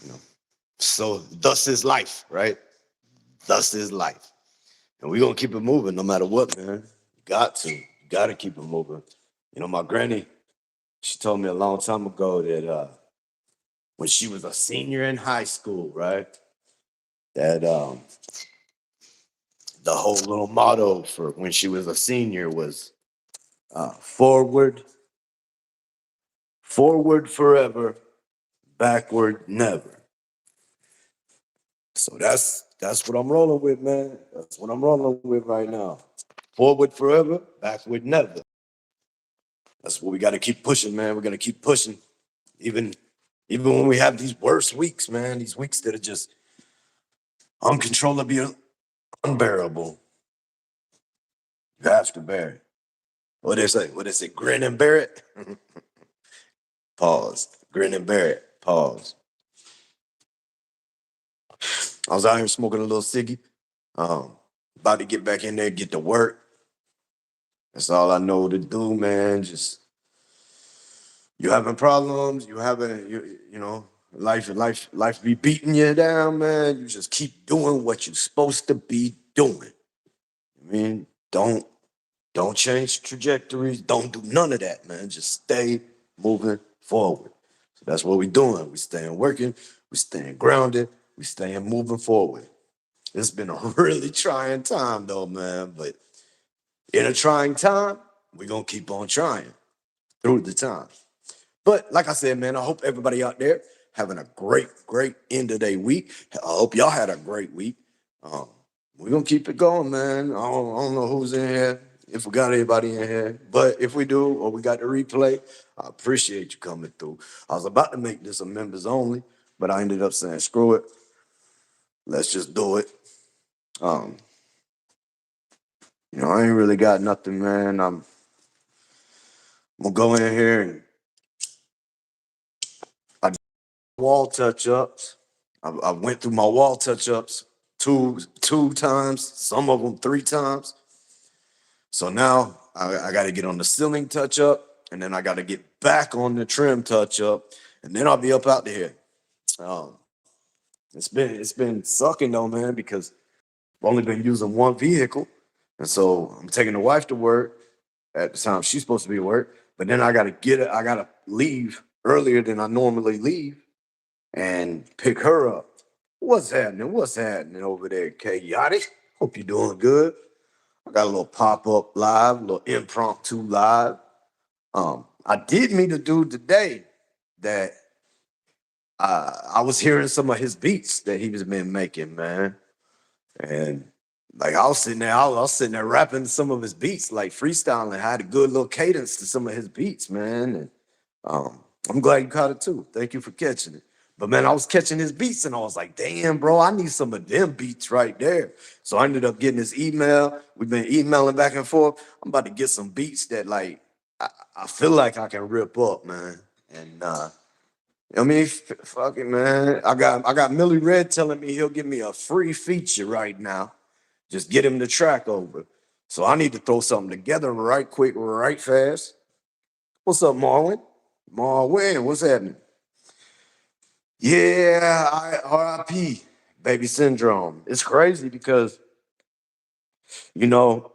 You know, so thus is life, right? Thus is life, and we're gonna keep it moving no matter what, man. Got to, got to keep it moving. You know, my granny, she told me a long time ago that when she was a senior in high school, right, that the whole little motto for when she was a senior was forward, forward forever, backward never. So that's what I'm rolling with, man. That's what I'm rolling with right now. Forward forever, backward never. That's what we got to keep pushing, man. We're gonna keep pushing, even even when we have these worst weeks, man. These weeks that are just uncontrollably unbearable. You have to bear it. What they say? What they say? Grin and bear it. Pause. Grin and bear it. Pause. I was out here smoking a little ciggy. Um, About to get back in there, get to work. That's all I know to do, man. Just you having problems, you know, life be beating you down, man. You just keep doing what you're supposed to be doing. I mean, don't change trajectories. Don't do none of that, man. Just stay moving forward. So that's what we're doing. We staying working, we staying grounded, we staying moving forward. It's been a really trying time though, man. But in a trying time, we're gonna keep on trying through the time. But like I said, man, I hope everybody out there having a great end of their week. I hope y'all had a great week. Um, we're gonna keep it going, man. I don't know who's in here, if we got anybody in here, but if we do, or we got the replay, I appreciate you coming through. I was about to make this a members only, but I ended up saying, screw it, let's just do it. Um, I ain't really got nothing, man. I'm gonna go in here and I wall touch ups. I went through my wall touch ups two times, some of them three times. So now I got to get on the ceiling touch up, and then I got to get back on the trim touch up, and then I'll be up out there. Um, it's been sucking though, man, because I've only been using one vehicle, and so I'm taking the wife to work at the time she's supposed to be at work, but then I got to leave earlier than I normally leave and pick her up. What's happening? What's happening over there, Chaotic? Hope you're doing good. I got a little pop up live, a little impromptu live. I did meet a dude today that I was hearing some of his beats that he was been making, man, and like I was sitting there rapping some of his beats, like freestyling. I had a good little cadence to some of his beats, man, and I'm glad you caught it too. Thank you for catching it. But man, I was catching his beats and I was like, damn, bro, I need some of them beats right there. So I ended up getting his email. We've been emailing back and forth. I'm about to get some beats that like I feel like I can rip up, man. And I mean, fuck it, man. I got Millie Red telling me he'll give me a free feature right now. Just get him the track over. So I need to throw something together right quick, right fast. What's up, Marlon? Marlon, what's happening? Yeah, RIP, baby syndrome. It's crazy because, you know,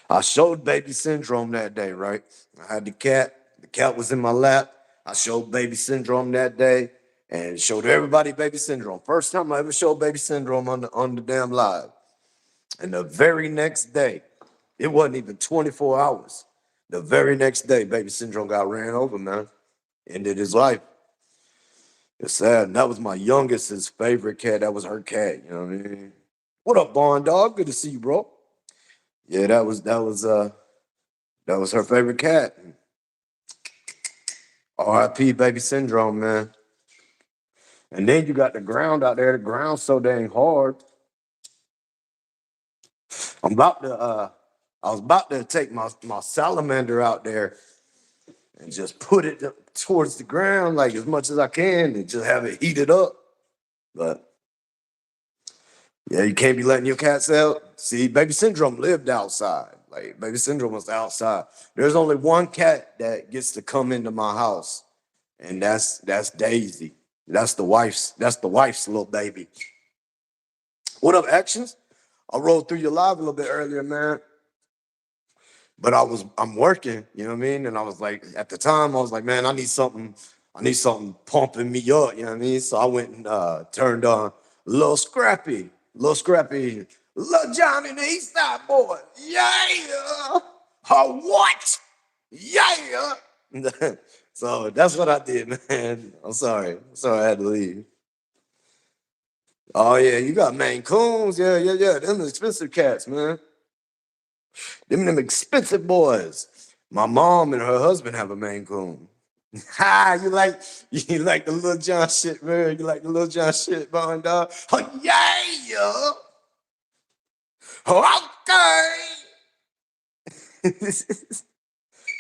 I showed baby syndrome that day, right? I had the cat. The cat was in my lap. I showed baby syndrome that day and showed everybody baby syndrome. First time I ever showed baby syndrome on the damn live. And the very next day, it wasn't even 24 hours. The very next day, baby syndrome got ran over, man. Ended his life. It's sad. And that was my youngest's favorite cat. That was her cat. You know what I mean? What up, Bond Dog? Good to see you, bro. Yeah, that was her favorite cat. RIP baby syndrome, man. And then you got the ground out there. The ground's so dang hard. I'm about to I was about to take my salamander out there and just put it towards the ground like as much as I can and just have it heated up. But yeah, you can't be letting your cats out. See, baby syndrome lived outside. Like baby syndrome was outside. There's only one cat that gets to come into my house, and that's Daisy. That's the wife's little baby. What up, actions? I rolled through your live a little bit earlier, man. But I'm working, you know what I mean? And I was like, at the time, I was like, man, I need something pumping me up, you know what I mean? So I went and turned on Lil Scrappy, Lil Johnny the East Side Boy. Yeah. What? Yeah. So that's what I did, man. I'm sorry. I had to leave. Oh yeah, you got Maine Coons. Yeah, yeah, yeah. Them expensive cats, man. Them expensive boys. My mom and her husband have a Maine Coon. Ha! You like the Little John shit, man. You like the Little John shit, bond dog. Oh yeah. Okay.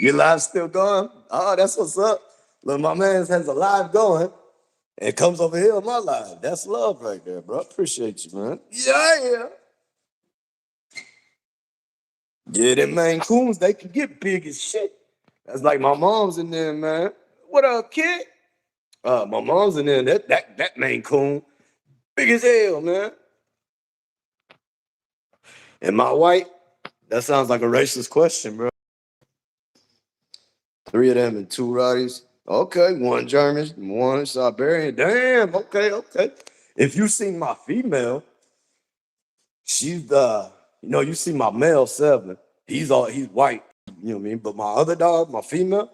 Your live still going? Oh, that's what's up. Look, my man has a live going and comes over here on my live. That's love right there, bro. Appreciate you, man. Yeah. Yeah, them Maine Coons, they can get big as shit. That's like my mom's in there, man. What up, kid? My mom's in there. That Maine Coon, big as hell, man. Am I white? That sounds like a racist question, bro. Three of them and two Rowdies. Okay, one German, one Siberian. Damn. Okay. If you see my female, she's you see my male seven. He's white. You know what I mean? But my other dog, my female,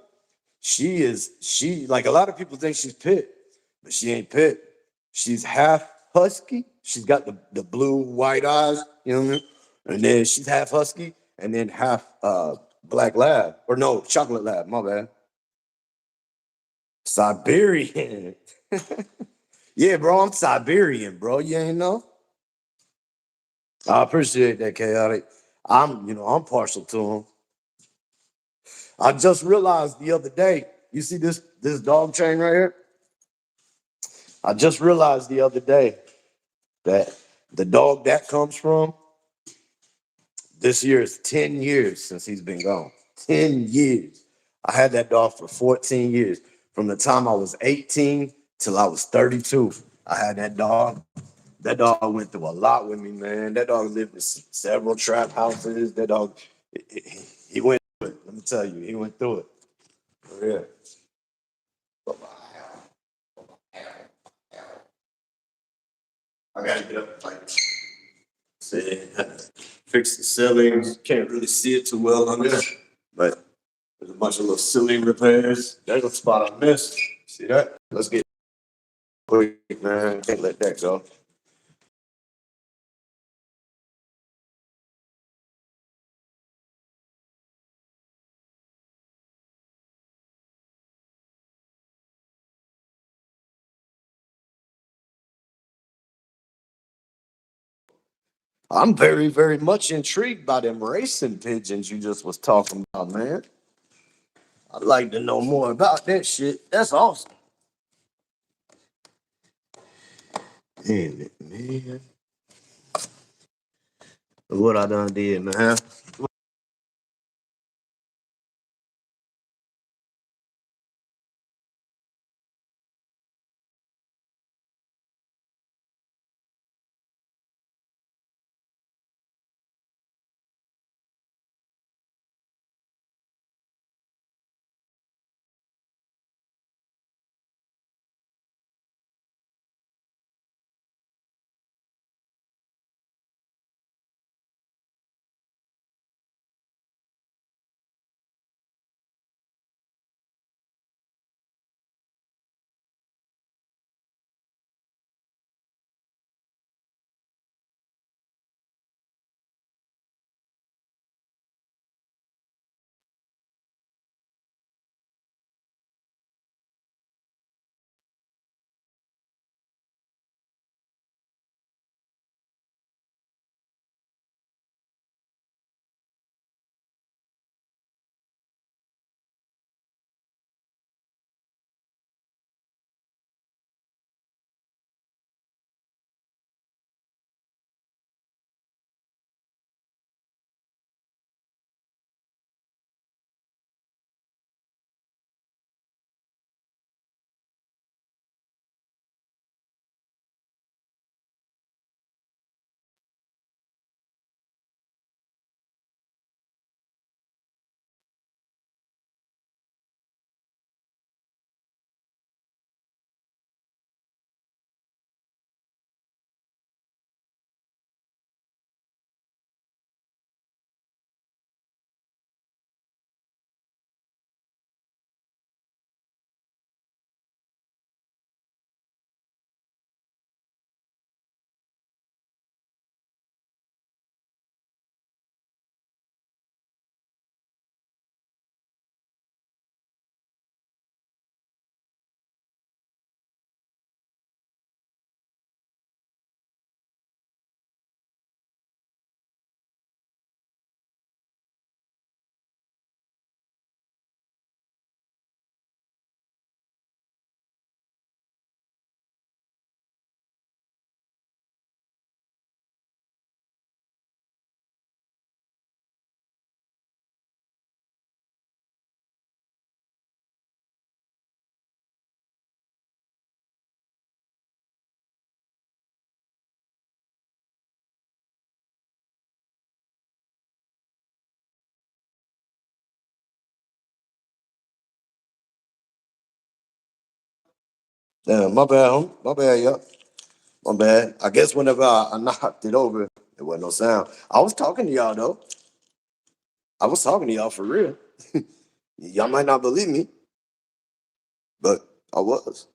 she like a lot of people think she's pit, but she ain't pit. She's half husky. She's got the blue white eyes, you know what I mean? And then she's half husky and then half black lab. Or no, chocolate lab, my bad. Siberian. Yeah, bro, I'm Siberian, bro. You ain't know? I appreciate that, chaotic. I'm partial to him. I just realized the other day, you see this dog chain right here? I just realized the other day that the dog that comes from this year is 10 years since he's been gone. 10 years. I had that dog for 14 years. From the time I was 18 till I was 32, I had that dog. That dog went through a lot with me, man. That dog lived in several trap houses. That dog, he went through it. Let me tell you, he went through it. For real. I gotta get up, like, see, fix the ceilings. Can't really see it too well on there, but there's a bunch of little ceiling repairs. There's a spot I missed. See that? Let's get quick, man. Can't let that go. I'm very, very much intrigued by them racing pigeons you just was talking about, man. I'd like to know more about that shit. That's awesome. Damn it, man. What I done did, man. Damn, my bad, homie. My bad, yup. My bad. I guess whenever I knocked it over, there wasn't no sound. I was talking to y'all though. I was talking to y'all for real. Y'all might not believe me, but I was.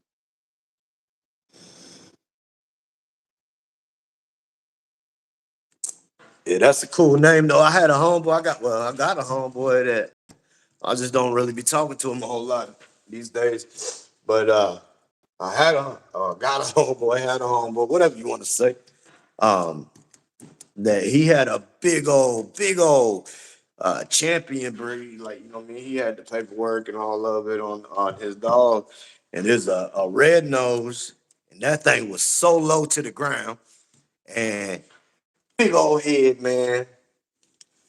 Yeah, that's a cool name though. I had a homeboy. I got a homeboy that I just don't really be talking to him a whole lot these days. But I had got a homeboy, had a homeboy, whatever you want to say. Um, that he had a big old champion breed. Like, you know what I mean? He had the paperwork and all of it on his dog. And there's a red nose, and that thing was so low to the ground. And big old head, man.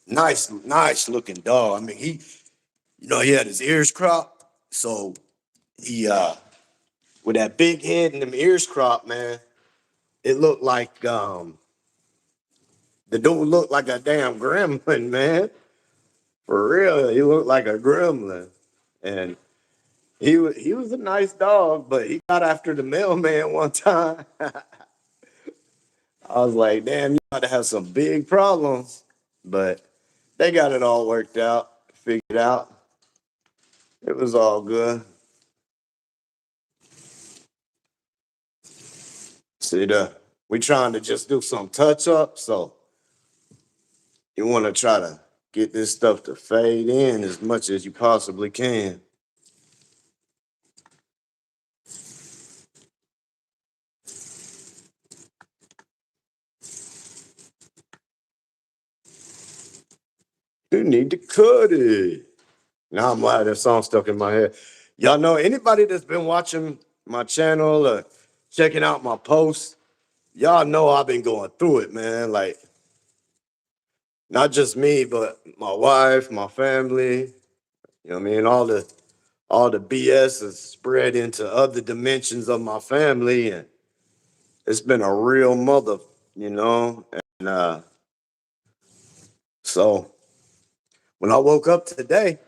Nice looking dog. I mean, he had his ears cropped. So he with that big head and them ears cropped, man, it looked like the dude looked like a damn gremlin, man. For real, he looked like a gremlin. And he was a nice dog, but he got after the mailman one time. I was like, damn, you got to have some big problems. But they got it all worked out, figured out. It was all good. See, we trying to just do some touch up, so you want to try to get this stuff to fade in as much as you possibly can. You need to cut it. Now I'm glad that song stuck in my head. Y'all know anybody that's been watching my channel or checking out my posts, y'all know I've been going through it, man. Like, not just me, but my wife, my family, you know what I mean? All the BS is spread into other dimensions of my family, and it's been a real mother, you know. And so when I woke up today,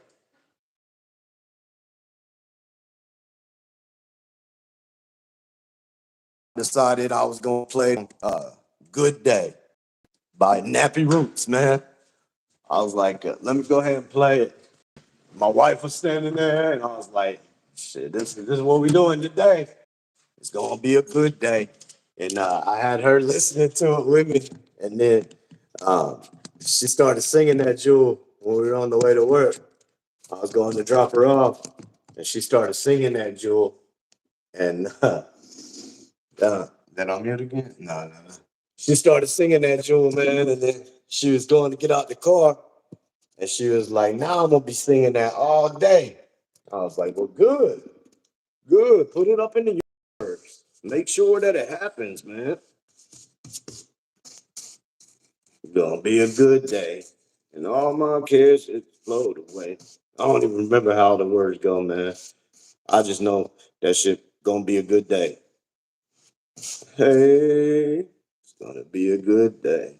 decided I was gonna play "Good Day" by Nappy Roots, man. I was like, let me go ahead and play it. My wife was standing there, and I was like, shit, this is what we doing today. It's gonna be a good day. And I had her listening to it with me, and then um, she started singing that jewel when we were on the way to work. I was going to drop her off, and she started singing that jewel. And then I'm mute again. No, no, no. She started singing that jewel, man, and then she was going to get out the car, and she was like, "Now I'm gonna be singing that all day." I was like, "Well, good, good. Put it up in the universe. Make sure that it happens, man. It's gonna be a good day, and all my cares explode away." I don't even remember how the words go, man. I just know that shit gonna be a good day. Hey, it's gonna be a good day.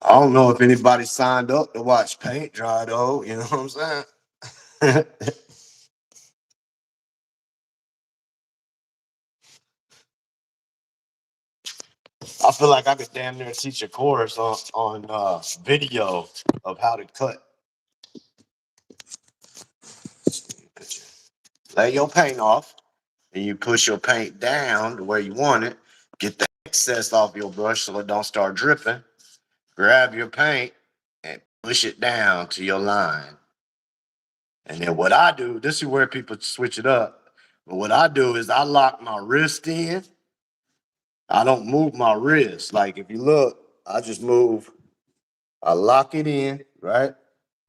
I don't know if anybody signed up to watch paint dry though. You know what I'm saying? I feel like I could damn near teach a course on video of how to cut. Lay your paint off, and you push your paint down to where you want it. Get the excess off your brush so it don't start dripping. Grab your paint and push it down to your line. And then what I do, this is where people switch it up. But what I do is I lock my wrist in. I don't move my wrist. Like if you look, I just move. I lock it in, right?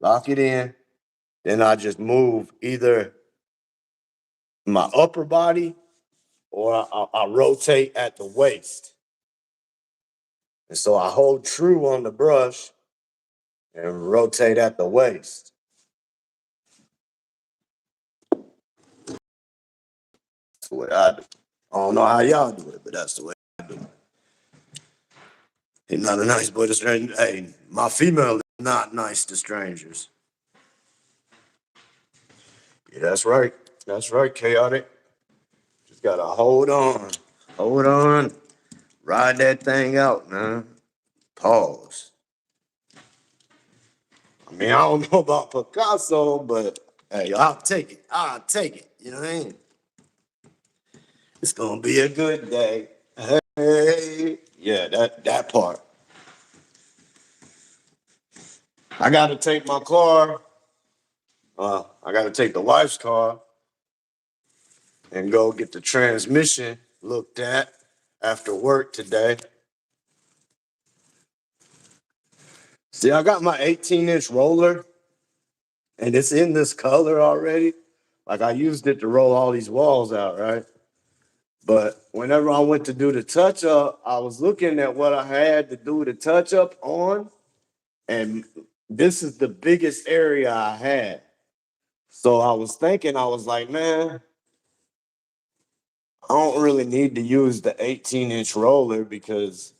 Lock it in. Then I just move either my upper body or I rotate at the waist. And so I hold true on the brush and rotate at the waist. That's the way I do. I don't know how y'all do it, but that's the way I do it. He's not a nice boy to strangers. Hey, my female is not nice to strangers. Yeah, that's right. That's right, chaotic. Just gotta hold on. Hold on. Ride that thing out, man. Pause. I mean, I don't know about Picasso, but hey, I'll take it. I'll take it. You know what I mean? It's gonna be a good day. Hey, yeah, that part. I gotta take my car. I gotta take the wife's car and go get the transmission looked at after work today. See, I got my 18-inch roller, and it's in this color already. Like I used it to roll all these walls out, right? But whenever I went to do the touch up, I was looking at what I had to do the touch up on, and this is the biggest area I had. So I was thinking, I was like, man, I don't really need to use the 18-inch roller because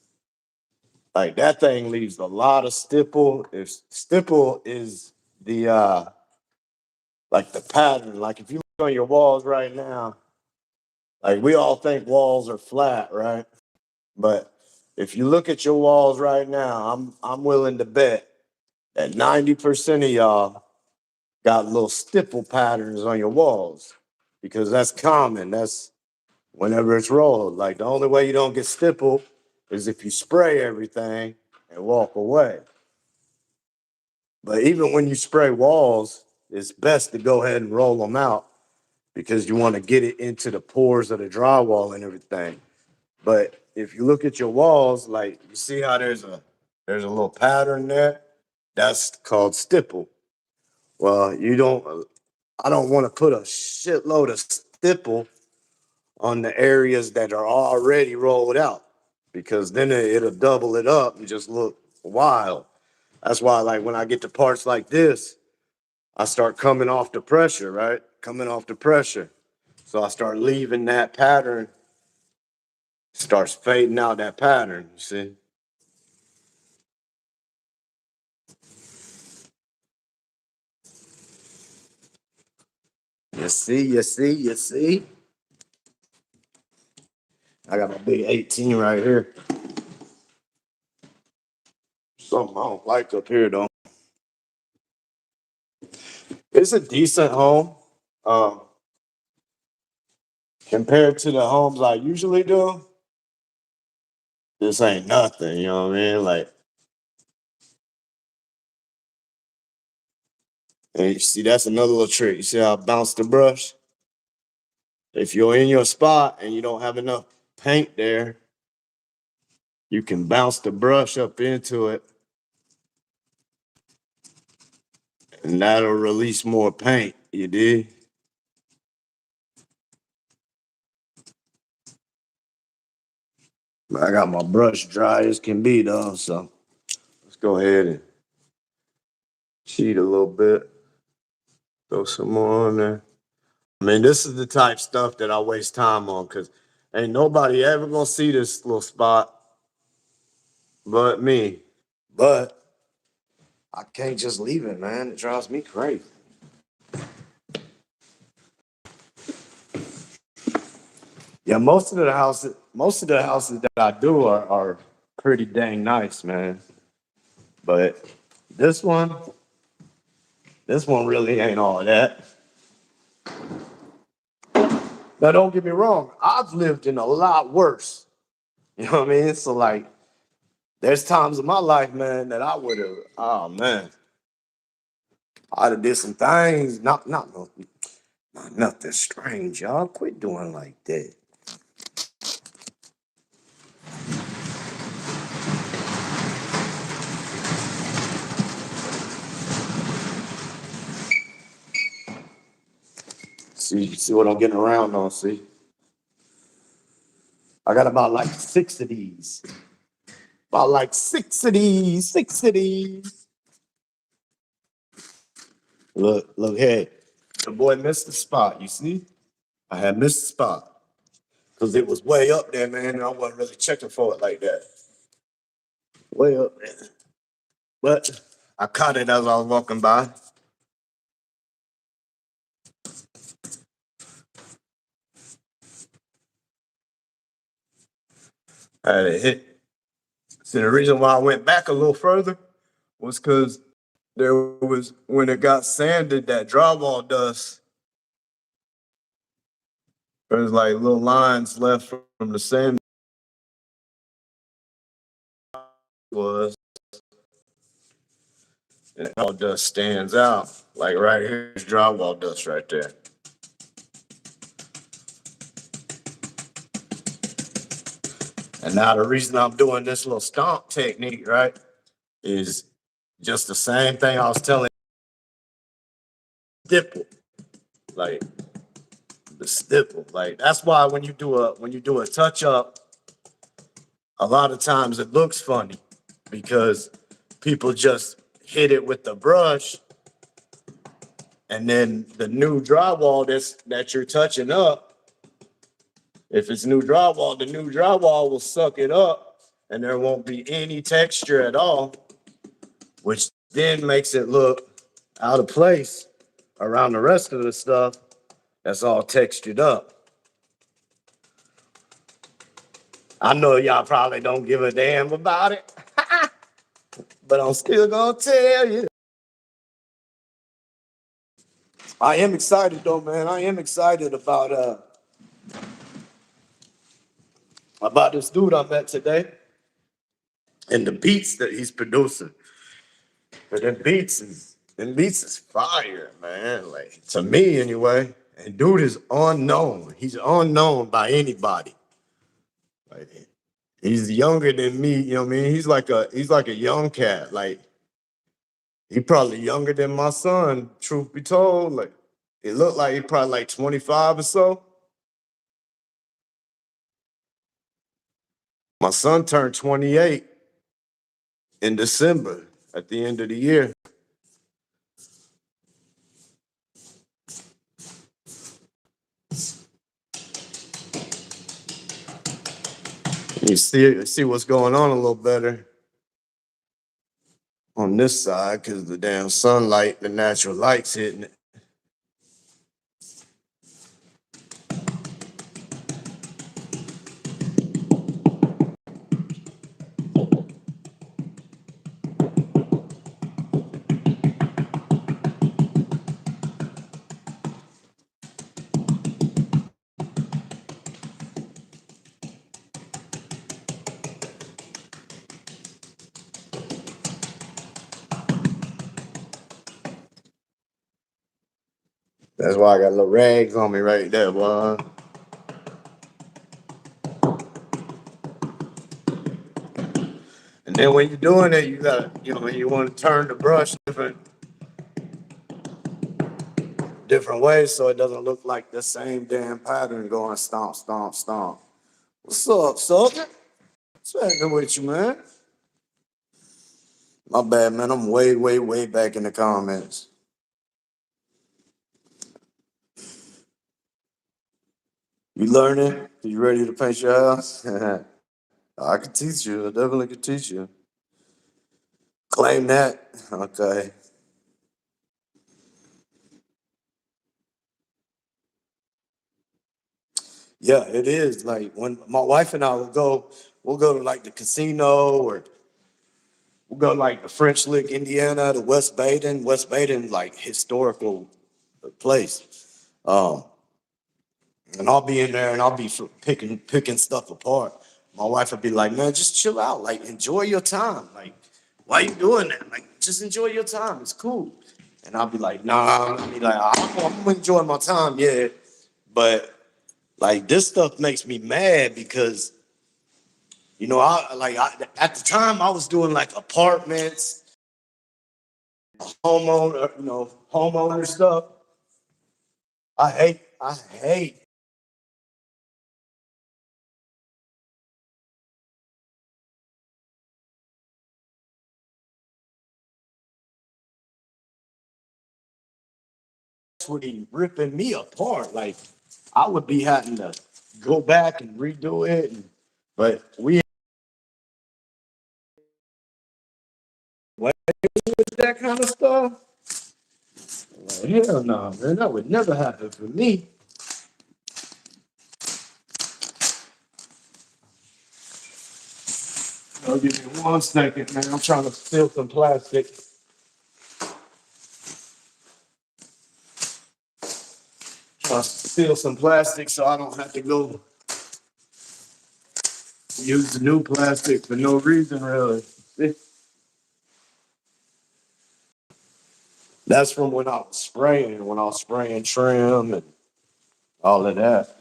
like that thing leaves a lot of stipple. If stipple is the like the pattern, like if you look on your walls right now, like we all think walls are flat, right? But if you look at your walls right now, I'm willing to bet that 90% of y'all got little stipple patterns on your walls because that's common. That's whenever it's rolled. Like the only way you don't get stipple is if you spray everything and walk away. But even when you spray walls, it's best to go ahead and roll them out because you want to get it into the pores of the drywall and everything. But if you look at your walls, like you see how there's a little pattern there, that's called stipple. Well, you don't. I don't want to put a shitload of stipple on the areas that are already rolled out because then it'll double it up and just look wild. That's why, like when I get to parts like this, I start coming off the pressure, right? Coming off the pressure. So I start leaving that pattern, starts fading out that pattern, you see? You see, you see, you see? I got my big 18 right here. Something I don't like up here though. It's a decent home. Um, Compared to the homes I usually do, this ain't nothing, you know what I mean? Like, and you see, that's another little trick. You see how I bounce the brush? If you're in your spot and you don't have enough paint there, you can bounce the brush up into it and that'll release more paint. You did? I got my brush dry as can be though, so let's go ahead and cheat a little bit. Throw some more on there. I mean, this is the type stuff that I waste time on because ain't nobody ever gonna see this little spot but me. But I can't just leave it, man. It drives me crazy. Yeah, most of the houses that I do are pretty dang nice, man. But this one, this one really ain't all that. Now, don't get me wrong. I've lived in a lot worse. You know what I mean? So like, there's times in my life, man, that I would have. Oh man, I'd have did some things. Not nothing strange, y'all. Quit doing like that. See what I'm getting around on. See, I got about like six of these. About like six of these, six of these. Look, hey, the boy missed the spot. You see? I had missed the spot because it was way up there, man, and I wasn't really checking for it like that. Way up there. But I caught it as I was walking by. I had it hit. So the reason why I went back a little further was because there was, when it got sanded, that drywall dust, there was like little lines left from the sand was, and all dust stands out. Like right here's drywall dust right there. And now the reason I'm doing this little stomp technique, right, is just the same thing I was telling stipple. Like the stipple. Like that's why when you do a touch up, a lot of times it looks funny because people just hit it with the brush, and then the new drywall that you're touching up, if it's new drywall, the new drywall will suck it up and there won't be any texture at all, which then makes it look out of place around the rest of the stuff that's all textured up. I know y'all probably don't give a damn about it, but I'm still gonna tell you. I am excited though, man. I am excited about this dude I met today and the beats that he's producing. But them beats is fire, man. Like to me anyway. And dude is unknown. He's unknown by anybody. Like he's younger than me, you know what I mean? He's like a young cat. Like he probably younger than my son, truth be told. Like it looked like he probably like 25 or so. My son turned 28 in December at the end of the year. You see what's going on a little better on this side because the damn sunlight, the natural light's hitting it. That's why I got little rags on me right there, boy. And then when you're doing it, you gotta, when you want to turn the brush different ways so it doesn't look like the same damn pattern going stomp, stomp, stomp. What's up, soldier? What's happening with you, man? My bad, man. I'm way, way, way back in the comments. You learning? You ready to paint your house? I can teach you. I definitely can teach you. Claim that. Okay. Yeah, it is. Like when my wife and I we'll go to like the casino or we'll go like the French Lick, Indiana, to West Baden. West Baden, like historical place. And I'll be in there and I'll be picking stuff apart. My wife would be like, man, just chill out. Like, enjoy your time. Like, why you doing that? Like, just enjoy your time. It's cool. And I'll be like, nah, I mean, like, I'm enjoying my time, yeah. But like this stuff makes me mad because at the time I was doing like apartments, homeowner stuff. I hate would be ripping me apart. Like I would be having to go back and redo it. But we with that kind of stuff. Like, hell no, man. That would never happen for me. I'll give me 1 second, man. I'm trying to steal some plastic. Trying to steal some plastic so I don't have to go use the new plastic for no reason, really. That's from when I was spraying trim and all of that.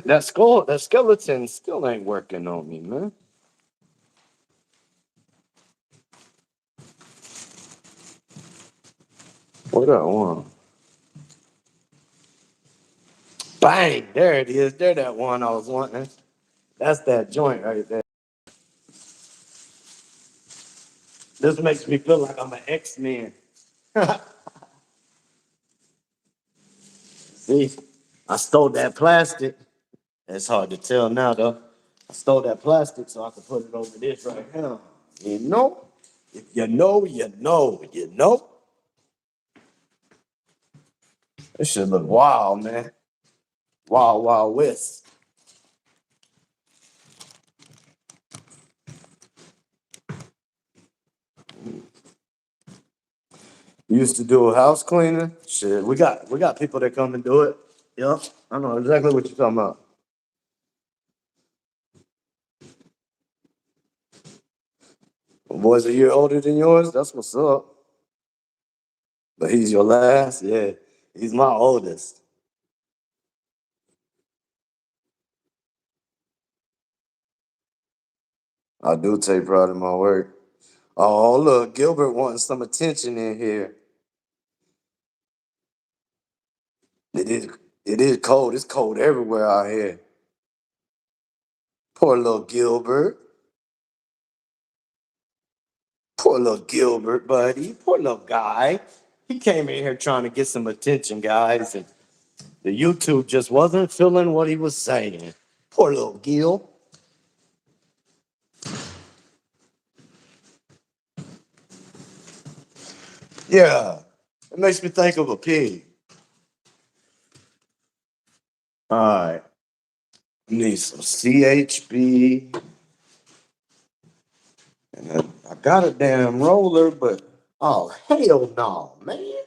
That skeleton still ain't working on me, man. What that one? Bang! There it is. There that one I was wanting. That's that joint right there. This makes me feel like I'm an X-Men. See, I stole that plastic. It's hard to tell now though. I stole that plastic so I could put it over this right here. You know? If you know, you know, you know. This shit look wild, man. Wild, wild west. You used to do a house cleaning. Shit, we got people that come and do it. Yep, I know exactly what you're talking about. My boy's a year older than yours. That's what's up. But he's your last. Yeah, he's my oldest. I do take pride in my work. Oh, look, Gilbert wanting some attention in here. It is it is cold. It's cold everywhere out here. Poor little Gilbert. Poor little Gilbert, buddy. Poor little guy. He came in here trying to get some attention, guys, and the YouTube just wasn't feeling what he was saying. Poor little Gil. Yeah. It makes me think of a pig. All right. Need some CHB. And then I got a damn roller, but oh hell no, man.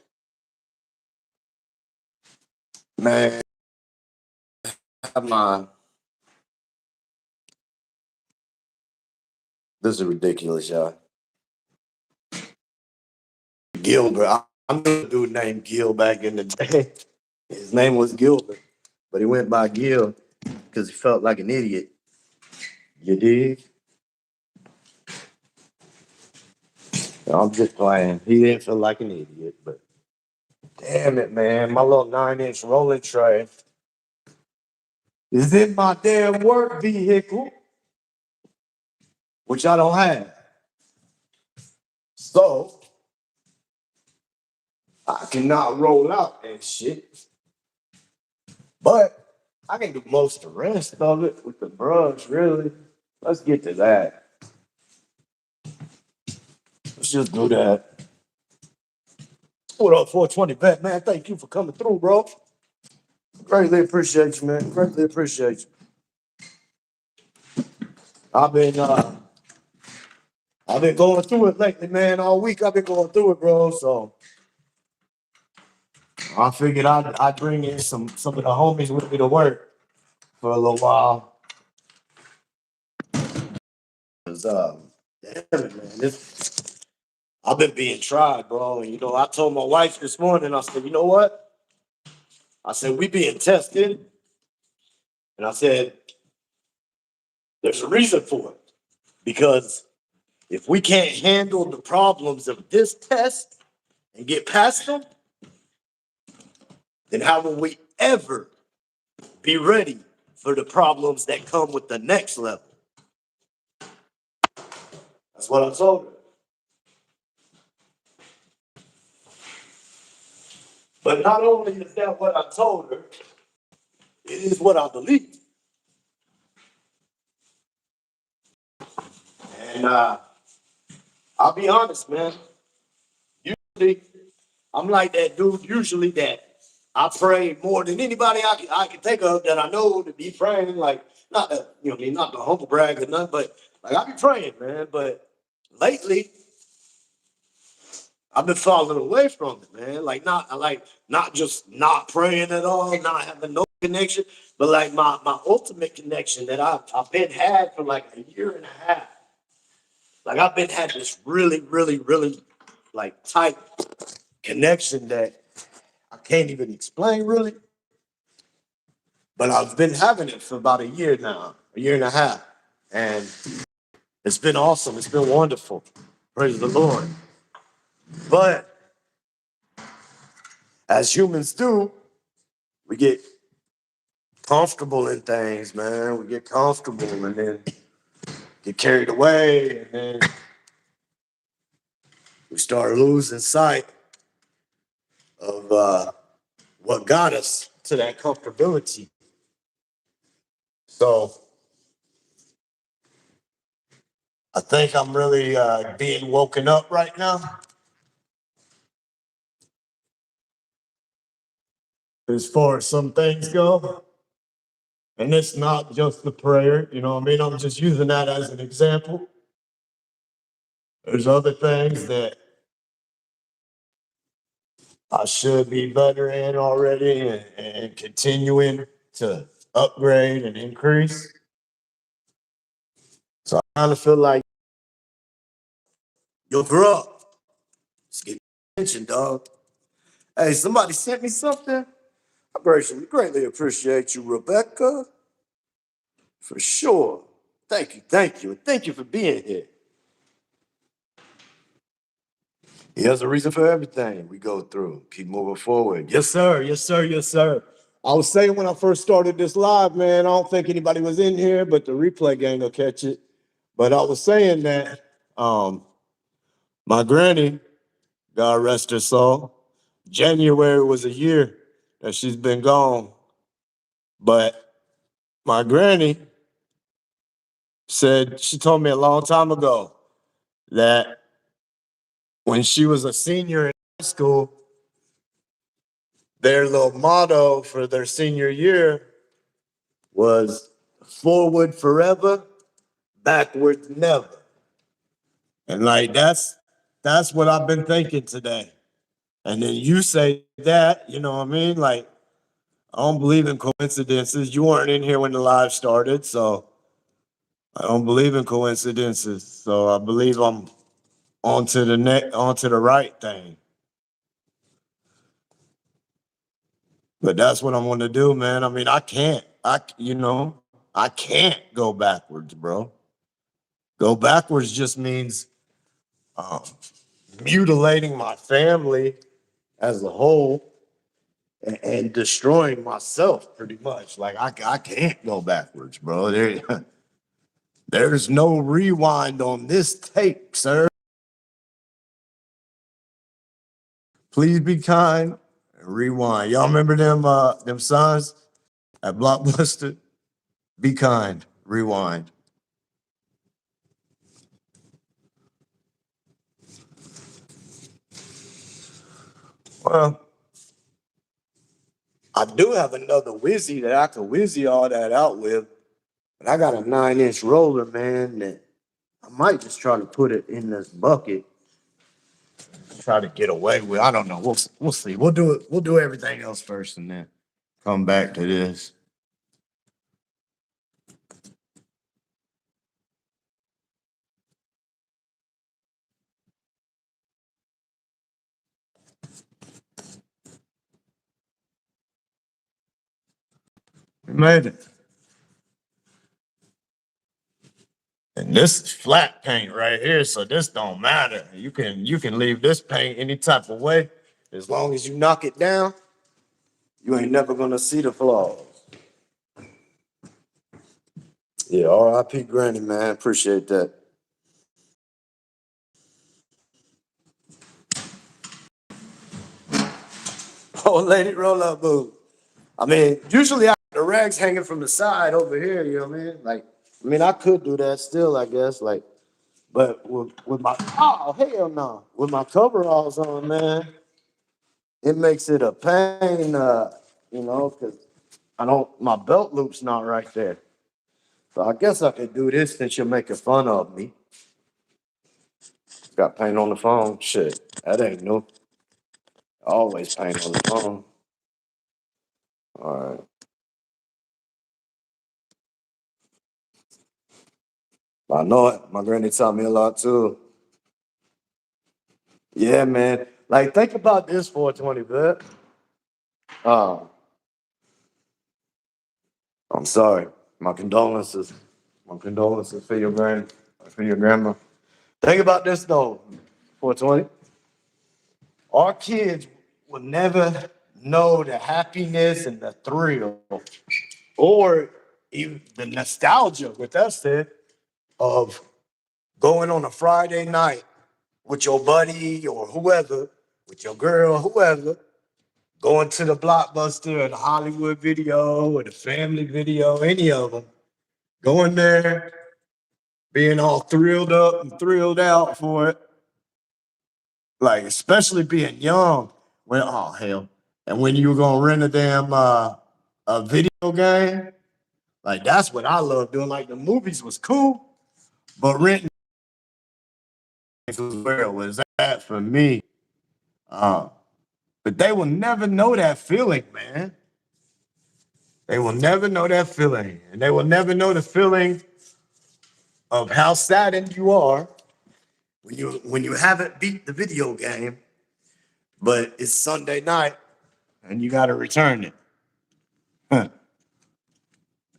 Man, come on. This is ridiculous, y'all. Gilbert. I'm gonna do a dude named Gil back in the day. His name was Gilbert, but he went by Gil because he felt like an idiot. You dig? I'm just playing. He didn't feel like an idiot, but damn it, man. My little 9-inch rolling tray is in my damn work vehicle, which I don't have. So I cannot roll out and shit. But I can do most of the rest of it with the brush, really. Let's get to that. Let's just do that. What up, 420 vet, man? Thank you for coming through, bro. Greatly appreciate you, man. Greatly appreciate you. I've been uh I've been going through it lately, man. All week I've been going through it, bro. So I figured I'd bring in some of the homies with me to work for a little while. 'Cause damn it, man. I've been being tried, bro. And I told my wife this morning, I said, you know what? I said, we being tested. And I said, there's a reason for it. Because if we can't handle the problems of this test and get past them, then how will we ever be ready for the problems that come with the next level? That's what I told her. But not only is that what I told her, it is what I believe. And I'll be honest, man. Usually, I'm like that dude. Usually, that I pray more than anybody I can think of that I know to be praying. Like, not that you know, what I mean, not the humble brag or nothing, but like I be praying, man. But lately, I've been falling away from it, man. Not just not praying at all, not having no connection, but like my ultimate connection that I've been had for like a year and a half. Like I've been had this really like tight connection that I can't even explain really. But I've been having it for about a year now, a year and a half. And it's been awesome. It's been wonderful. Praise the Lord. But as humans do, we get comfortable in things, man. We get comfortable and then get carried away, and then we start losing sight of what got us to that comfortability. So I think I'm really being woken up right now as far as some things go. And it's not just the prayer, you know what I mean? I'm just using that as an example. There's other things that I should be better in already and continuing to upgrade and increase. So I kind of feel like you'll grow up. Just get attention, dog. Hey, somebody sent me something. I greatly appreciate you, Rebecca. For sure. Thank you. Thank you for being here. He has a reason for everything we go through. Keep moving forward. Yes, sir. Yes, sir. Yes, sir. I was saying when I first started this live, man, I don't think anybody was in here, but the replay gang will catch it. But I was saying that my granny, God rest her soul, January was a year that she's been gone. But my granny said, she told me a long time ago that when she was a senior in high school, their little motto for their senior year was forward forever, backwards never. And like that's what I've been thinking today. And then you say that, you know what I mean? Like, I don't believe in coincidences. You weren't in here when the live started, so I don't believe in coincidences. So I believe I'm onto the right thing. But that's what I'm gonna do, man. I mean, I can't go backwards, bro. Go backwards just means um, mutilating my family as a whole and destroying myself pretty much. Like I can't go backwards, bro. There's no rewind on this tape, sir. Please be kind and rewind. Y'all remember them signs at Blockbuster? Be kind, rewind. Well, I do have another Wizzy that I can Wizzy all that out with, but I got a 9-inch roller, man, that I might just try to put it in this bucket, try to get away with. I don't know. We'll see. We'll do it. We'll do everything else first, and then come back to this. We made it. And this is flat paint right here, so this don't matter. You can leave this paint any type of way. As long as you knock it down, you ain't never gonna see the flaws. Yeah, R.I.P. Granny, man. Appreciate that. Old lady roll up boo. I mean, usually I the rags hanging from the side over here, you know what I mean? Like, I mean, I could do that still, I guess. Like, but with my oh hell no. With my coveralls on, man, it makes it a pain, because I don't my belt loop's not right there. So I guess I could do this since you're making fun of me. Got paint on the phone. Shit. That ain't new. Always paint on the phone. All right. I know it. My granny taught me a lot too. Yeah, man. Like, think about this 420, bit. Uh, I'm sorry. My condolences. My condolences for your for your grandma. Think about this though, 420. Our kids will never know the happiness and the thrill or even the nostalgia, with that said, of going on a Friday night with your buddy or whoever, with your girl, whoever, going to the Blockbuster or the Hollywood Video or the Family Video, any of them, going there, being all thrilled up and thrilled out for it, like especially being young. When oh hell, and when you were gonna rent a damn a video game, like that's what I love doing. Like the movies was cool, but renting was where it was at for me. Uh, but they will never know that feeling, man. They will never know that feeling, and they will never know the feeling of how saddened you are when you haven't beat the video game, but it's Sunday night and you got to return it. Huh.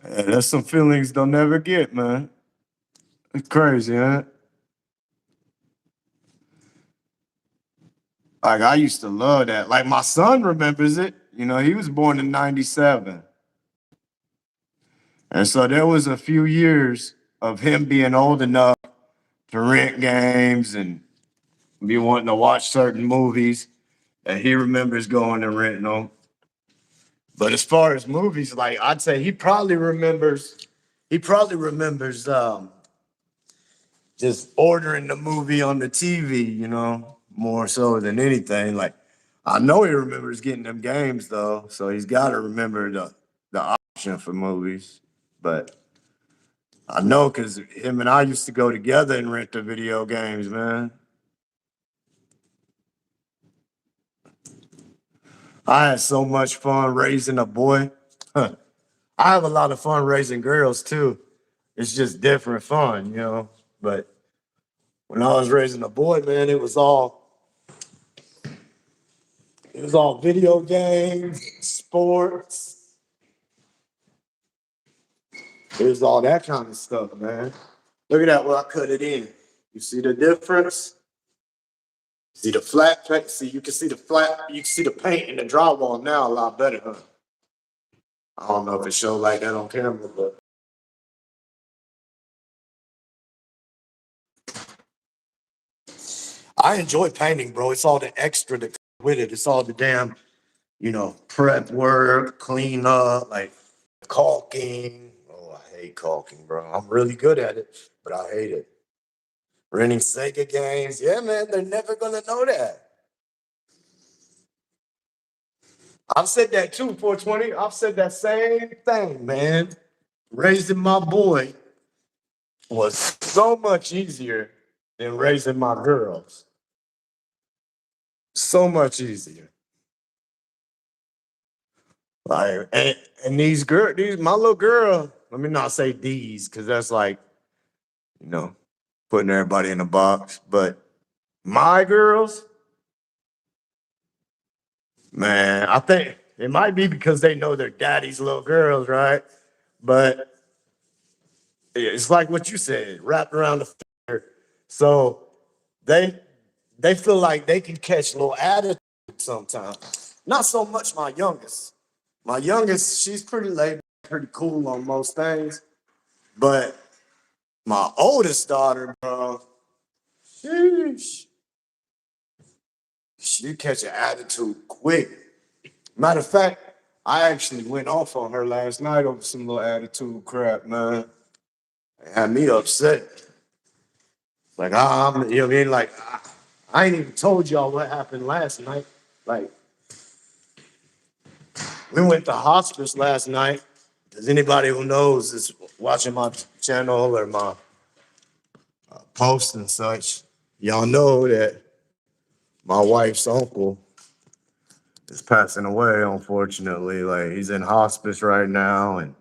That's some feelings they'll never get, man. It's crazy, huh? Like I used to love that. Like my son remembers it. You know, he was born in '97. And so there was a few years of him being old enough to rent games and be wanting to watch certain movies. And he remembers going and renting them. But as far as movies, like I'd say he probably remembers just ordering the movie on the TV, more so than anything. Like I know he remembers getting them games though, so he's got to remember the option for movies. But I know because him and I used to go together and rent the video games, man. I had so much fun raising a boy. Huh. I have a lot of fun raising girls too. It's just different fun. But when I was raising a boy, man, it was all video games, sports. It was all that kind of stuff, man. Look at that where I cut it in. You see the difference? See the flat paint? See, you can see the flat, you can see the paint in the drywall now a lot better, huh? I don't know if it showed like that on camera, but I enjoy painting, bro. It's all the extra that comes with it. It's all the damn, prep work, clean up, like caulking. Oh, I hate caulking, bro. I'm really good at it, but I hate it. Renting Sega games. Yeah, man, they're never gonna know that. I've said that too, 420. I've said that same thing, man. Raising my boy was so much easier than raising my girls. So much easier. Like and these my little girl, let me not say these, because that's like, you know, putting everybody in a box. But my girls, man, I think it might be because they know they're daddy's little girls, right? But it's like what you said, wrapped around the finger. So they they feel like they can catch a little attitude sometimes. Not so much my youngest. My youngest, she's pretty laid, pretty cool on most things. But my oldest daughter, bro, sheesh, she catch an attitude quick. Matter of fact, I actually went off on her last night over some little attitude crap, man. It had me upset. Like, you know what I mean? Like, I ain't even told y'all what happened last night. Like, we went to hospice last night. Does anybody who knows is watching my channel or my posts and such, y'all know that my wife's uncle is passing away, unfortunately. Like, he's in hospice right now, and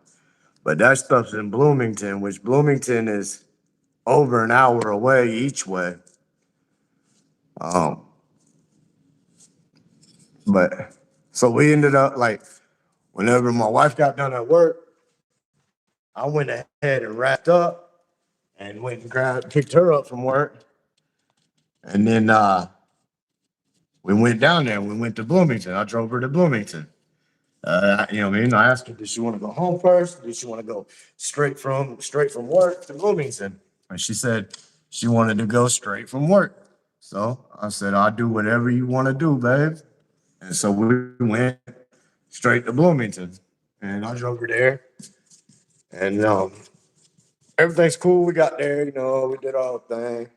but that stuff's in Bloomington, which Bloomington is over an hour away each way. Um, but so we ended up like whenever my wife got done at work, I went ahead and wrapped up and went and picked her up from work. And then we went down there. We went to Bloomington. I drove her to Bloomington. You know what I mean? I asked her, did she want to go home first? Did she want to go straight from work to Bloomington? And she said she wanted to go straight from work. So I said, I'll do whatever you want to do, babe. And so we went straight to Bloomington. And I drove her there. And everything's cool. We got there, we did our thing.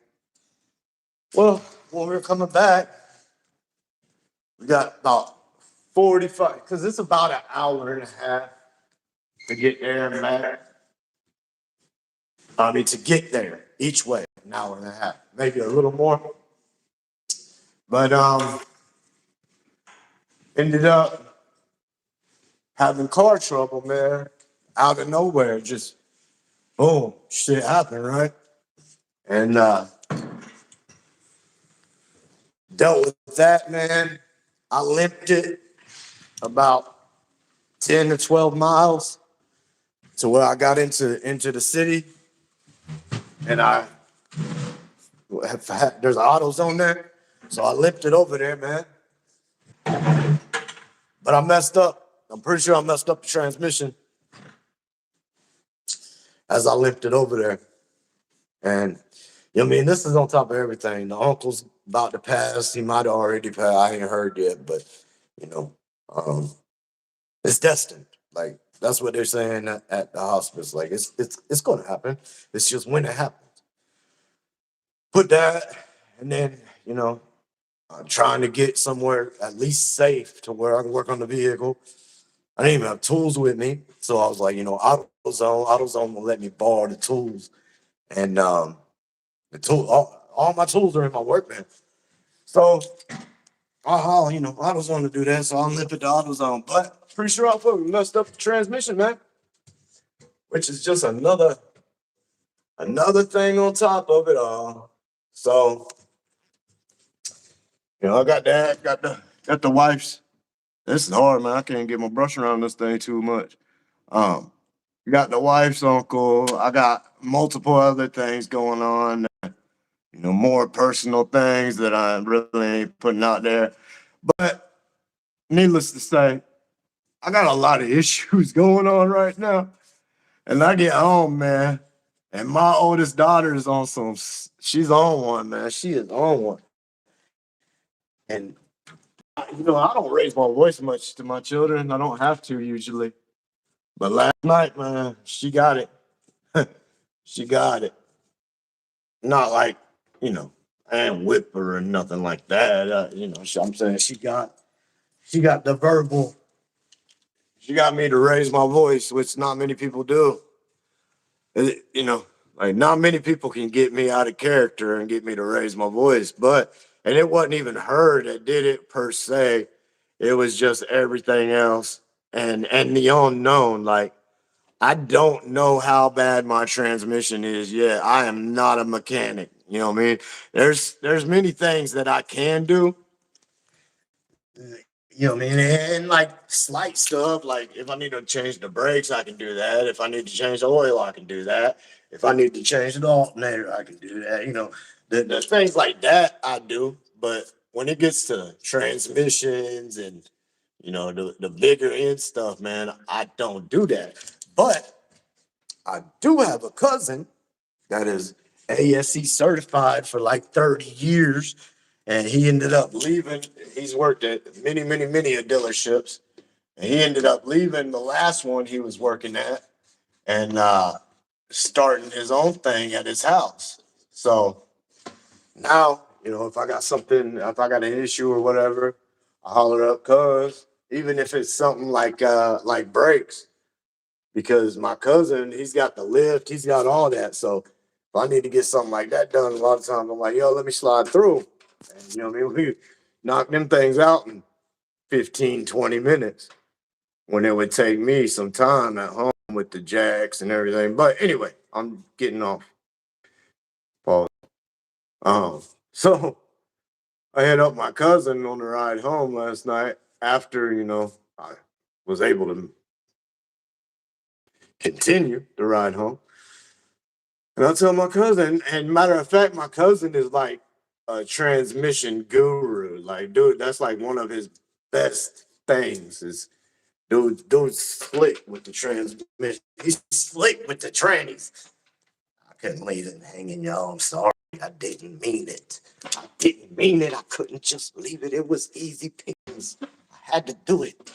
Well, when we were coming back, we got about 45, because it's about an hour and a half to get there and back. I mean, to get there each way, an hour and a half, maybe a little more. But ended up having car trouble, man, out of nowhere. Just boom, shit happened, right? And dealt with that, man. I limped it about 10 to 12 miles to where I got into the city, and there's an AutoZone there, so I limped it over there, man. But I messed up. I'm pretty sure I messed up the transmission as I limped it over there. And you know what I mean? This is on top of everything. The uncle's about to pass. He might have already passed. I ain't heard yet, but you know, it's destined. Like that's what they're saying at the hospice. Like it's gonna happen. It's just when it happens. Put that, and then I'm trying to get somewhere at least safe to where I can work on the vehicle. I didn't even have tools with me, so I was like, AutoZone will let me borrow the tools, and the tool, all my tools are in my work van. So AutoZone to do that, so I'm limping to AutoZone. But pretty sure I fucking messed up the transmission, man, which is just another thing on top of it all. So I got that, got the wife's. This is hard, man. I can't get my brush around this thing too much. Got the wife's uncle. I got multiple other things going on. More personal things that I really ain't putting out there. But needless to say, I got a lot of issues going on right now. And I get home, man, and my oldest daughter is on she's on one, man. She is on one. And, I don't raise my voice much to my children. I don't have to usually. But last night, man, she got it. She got it. Not like, I ain't whip her or nothing like that. I'm saying she got the verbal. She got me to raise my voice, which not many people do. Like not many people can get me out of character and get me to raise my voice. And it wasn't even her that did it per se. It was just everything else and the unknown. Like I don't know how bad my transmission is yet. I am not a mechanic. You know what I mean? There's many things that I can do. You know what I mean? And like slight stuff, like if I need to change the brakes, I can do that. If I need to change the oil, I can do that. If I need to change the alternator, I can do that. The things like that I do. But when it gets to transmissions and the bigger end stuff, man, I don't do that. But I do have a cousin that is ASC certified for like 30 years. And he ended up leaving. He's worked at many, many, many dealerships. And he ended up leaving the last one he was working at and starting his own thing at his house. So now, if I got something, if I got an issue or whatever, I holler up cuz, even if it's something like brakes, because my cousin, he's got the lift, he's got all that. So if I need to get something like that done, a lot of times I'm like, yo, let me slide through. And you know what I mean? We knock them things out in 15, 20 minutes when it would take me some time at home with the jacks and everything. But anyway, I'm getting off. Pause. So I hit up my cousin on the ride home last night after, I was able to continue the ride home. And I tell my cousin, and matter of fact, my cousin is like a transmission guru. Like, dude, that's like one of his best things is dude's slick with the transmission. He's slick with the trannies. I couldn't leave it hanging, y'all. I'm sorry. I didn't mean it. I didn't mean it. I couldn't just leave it. It was easy pickings. I had to do it.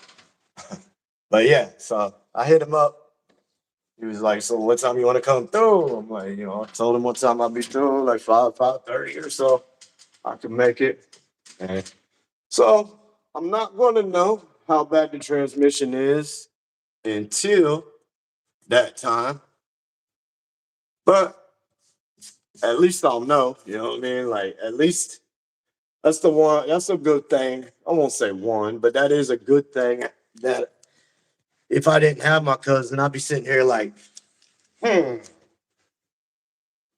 But yeah, so I hit him up. He was like, "So what time you want to come through?" I'm like, I told him what time I'll be through, like 5:30 or so. I can make it. And so I'm not gonna know how bad the transmission is until that time. But at least I'll know, you know what I mean? Like at least that's a good thing. I won't say one, but that is a good thing that if I didn't have my cousin, I'd be sitting here like, hmm,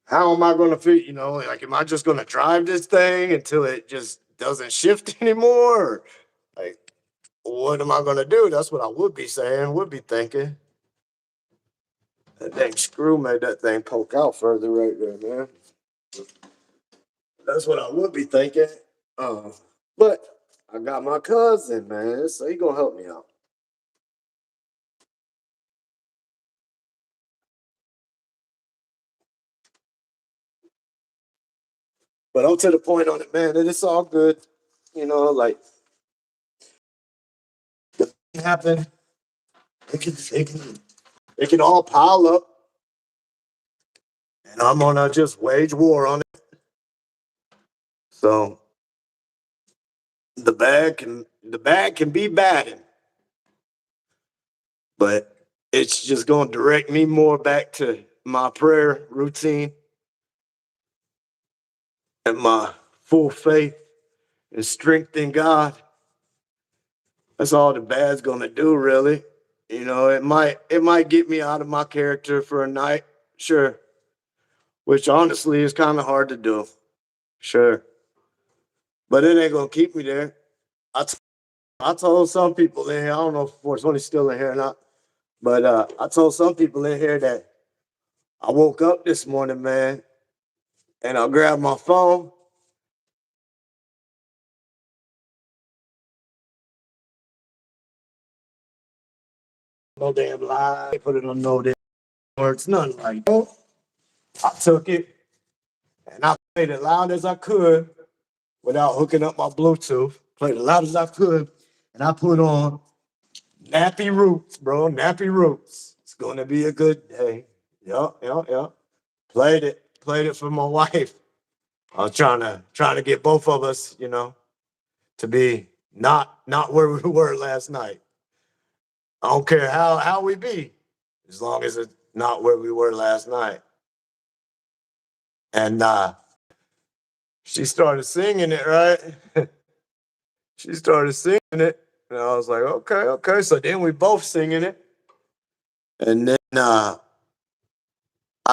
how am I gonna fit, like am I just gonna drive this thing until it just doesn't shift anymore? Or, like, what am I gonna do? That's what I would be saying, would be thinking. That dang screw made that thing poke out further right there, man. That's what I would be thinking. Uh, but I got my cousin, man, so he gonna help me out. But I'm to the point on it, man, that it's all good. Like it can happen. It can all pile up, and I'm gonna just wage war on it. So the bag can be batting, but it's just gonna direct me more back to my prayer routine and my full faith and strength in God. That's all the bad's gonna do, really. It might get me out of my character for a night, sure. Which honestly is kind of hard to do, sure. But it ain't gonna keep me there. I, t- I told some people in here, I don't know if 420's still in here or not, but I told some people in here that I woke up this morning, man, and I grabbed my phone. No damn lie. Put it on no damn words, nothing like that. I took it and I played it loud as I could without hooking up my Bluetooth. Played as loud as I could, and I put on Nappy Roots, bro. Nappy Roots. It's gonna be a good day. Yup, yup, yup. Played it for my wife. I was trying to get both of us, to be not where we were last night. I don't care how we be, as long as it's not where we were last night. And she started singing it, right? She started singing it, and I was like, okay, okay. So then we both singing it, and then I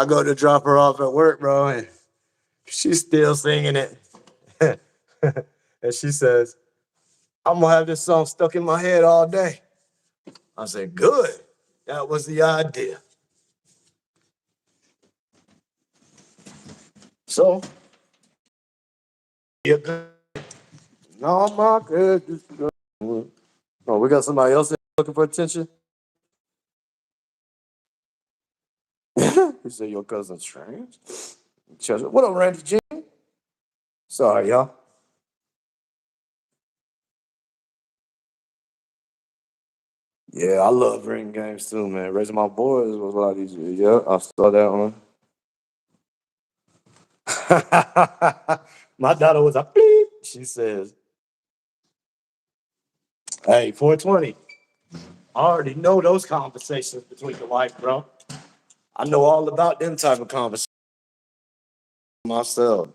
go to drop her off at work, bro, and she's still singing it. And she says, I'm gonna have this song stuck in my head all day. I said, good. That was the idea. So, you good? No, my good. Oh, we got somebody else looking for attention. You say your cousin's strange. What up, Randy G? Sorry, y'all. Yeah, I love ring games too, man. Raising my boys was a lot easier. Yeah, I saw that one. My daughter was a beep. She says, "Hey, 420." I already know those conversations between the wife, bro. I know all about them type of conversations myself.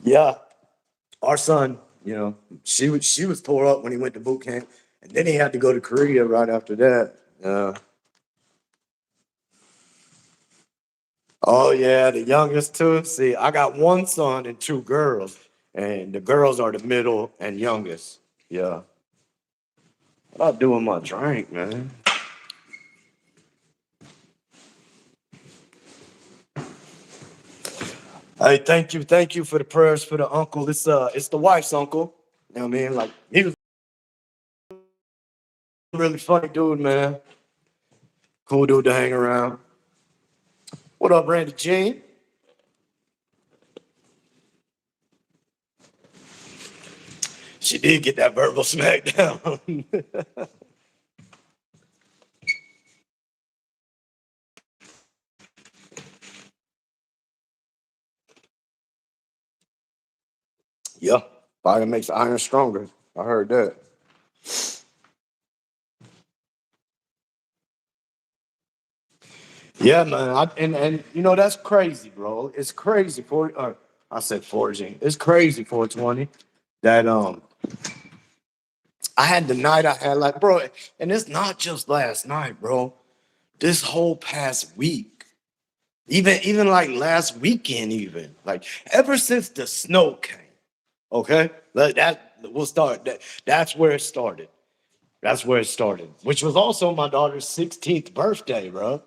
Yeah, our son, she was tore up when he went to boot camp, and then he had to go to Korea right after that. Oh yeah, the youngest too. See, I got one son and two girls, and the girls are the middle and youngest. Yeah. What I doing my drink, man? Hey, thank you for the prayers for the uncle. It's the wife's uncle. You know what I mean? Like he was a really funny dude, man. Cool dude to hang around. What up, Randy Jean? She did get that verbal smackdown. Yeah, fire makes iron stronger. I heard that. Yeah, man. And that's crazy, bro. It's crazy for I said forging. It's crazy 420 that I had the night I had like bro, and it's not just last night, bro. This whole past week, even like last weekend, even like ever since the snow came. Okay, like that we'll start. That's where it started. That's where it started, which was also my daughter's 16th birthday, bro.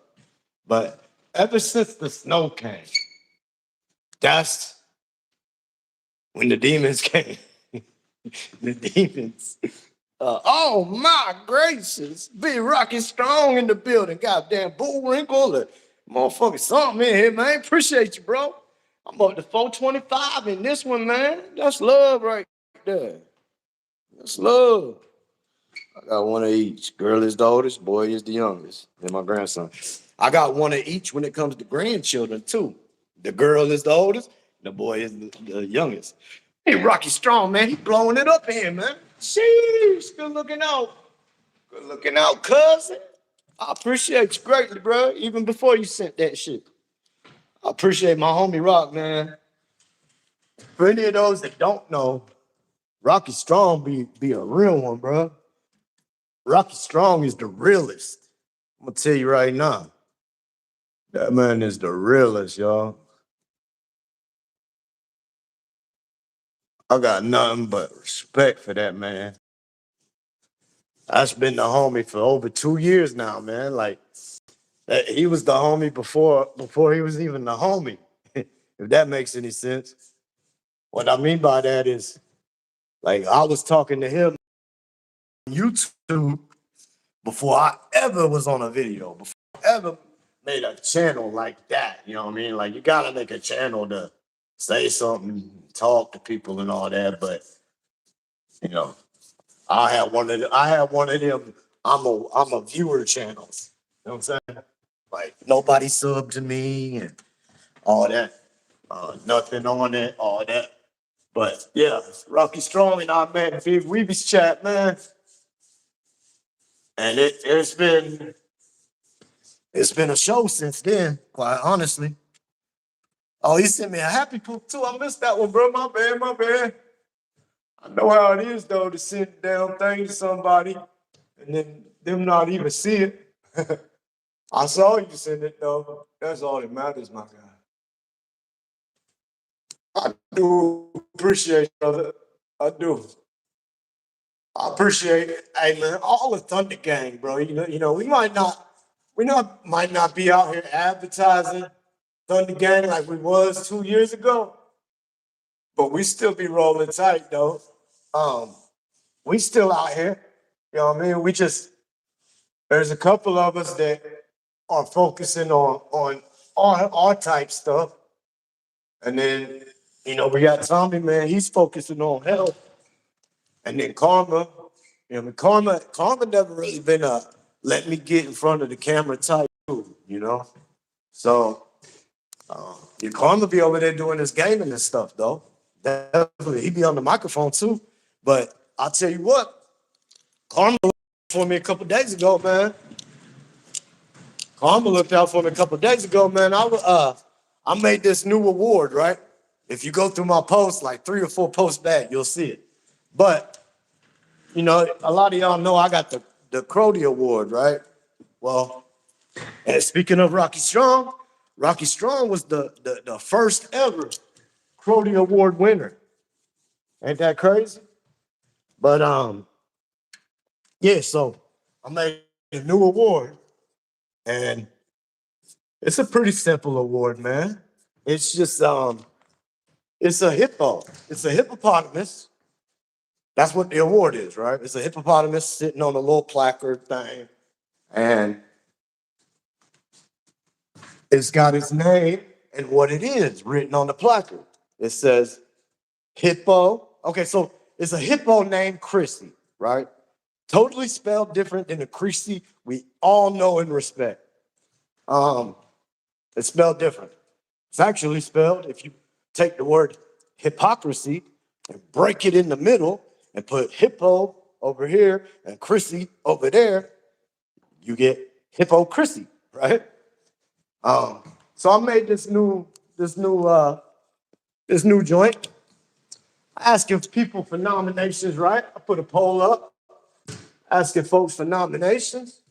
But ever since the snow came, that's when the demons came. The demons. Oh my gracious. Big Rocky Strong in the building. Goddamn Bullwinkle. Motherfucking something in here, man. Appreciate you, bro. I'm up to 425 in this one, man. That's love right there. That's love. I got one of each. Girl is the oldest, boy is the youngest, and my grandson. I got one of each when it comes to grandchildren, too. The girl is the oldest, the boy is the youngest. Hey, Rocky Strong, man, he blowing it up here, man. Sheesh, good looking out. Good looking out, cousin. I appreciate you greatly, bro. Even before you sent that shit. I appreciate my homie Rock, man. For any of those that don't know, Rocky Strong be a real one, bro. Rocky Strong is the realest. I'm gonna tell you right now. That man is the realest, y'all. I got nothing but respect for that man. That's been the homie for over 2 years now, man. Like he was the homie before he was even the homie. If that makes any sense. What I mean by that is like I was talking to him on YouTube before I ever was on a video, before I ever made a channel like that. You know what I mean? Like you gotta make a channel to say something, talk to people and all that. But you know, I had one of them. I'm a viewer channels. You know what I'm saying? Like nobody subbed to me and all that. Nothing on it, all that. But yeah, Rocky Strong and I, man, Big Weeby's chat, man. And it's been a show since then, quite honestly. Oh, he sent me a happy poop too. I missed that one, bro. My bad, my bad. I know how it is though to send down thing to somebody and then them not even see it. I saw you send it though. That's all that matters, my guy. I do appreciate it, brother. I do. I appreciate it. Hey man, all the Thunder Gang, bro. We might not be out here advertising Thunder Gang like we was 2 years ago, but we still be rolling tight though. Um, we still out here. You know what I mean? There's a couple of us that are focusing on our type stuff, and then We got Tommy, man. He's focusing on health, and then Karma. Karma never really been a let me get in front of the camera type dude. So your Karma be over there doing his gaming and stuff, though. Definitely, he be on the microphone too. But I'll tell you what, Karma looked out for me a couple days ago, man. Karma looked out for me a couple days ago, man. I made this new award, right? If you go through my posts, like 3 or 4 posts back, you'll see it. But a lot of y'all know I got the Crody Award, right? Well, and speaking of Rocky Strong was the first ever Crody Award winner. Ain't that crazy? But yeah, so I made a new award, and it's a pretty simple award, man. It's just it's a hippo. It's a hippopotamus. That's what the award is, right? It's a hippopotamus sitting on a little placard thing, and it's got its name and what it is written on the placard. It says hippo. Okay, so it's a hippo named Chrissy, right? Totally spelled different than the Chrissy we all know and respect. Um, it's spelled different. It's actually spelled, if you take the word hypocrisy and break it in the middle and put hippo over here and Chrissy over there, you get hypocrisy, right? So I made this new joint. Asking people for nominations, right? I put a poll up, asking folks for nominations.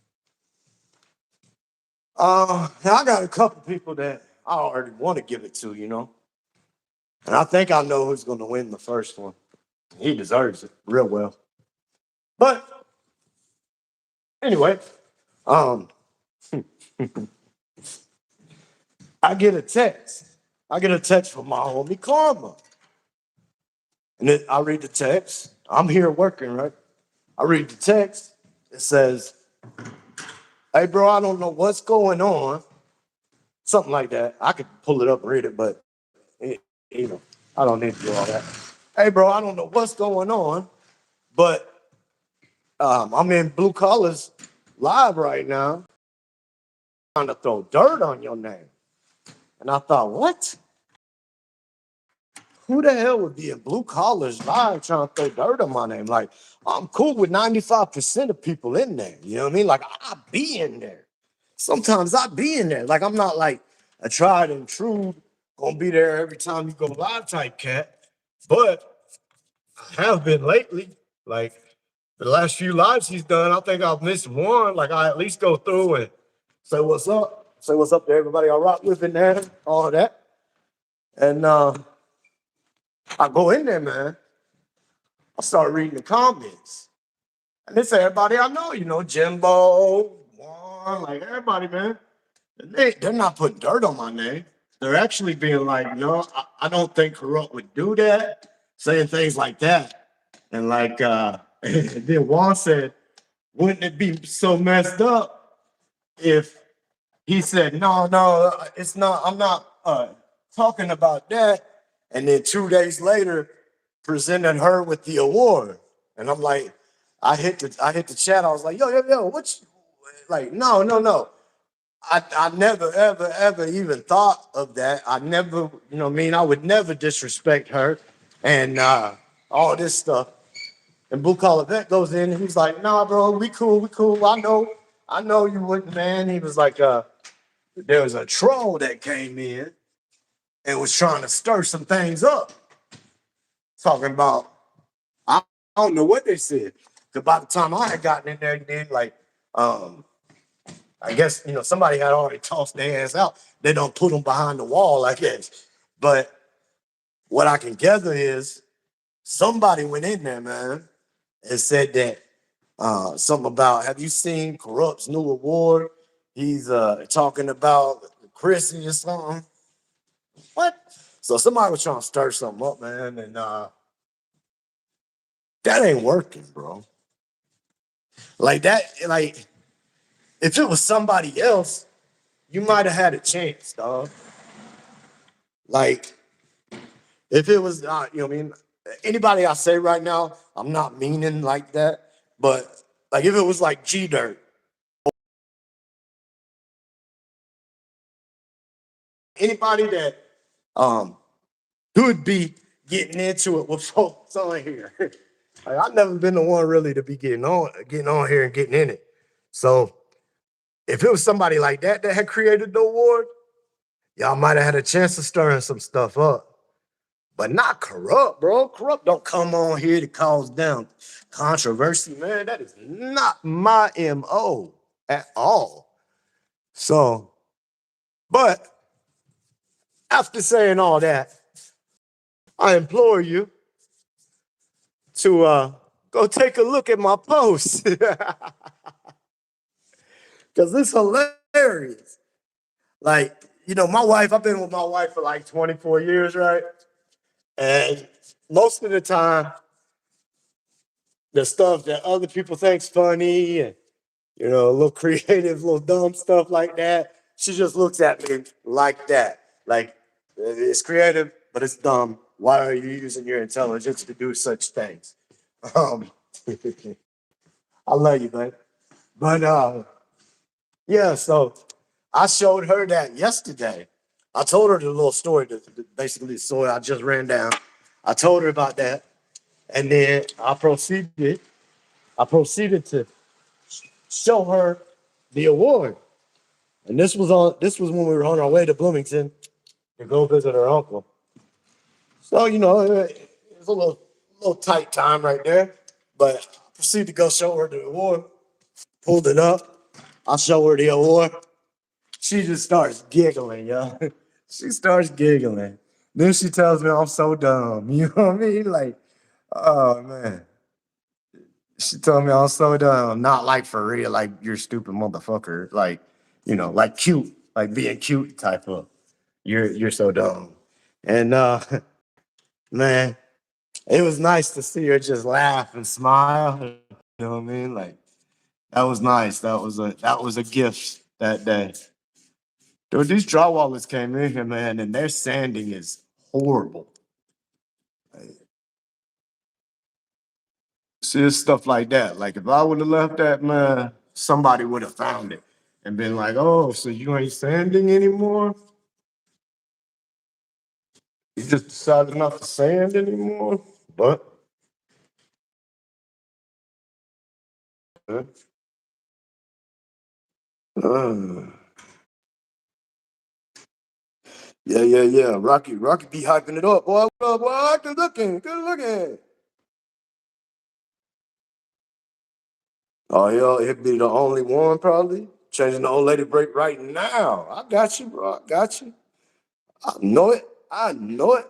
And I got a couple people that I already want to give it to. And I think I know who's going to win the first one. He deserves it real well. But anyway, um, I get a text. I get a text from my homie Karma. And then I read the text. I'm here working, right? I read the text. It says, hey, bro, I don't know what's going on. Something like that. I could pull it up and read it, but I don't need to do all that. Hey, bro, I don't know what's going on, but I'm in Blue Collars live right now, trying to throw dirt on your name. And I thought, what? Who the hell would be in Blue Collars live trying to throw dirt on my name? Like, I'm cool with 95% of people in there. You know what I mean? Like, I be in there. Sometimes I be in there. Like, I'm not like a tried and true, gonna be there every time you go live type cat. But I have been lately. Like, the last few lives he's done, I think I've missed one. Like, I at least go through and say what's up to everybody I rock with in there, all of that. And I go in there, man. I start reading the comments. And it's everybody I know, Jimbo, Juan, like everybody, man. They're not putting dirt on my name. They're actually being like, no, I don't think Corrupt would do that, saying things like that. And like, then Juan said, wouldn't it be so messed up if he said, no, it's not, I'm not talking about that. And then 2 days later, presented her with the award. And I'm like, I hit the chat. I was like, yo, what like, no. I never, ever even thought of that. I never, I would never disrespect her and all this stuff. And Blue Collar Vet goes in and he's like, nah, bro, we cool. I know you wouldn't, man. He was like, there was a troll that came in and was trying to stir some things up. Talking about, I don't know what they said. Because by the time I had gotten in there, then like, I guess, somebody had already tossed their ass out. They don't put them behind the wall, I guess. But what I can gather is somebody went in there, man, and said that something about, have you seen Corrupt's new award? He's talking about Chrissy or something. What? So somebody was trying to stir something up, man, and that ain't working, bro. Like that, like if it was somebody else, you might have had a chance, dog. Like If it was, you know what I mean? Anybody I say right now, I'm not meaning like that. But like if it was like G Dirt, anybody that um could be getting into it with folks on here. Like, I've never been the one really to be getting on here and getting in it. So if it was somebody like that that had created the award, y'all might have had a chance of stirring some stuff up. But not corrupt, bro. Corrupt don't come on here to cause down controversy, man. That is not my MO at all. So, but after saying all that, I implore you to go take a look at my post because it's hilarious. Like, my wife, I've been with my wife for like 24 years, right? And most of the time, the stuff that other people think's funny and a little creative, little dumb stuff like that, she just looks at me like that. Like, it's creative, but it's dumb. Why are you using your intelligence to do such things? Um, I love you, man. But yeah, so I showed her that yesterday. I told her the little story, basically the story I just ran down. I told her about that, and then I proceeded to show her the award. And this was when we were on our way to Bloomington to go visit her uncle. So, it was a little tight time right there. But I proceeded to go show her the award, pulled it up. I show her the award. She just starts giggling, yo. She starts giggling. Then she tells me I'm so dumb. You know what I mean? Like, oh man. She told me I'm so dumb. Not like for real, like you're a stupid motherfucker. Like, like cute, like being cute type of you're so dumb. And man, it was nice to see her just laugh and smile. You know what I mean? Like that was nice. That was a gift that day. Dude, these drywallers came in here, man, and their sanding is horrible. See, it's stuff like that. Like if I would have left that, man, somebody would have found it and been like, "Oh, so you ain't sanding anymore? You just decided not to sand anymore?" But uh, uh, yeah, yeah, yeah. Rocky be hyping it up, boy. What up, boy? Good looking, good looking. Oh, yeah, he'll be the only one probably changing the old lady brake right now. I got you, bro. I got you. I know it. I know it.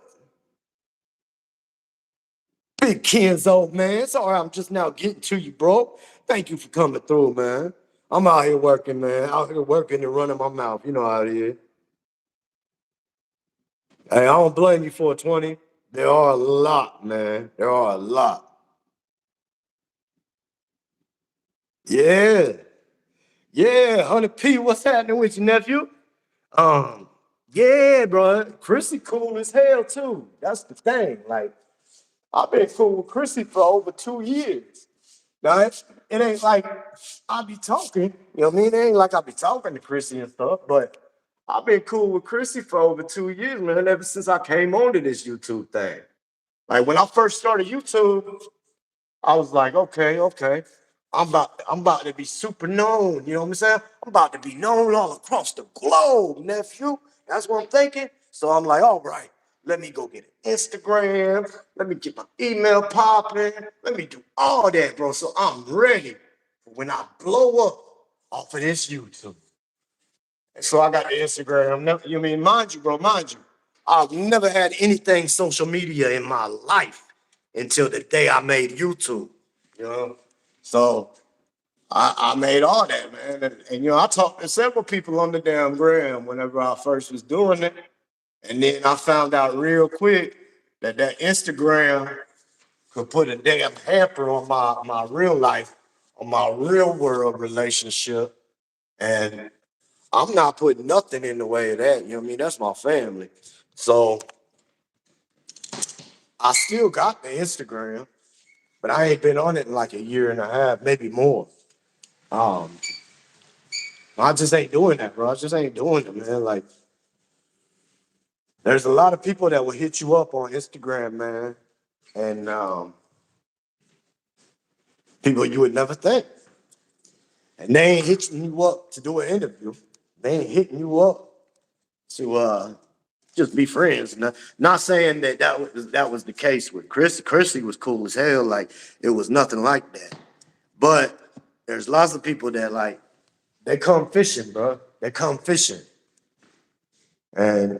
Big Kenzo, man. Sorry, I'm just now getting to you, bro. Thank you for coming through, man. I'm out here working, man. Out here working and running my mouth. You know how it is. Hey, I don't blame you for a 20. There are a lot, man. There are a lot. Yeah. Yeah, 100P, what's happening with you, nephew? Um, yeah, bro. Chrissy cool as hell, too. That's the thing. Like, I've been cool with Chrissy for over 2 years. Now, it ain't like I be talking, you know what I mean? It ain't like I be talking to Chrissy and stuff, but I've been cool with Chrissy for over 2 years, man, ever since I came onto this YouTube thing. Like when I first started YouTube, I was like, okay, I'm about to be super known. You know what I'm saying? I'm about to be known all across the globe, nephew. That's what I'm thinking. So I'm like, all right, let me go get an Instagram. Let me get my email popping. Let me do all that, bro. So I'm ready for when I blow up off of this YouTube. And so I got the Instagram. You mean, mind you, bro, mind you, I've never had anything social media in my life until the day I made YouTube. You know, so I made all that, man. And I talked to several people on the damn gram whenever I first was doing it. And then I found out real quick that Instagram could put a damn hamper on my real life, on my real world relationship. And I'm not putting nothing in the way of that. You know what I mean? That's my family. So I still got the Instagram, but I ain't been on it in like a year and a half, maybe more. Um, I just ain't doing that, bro. I just ain't doing it, man. Like, there's a lot of people that will hit you up on Instagram, man, and people you would never think. And they ain't hitting you up to do an interview. They ain't hitting you up to just be friends. Not saying that that was the case with Chris. Chrissy was cool as hell. Like it was nothing like that. But there's lots of people that like they come fishing, bro. They come fishing, and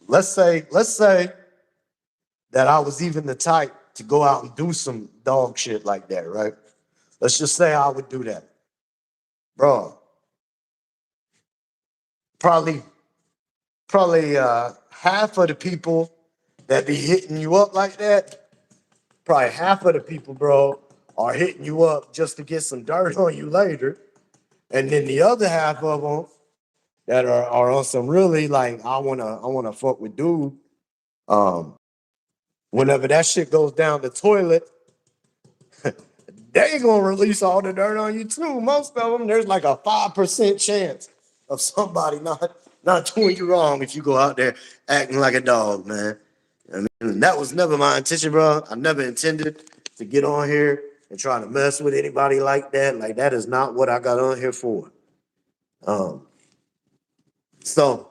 let's say that I was even the type to go out and do some dog shit like that, right? Let's just say I would do that, bro. Probably half of the people that be hitting you up like that, probably half of the people, bro, are hitting you up just to get some dirt on you later. And then the other half of them that are on some really like, I wanna fuck with dude. Um, Whenever that shit goes down the toilet, they ain't gonna release all the dirt on you too. Most of them, there's like a 5% chance of somebody not doing you wrong if you go out there acting like a dog, man. I mean, that was never my intention, bro. I never intended to get on here and try to mess with anybody like that. Like that is not what I got on here for. Um, so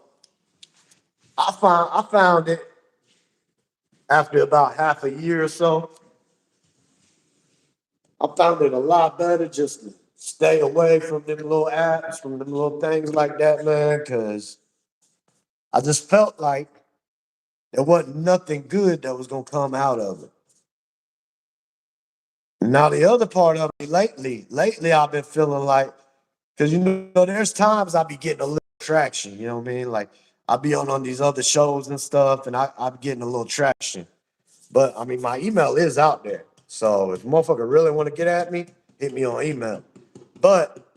I found it after about half a year or so. I found it a lot better just to stay away from them little apps, from them little things like that, man, because I just felt like there wasn't nothing good that was gonna come out of it. Now the other part of it lately I've been feeling like, because there's times I be getting a little traction, you know what I mean? Like I be on these other shows and stuff, and I'm getting a little traction. But I mean, my email is out there. So if a motherfucker really want to get at me, hit me on email. But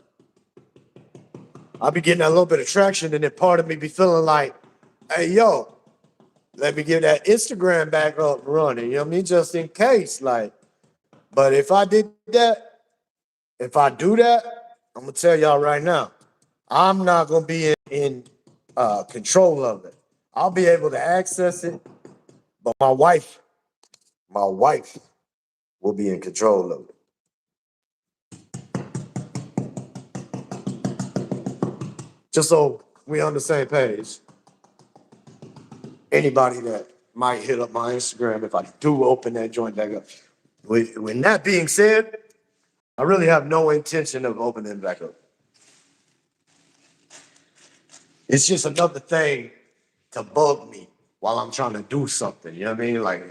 I be getting a little bit of traction, and then part of me be feeling like, hey, yo, let me get that Instagram back up and running. You know what I mean? Just in case. Like, but if I did that, if I do that, I'm gonna tell y'all right now, I'm not gonna be in control of it. I'll be able to access it, but my wife will be in control of it. Just so we on the same page. Anybody that might hit up my Instagram if I do open that joint back up. With that being said, I really have no intention of opening it back up. It's just another thing to bug me while I'm trying to do something. You know what I mean? Like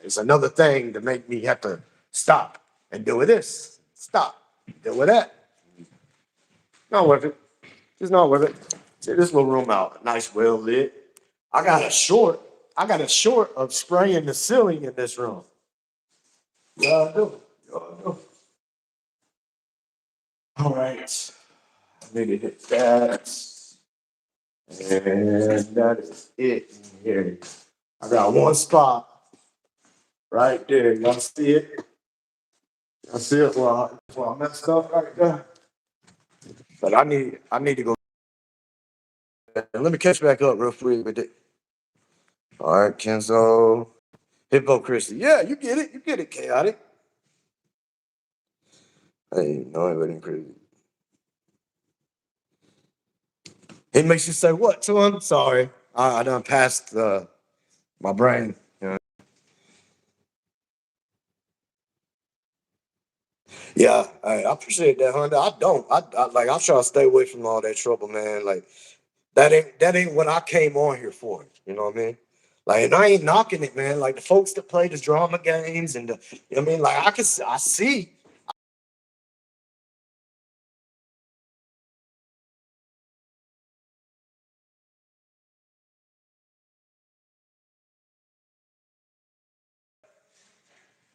it's another thing to make me have to stop and deal with this. Stop. Deal with that. Not worth it. It's not worth it. Check this little room out. Nice, well lit. I got a short. I got a short of spraying the ceiling in this room. Yeah, I do. Yeah, I do. All right. I need to hit that. And that is it in here. I got one spot right there. Y'all see it? Y'all see it? Well, I messed up right there. But I need to go. Let me catch back up real quick with it. All right, Kenzo. Hippo Christie. Yeah, you get it. You get it, chaotic. Hey, no, it wasn't crazy. It makes you say what to him? Sorry. I done passed my brain. Yeah, I appreciate that, Honda. I don't. I try to stay away from all that trouble, man. Like that ain't what I came on here for. You know what I mean? Like, and I ain't knocking it, man. Like the folks that play the drama games and you know what I mean, like I see.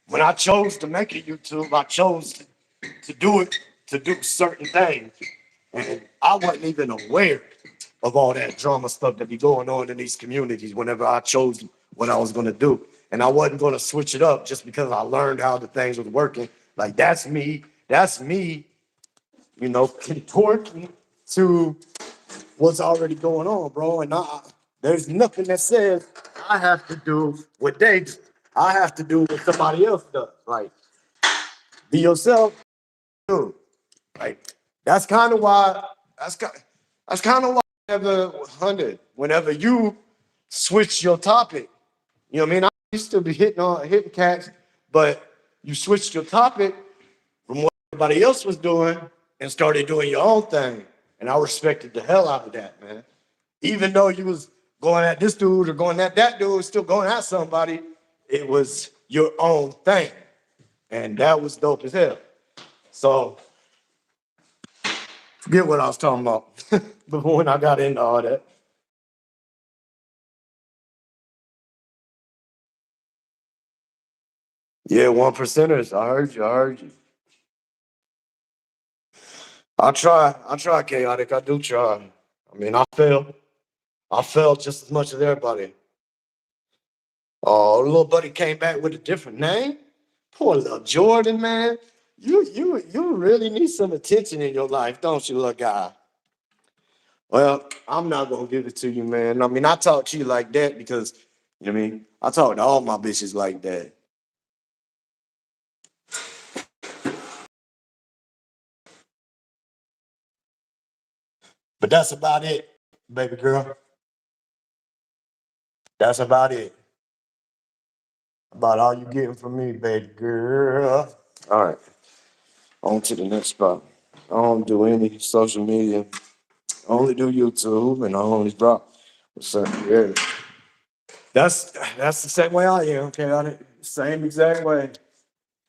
When I chose to make a YouTube, I chose to do it to do certain things, and I wasn't even aware of all that drama stuff that be going on in these communities. Whenever I chose what I was gonna do, and I wasn't going to switch it up just because I learned how the things was working. Like that's me. That's me, contorting to what's already going on, bro. And there's nothing that says I have to do what they do. I have to do what somebody else does. Like, be yourself, dude. Like, that's kind of why. That's kind of why. Whenever you switch your topic, you know what I mean. I used to be hitting cats, but you switched your topic from what everybody else was doing and started doing your own thing. And I respected the hell out of that, man. Even though you was going at this dude or going at that dude, still going at somebody, it was your own thing. And that was dope as hell. So forget what I was talking about before when I got into all that. Yeah, one percenters. I heard you. I heard you. I try chaotic. I do try. I mean, I fail. I failed just as much as everybody. Oh, little buddy came back with a different name. Poor little Jordan, man. You really need some attention in your life, don't you, little guy? Well, I'm not gonna give it to you, man. I mean, I talk to you like that because you know what I mean. I talk to all my bitches like that. But that's about it, baby girl. That's about it. About all you getting from me, baby girl. All right, on to the next spot. I don't do any social media. I only do YouTube, and I only drop with certain areas. That's the same way I am, chaotic. Same exact way.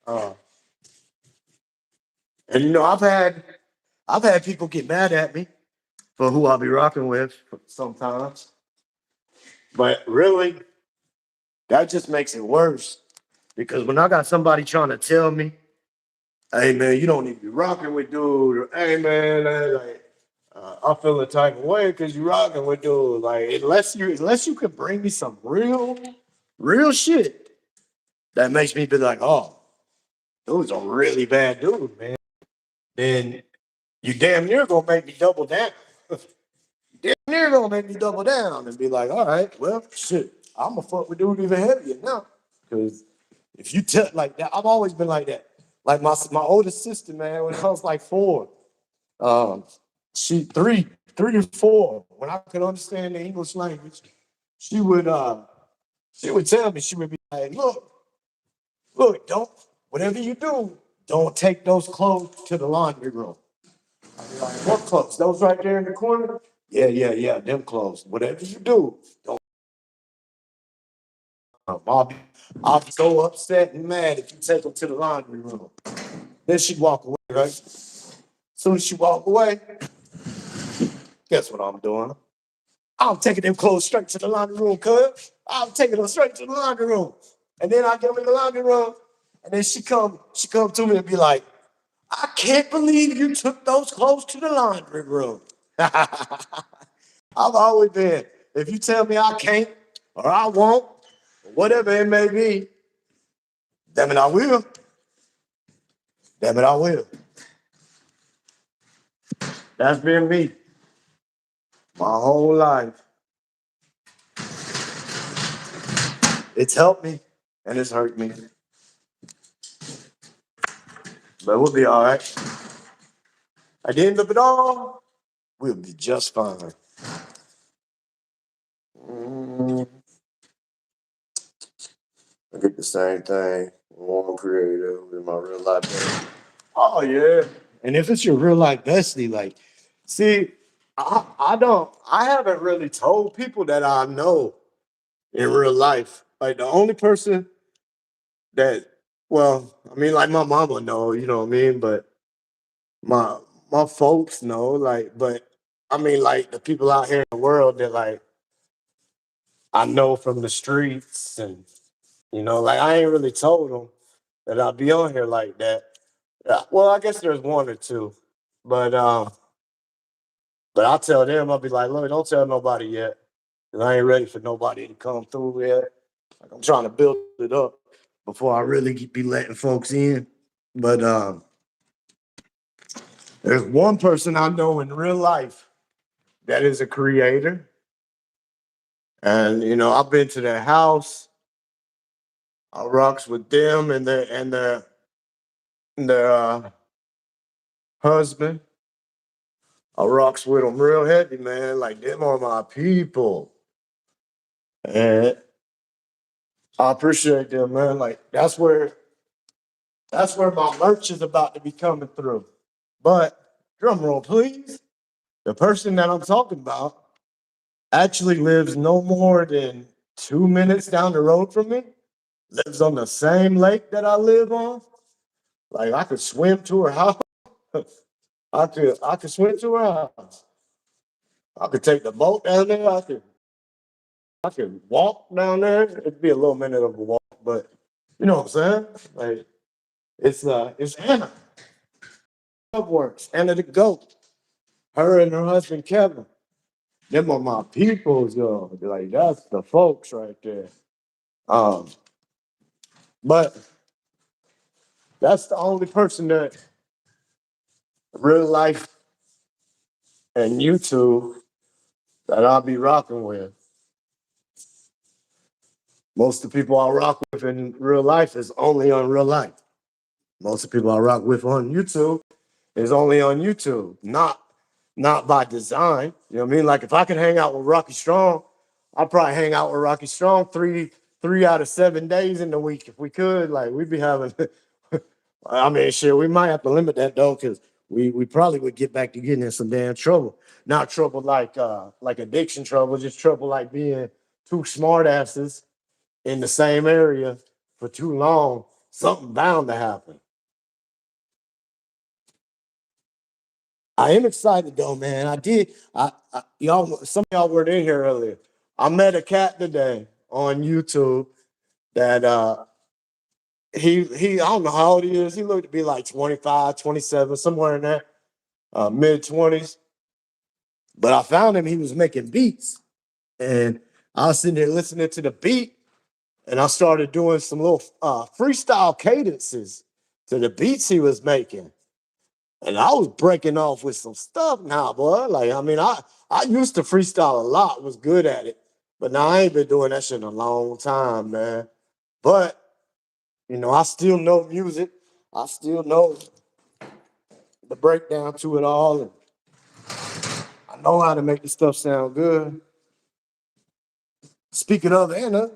Uh, and I've had people get mad at me for who I'll be rocking with sometimes. But really, that just makes it worse. Because when I got somebody trying to tell me, hey man, you don't need to be rocking with dude, or hey man, I feel a type of way because you rocking with dude. Like unless you could bring me some real shit that makes me be like, oh, dude's a really bad dude, man. Then you damn near gonna make me double down. Damn near gonna make me double down and be like, all right, well, shit, I'm gonna fuck with dude even heavier now. Because if you tell like that, I've always been like that. Like my oldest sister, man, when I was like 4, um, she 3 or 4, when I could understand the English language, she would tell me, she would be like, look, don't whatever you do, don't take those clothes to the laundry room. Like, what clothes? Those right there in the corner? Yeah, them clothes. Whatever you do, don't. I'll be so upset and mad if you take them to the laundry room. Then she'd walk away, right? As soon as she walk away, guess what I'm doing? I'm taking them clothes straight to the laundry room, cuz. I'm taking them straight to the laundry room. And then I get them in the laundry room, and then she come to me and be like, I can't believe you took those clothes to the laundry room. I've always been. If you tell me I can't or I won't, whatever it may be, damn it, I will. Damn it, I will. That's been me my whole life. It's helped me and it's hurt me, but we'll be all right. At the end of it all, we'll be just fine. Mm, I get the same thing. More creative in my real life. Oh yeah. And if it's your real life bestie, like, see, I haven't really told people that I know in real life. Like the only person that, well, I mean, like my mama know, you know what I mean, but my my folks know, like, but I mean, like the people out here in the world that like I know from the streets, and like I ain't really told them that I'll be on here like that. Yeah, well, I guess there's one or two, but I'll tell them, I'll be like, look, don't tell nobody yet. 'Cause I ain't ready for nobody to come through yet. Like I'm trying to build it up before I really be letting folks in. But there's one person I know in real life that is a creator. And I've been to their house. I rocks with them and their husband. I rocks with them real heavy, man. Like them are my people. And I appreciate them, man. Like that's where my merch is about to be coming through. But drum roll, please. The person that I'm talking about actually lives no more than 2 minutes down the road from me. Lives on the same lake that I live on. Like I could swim to her house. I could swim to her house. I could take the boat down there. I could walk down there. It'd be a little minute of a walk, but you know what I'm saying? Like it's Anna. Love works. Anna the goat. Her and her husband Kevin. Them are my peoples, yo. Like that's the folks right there. Um, but that's the only person that real life and YouTube that I'll be rocking with. Most of the people I rock with in real life is only on real life. Most of the people I rock with on YouTube is only on YouTube, not by design. You know what I mean? Like if I could hang out with Rocky Strong, I'd probably hang out with Rocky Strong three out of 7 days in the week if we could. Like we'd be having. I mean, shit, we might have to limit that though, because we probably would get back to getting in some damn trouble. Not trouble like addiction trouble, just trouble like being two smart asses in the same area for too long. Something bound to happen. I am excited though, man. I did. Y'all, some of y'all weren't in here earlier. I met a cat today on YouTube that he I don't know how old he is. He looked to be like 25, 27, somewhere in there, mid 20s. But I found him. He was making beats, and I was sitting there listening to the beat, and I started doing some little freestyle cadences to the beats he was making. And I was breaking off with some stuff now, boy. Like, I mean, I used to freestyle a lot, was good at it. But now I ain't been doing that shit in a long time, man. But, I still know music. I still know the breakdown to it all. And I know how to make the stuff sound good. Speaking of Anna,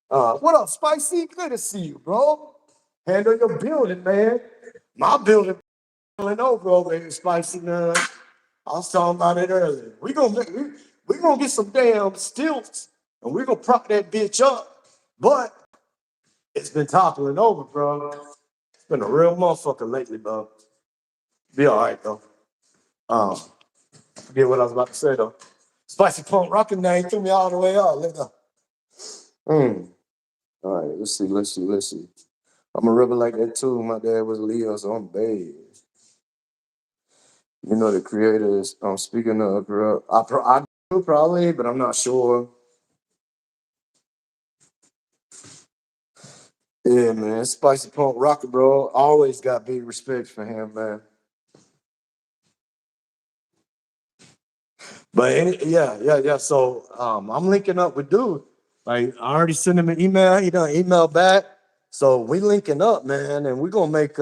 what up, Spicy? Good to see you, bro. Handle your building, man. My building over here, Spicy, man. I was talking about it earlier. We gonna get some damn stilts and we gonna prop that bitch up. But it's been toppling over, bro. It's been a real motherfucker lately, bro. Be all right though. Forget what I was about to say though. Spicy Punk Rockin' name threw me all the way out. Let go. All right, let's see. I'm a rebel like that too. My dad was a Leo, so I'm bad. The creators I'm speaking of, bro. I do probably, but I'm not sure. Yeah, man. Spicy Punk Rocker, bro. Always got big respect for him, man. But yeah. So I'm linking up with dude. Like I already sent him an email. He done email back. So we linking up, man, and we're gonna make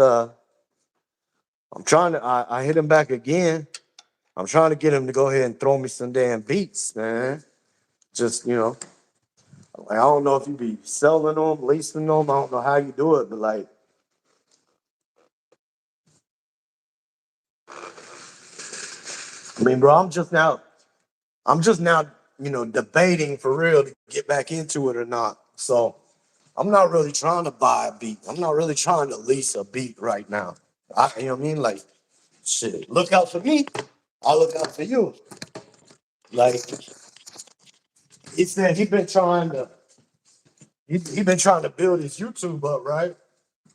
I'm trying to I hit him back again. I'm trying to get him to go ahead and throw me some damn beats, man. Just, like, I don't know if you be selling them, leasing them. I don't know how you do it, but like, I mean, bro, I'm just now, debating for real to get back into it or not. So I'm not really trying to buy a beat. I'm not really trying to lease a beat right now. You know what I mean? Like, shit, look out for me. I'll look out for you. Like, he said he been trying to build his YouTube up, right?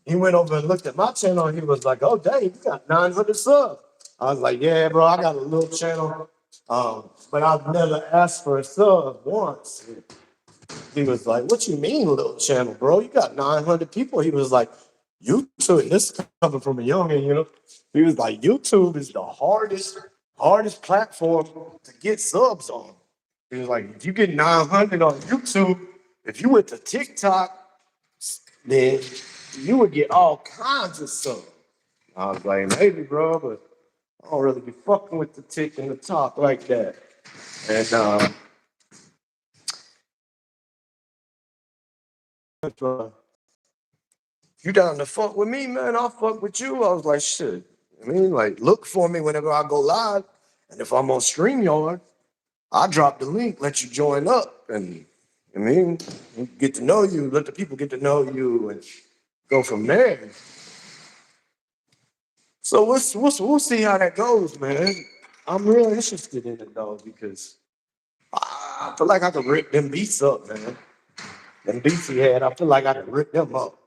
He went over and looked at my channel and he was like, oh, dang, you got 900 subs. I was like, yeah, bro, I got a little channel. But I've never asked for a sub once. He was like, "What you mean, little channel, bro? You got 900 people." He was like, "YouTube." This coming from a youngin, you know. He was like, "YouTube is the hardest platform to get subs on." He was like, "If you get 900 on YouTube, if you went to TikTok, then you would get all kinds of subs." I was like, "Maybe, bro, but I don't really be fucking with the tick and the talk like that." And you down to fuck with me, man? I'll fuck with you. I was like, shit. I mean, like, look for me whenever I go live. And if I'm on StreamYard, I'll drop the link, let you join up. And I mean, get to know you, let the people get to know you and go from there. So we'll see how that goes, man. I'm real interested in it though, because I feel like I could rip them beats up, man. Them beats he had, I feel like I could rip them up.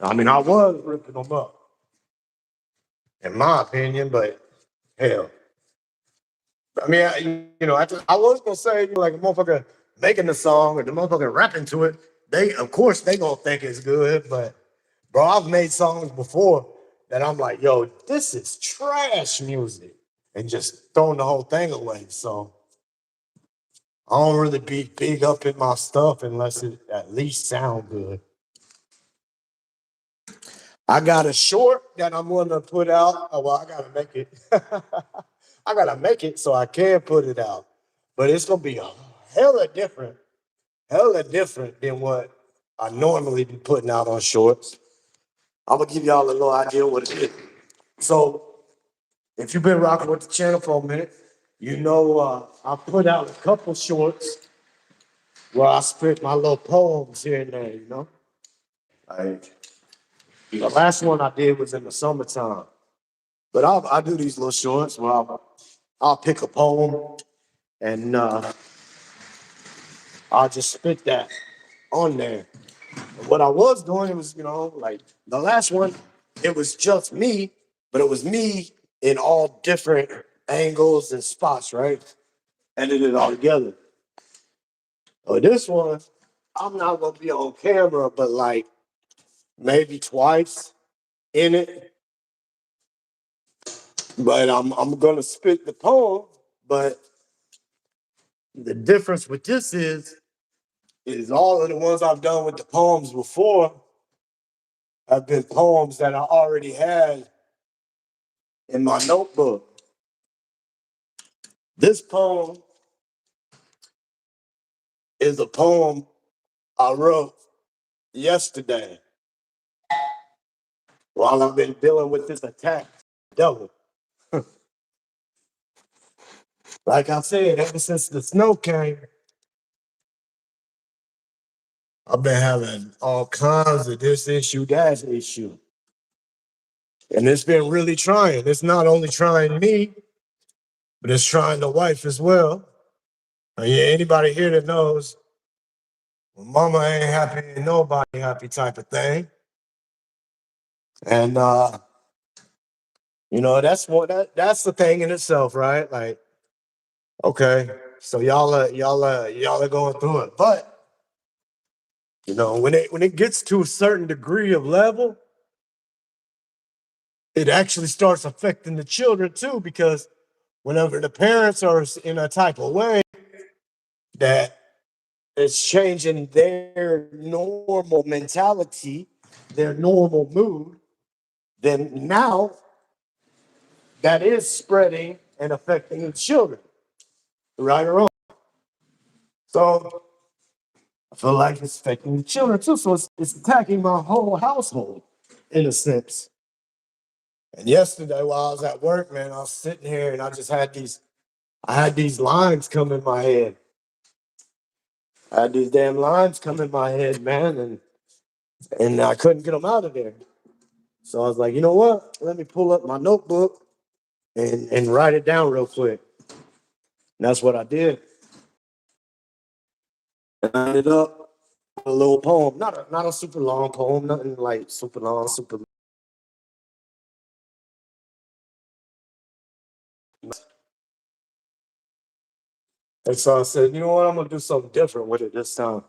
I mean, I was ripping them up, in my opinion, but hell. I mean, I was gonna say, like a motherfucker making the song or the motherfucker rapping to it, of course they gonna think it's good, but bro, I've made songs before that I'm like, yo, this is trash music, and just throwing the whole thing away. So I don't really be big up in my stuff unless it at least sound good. I got a short that I'm gonna put out. Oh, well, I gotta make it. I gotta make it so I can put it out. But it's gonna be a hella different than what I normally be putting out on shorts. I'm gonna give y'all a little idea what it is. So if you've been rocking with the channel for a minute, I put out a couple shorts where I spit my little poems here and there, you know? Like the last one I did was in the summertime. But I do these little shorts where I'll pick a poem and I'll just spit that on there. And what I was doing was, like the last one, it was just me, but it was me in all different angles and spots, right? Edited it all together. But this one, I'm not gonna be on camera, but like maybe twice in it. But I'm gonna spit the poem. But the difference with this is all of the ones I've done with the poems before have been poems that I already had in my notebook. This poem is a poem I wrote yesterday while I've been dealing with this attack devil. Like I said, ever since the snow came, I've been having all kinds of this issue, that issue. And it's been really trying. It's not only trying me, but it's trying the wife as well. Yeah, anybody here that knows, well, mama ain't happy and nobody happy type of thing. And that's the thing in itself, right? Like, okay, so y'all are going through it. But when it gets to a certain degree of level, it actually starts affecting the children too, because whenever the parents are in a type of way that it's changing their normal mentality, their normal mood, then now that is spreading and affecting the children, right or wrong. So I feel like it's affecting the children too. So it's attacking my whole household in a sense. And yesterday while I was at work, man, I was sitting here and I had these lines come in my head. I had these damn lines come in my head, man, and I couldn't get them out of there. So I was like, you know what? Let me pull up my notebook and write it down real quick. And that's what I did. And I ended up with a little poem, not a super long poem, nothing like super long, super. And so I said, you know what? I'm gonna do something different with it this time.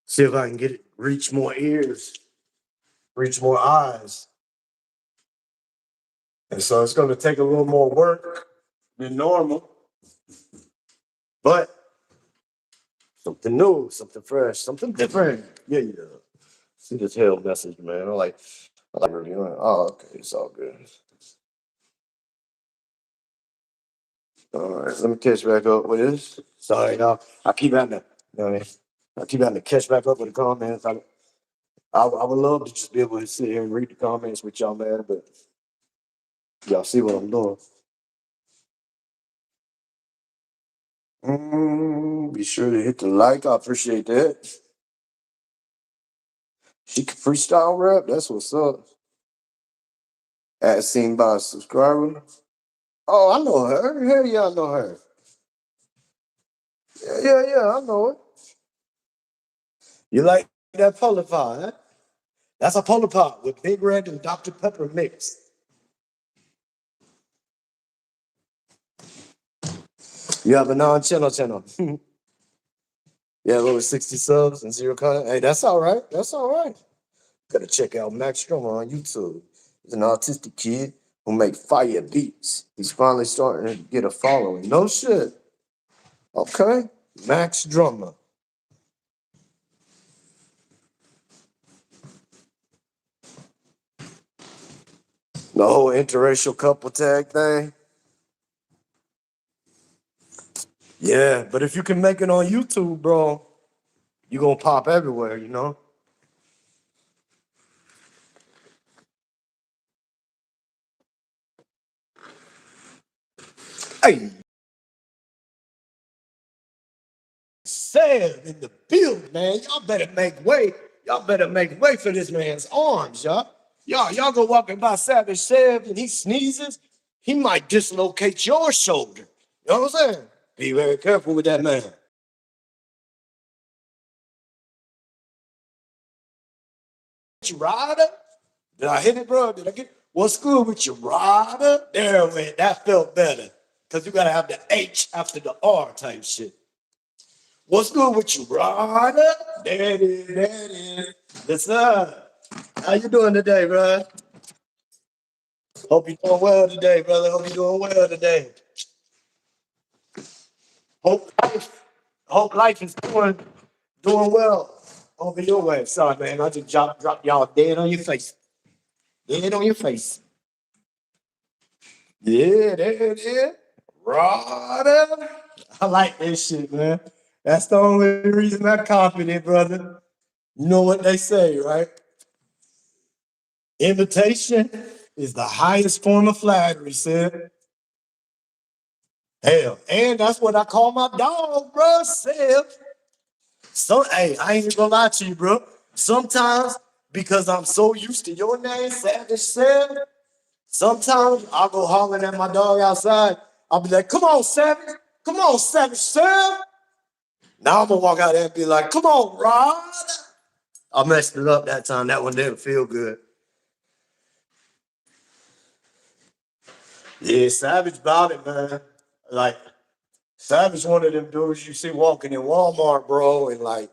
See if I can get it, reach more ears, reach more eyes. And so it's going to take a little more work than normal, but something new, something fresh, something different. Yeah, yeah. See this hell message, man. I like reviewing. Oh, okay, it's all good. All right, let me catch back up with this. Sorry, y'all. I keep having to, you know what I mean? I keep having to catch back up with the comments. I would love to just be able to sit here and read the comments with y'all, man, but y'all see what I'm doing. Be sure to hit the like. I appreciate that. She can freestyle rap. That's what's up. As seen by a subscriber. Oh, I know her. Hell yeah, I know her. Yeah, yeah, yeah, I know it. You like that polar pie, huh? That's a polar pie with Big Red and Dr. Pepper mixed. You have a non-channel. Yeah, over 60 subs and zero content. Hey, that's all right. That's all right. Gotta check out Max Drummer on YouTube. He's an autistic kid who make fire beats. He's finally starting to get a following. No shit. Okay. Max Drummer. The whole interracial couple tag thing. Yeah, but if you can make it on YouTube, bro, you're gonna pop everywhere, you know? Hey, Sam in the build, man. Y'all better make way. Y'all better make way for this man's arms, y'all. Y'all go walking by Savage Sam and he sneezes, he might dislocate your shoulder. You know what I'm saying? Be very careful with that man. You rider? Did I hit it, bro? Did I get what's good with you, rider? There it went. That felt better. Cause you gotta have the H after the R type shit. What's good with you, rider? There it is, there it is. Yes, sir. How you doing today, bro? Hope you're doing well today, brother. Hope you're doing well today. Hope life is doing well over your way. Sorry, man. I just dropped y'all dead on your face. Dead on your face. Yeah, there it is. Rada. I like this shit, man. That's the only reason I'm confident, brother. You know what they say, right? Imitation is the highest form of flattery, said. Hell, and that's what I call my dog, bro. Seb. So, hey, I ain't gonna lie to you, bro. Sometimes, because I'm so used to your name, Savage Sam, sometimes I'll go hollering at my dog outside. I'll be like, come on, Savage. Come on, Savage Sam. Now I'm gonna walk out there and be like, come on, Rod. I messed it up that time. That one didn't feel good. Yeah, Savage about it, man. Like, Savage one of them dudes you see walking in Walmart, bro, and like,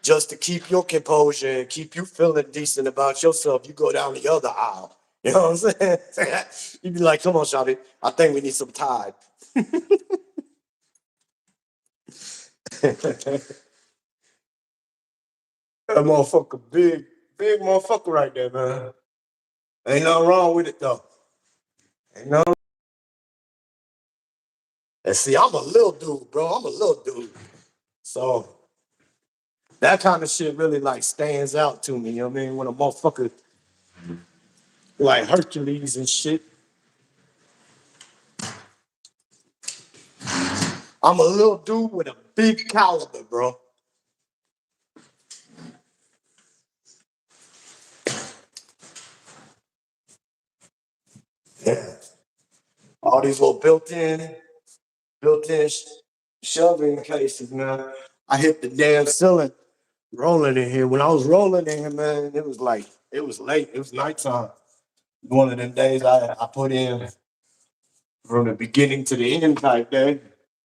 just to keep your composure and keep you feeling decent about yourself, you go down the other aisle. You know what I'm saying? You be like, come on, Shawty, I think we need some Tide. That motherfucker big motherfucker right there, man. Ain't nothing wrong with it though. Ain't no. And see, I'm a little dude, bro. I'm a little dude. So that kind of shit really like stands out to me. You know what I mean? When a motherfucker like Hercules and shit. I'm a little dude with a big caliber, bro. Yeah. All these little built-in shelving cases, man. I hit the damn ceiling rolling in here. When I was rolling in here, man, it was like it was late. It was nighttime. One of them days I put in from the beginning to the end type day.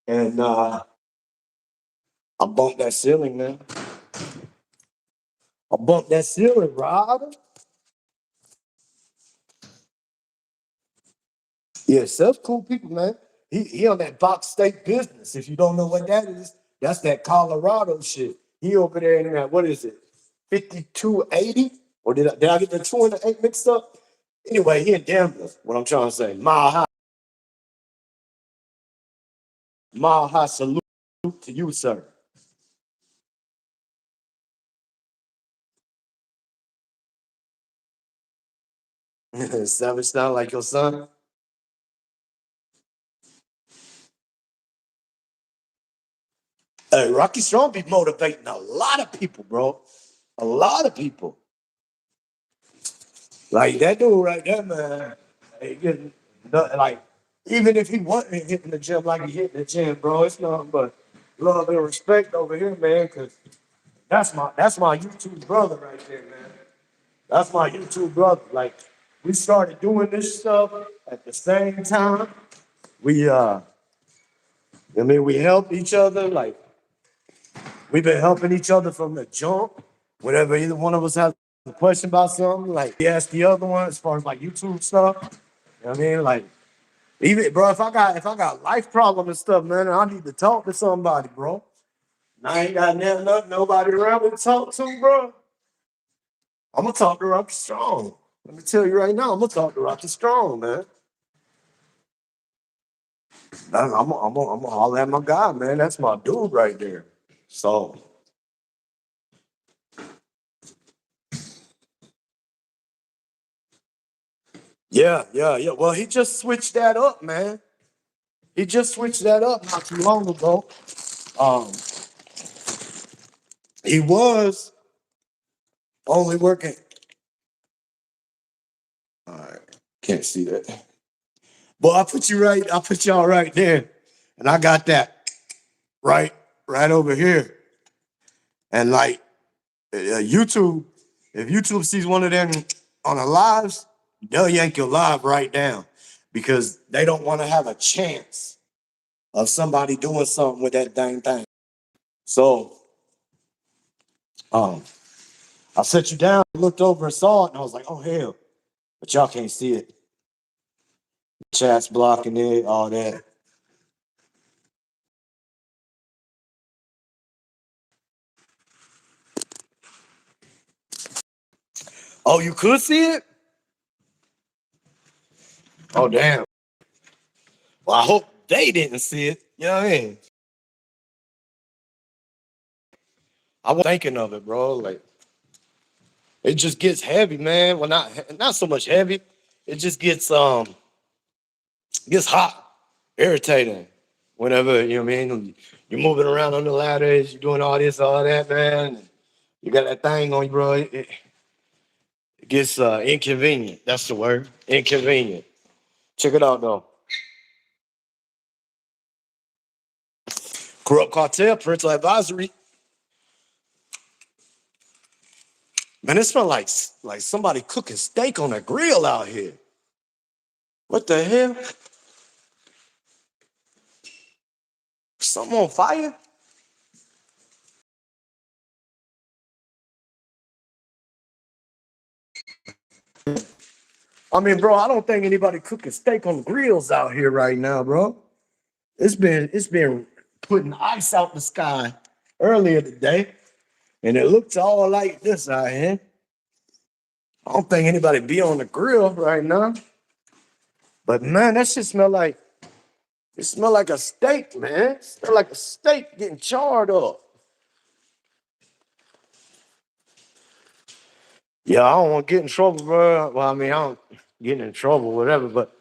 And I bumped that ceiling, man. I bumped that ceiling, Rod. Yeah, Seth's cool people, man. He on that box steak business. If you don't know what that is, that's that Colorado shit. He over there in that, what is it, 5280? Or did I get the 2 and the 8 mixed up? Anyway, he in Denver. What I'm trying to say. Mile high salute to you, sir. Savage sound like your son. Hey, Rocky Strong be motivating a lot of people, bro. A lot of people. Like that dude right there, man. He getting like even if he wasn't hitting the gym like he hit the gym, bro, it's nothing but love and respect over here, man. Cause that's my YouTube brother right there, man. That's my YouTube brother. Like we started doing this stuff at the same time. We I mean we help each other. Like we've been helping each other from the jump. Whenever either one of us has a question about something, like we ask the other one as far as like YouTube stuff. You know what I mean? Like even bro, if I got life problem and stuff, man, and I need to talk to somebody, bro. And I ain't got nothing, nobody around to talk to, bro. I'm gonna talk to Rocky Strong. Let me tell you right now, I'm gonna talk to Rocky Strong, man. I'm gonna holler at my guy, man. That's my dude right there. So yeah. Well, he just switched that up, man. He just switched that up not too long ago. Um, he was only working. All right, can't see that. But I put y'all right there. And I got that right, right over here. And like YouTube, if YouTube sees one of them on the lives, they'll yank your live right down because they don't want to have a chance of somebody doing something with that dang thing. So um, I set you down, looked over and saw it, and I was like, oh hell, but y'all can't see it. Chat's blocking it, all that. Oh, you could see it? Oh damn. Well, I hope they didn't see it. You know what I mean? I was thinking of it, bro. Like it just gets heavy, man. Well, not so much heavy. It just gets hot, irritating. Whenever you know what I mean, you're moving around on the ladders, you're doing all this, all that, man. You got that thing on you, bro. It gets inconvenient. That's the word, inconvenient. Check it out though. Corrupt cartel, parental advisory. Man, it smells like somebody cooking steak on a grill out here. What the hell? Something on fire? I mean, bro, I don't think anybody cooking steak on grills out here right now, bro. It's been putting ice out the sky earlier today, and it looks all like this out here. I don't think anybody be on the grill right now. But man, that shit smell like a steak, man. It smell like a steak getting charred up. Yeah, I don't want to get in trouble, bro. Well, I mean, I don't get in trouble, whatever, but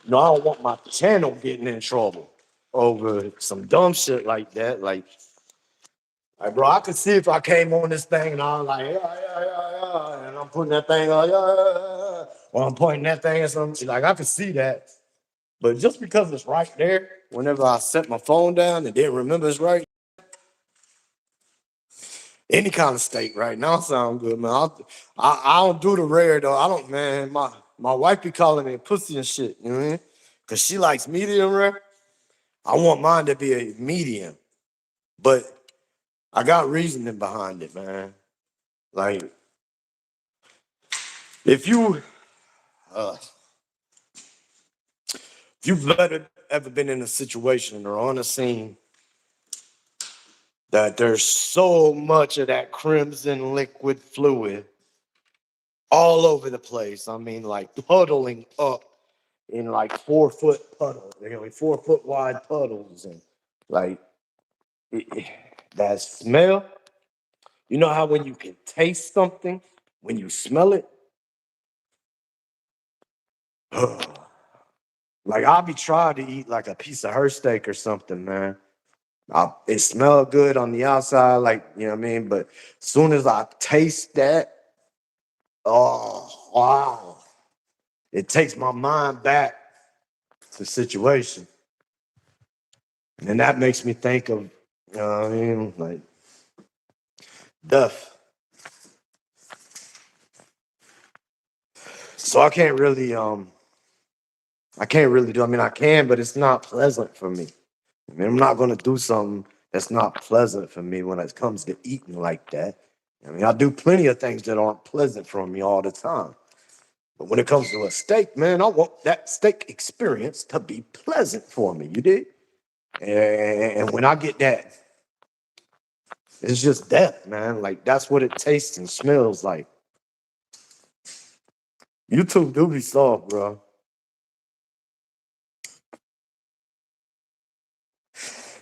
no, I don't want my channel getting in trouble over some dumb shit like that. Like, bro, I could see if I came on this thing and I was like, yeah, and I'm putting that thing on, or I'm pointing that thing at something. Like, I could see that. But just because it's right there, whenever I set my phone down and didn't remember it's right, any kind of steak right now sound good, man. I don't do the rare though. I don't, man. My wife be calling me pussy and shit. You know what I mean? Cause she likes medium rare. I want mine to be a medium, but I got reasoning behind it, man. Like, if you uh if you've ever been in a situation or on a scene that there's so much of that crimson liquid fluid all over the place. I mean, like puddling up in like 4 foot puddles, 4 foot wide puddles, and like that smell. You know how when you can taste something, when you smell it, like I'll be trying to eat like a piece of her steak or something, man. It smelled good on the outside, like you know what I mean. But as soon as I taste that, oh wow, it takes my mind back to the situation, and that makes me think of, you know what I mean, like death. So I can't really do. I mean, I can, but it's not pleasant for me. I mean, I'm not gonna do something that's not pleasant for me when it comes to eating like that. I mean, I do plenty of things that aren't pleasant for me all the time. But when it comes to a steak, man, I want that steak experience to be pleasant for me. You dig? And when I get that, it's just death, man. Like that's what it tastes and smells like. YouTube do be soft, bro.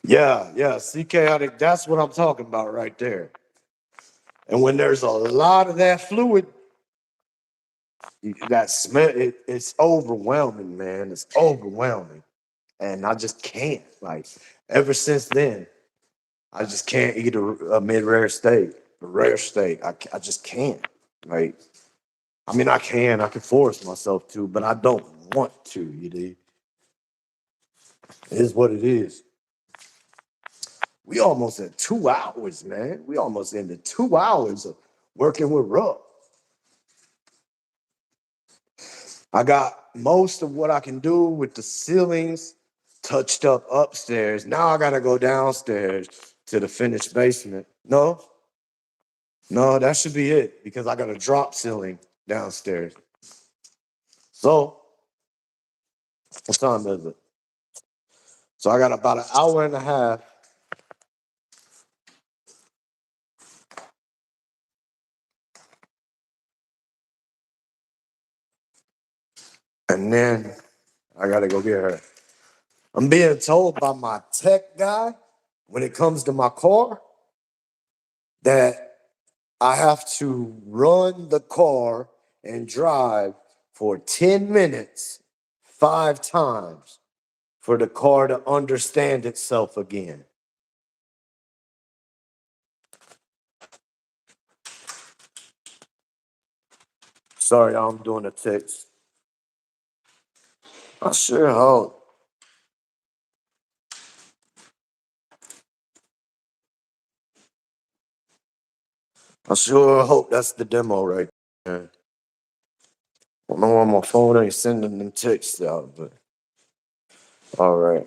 Yeah. See, chaotic. That's what I'm talking about right there. And when there's a lot of that fluid, that smell, it's overwhelming, man. It's overwhelming. And I just can't. Like, ever since then, I just can't eat a mid-rare steak, a rare steak. I just can't. Like, I mean, I can force myself to, but I don't want to, you know. It is what it is. We almost at 2 hours, man. We almost into 2 hours of working with Ruck. I got most of what I can do with the ceilings touched up upstairs. Now I gotta go downstairs to the finished basement. No, that should be it because I got a drop ceiling downstairs. So, what time is it? So I got about an hour and a half. And then I gotta go get her. I'm being told by my tech guy when it comes to my car that I have to run the car and drive for 10 minutes 5 times for the car to understand itself again. Sorry, I'm doing a text. I sure hope. I sure hope that's the demo right there. I don't know why my phone ain't sending them texts out, but all right,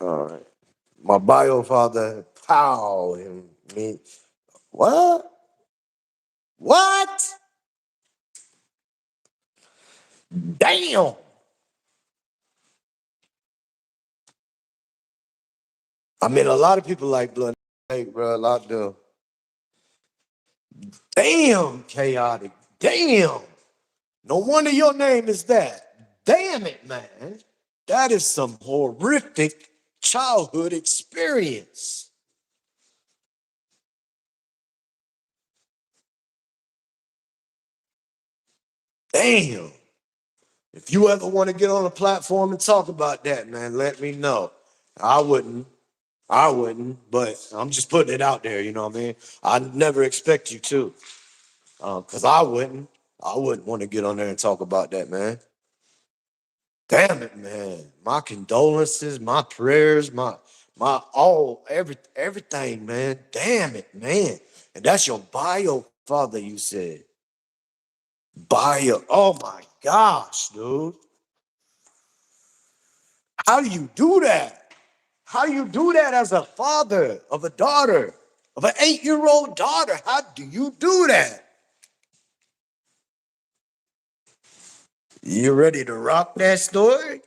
all right. My bio father, pow, and me. What? What? Damn. I mean, a lot of people like Blood, hey, bro. A lot do. Damn, chaotic. Damn. No wonder your name is that. Damn it, man. That is some horrific childhood experience. Damn. If you ever want to get on a platform and talk about that, man, let me know. I wouldn't. I wouldn't, but I'm just putting it out there, you know what I mean? I never expect you to, because I wouldn't. I wouldn't want to get on there and talk about that, man. Damn it, man. My condolences, my prayers, my all everything, man. Damn it, man. And that's your bio father, you said. Bio. Oh my gosh, dude. How do you do that? How do you do that as a father of a daughter, of an 8-year-old daughter? How do you do that? You ready to rock that story?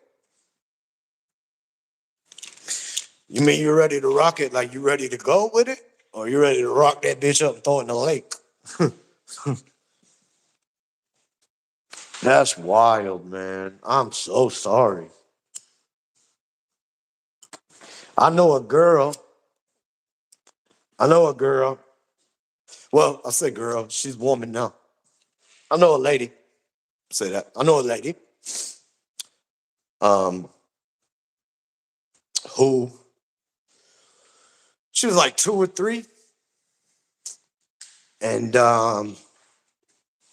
You mean you ready to rock it like you ready to go with it? Or you ready to rock that bitch up and throw it in the lake? That's wild, man. I'm so sorry. I know a girl. I know a girl. Well, I say girl. She's a woman now. I know a lady. Say that. I know a lady. Um, who she was like 2 or 3, and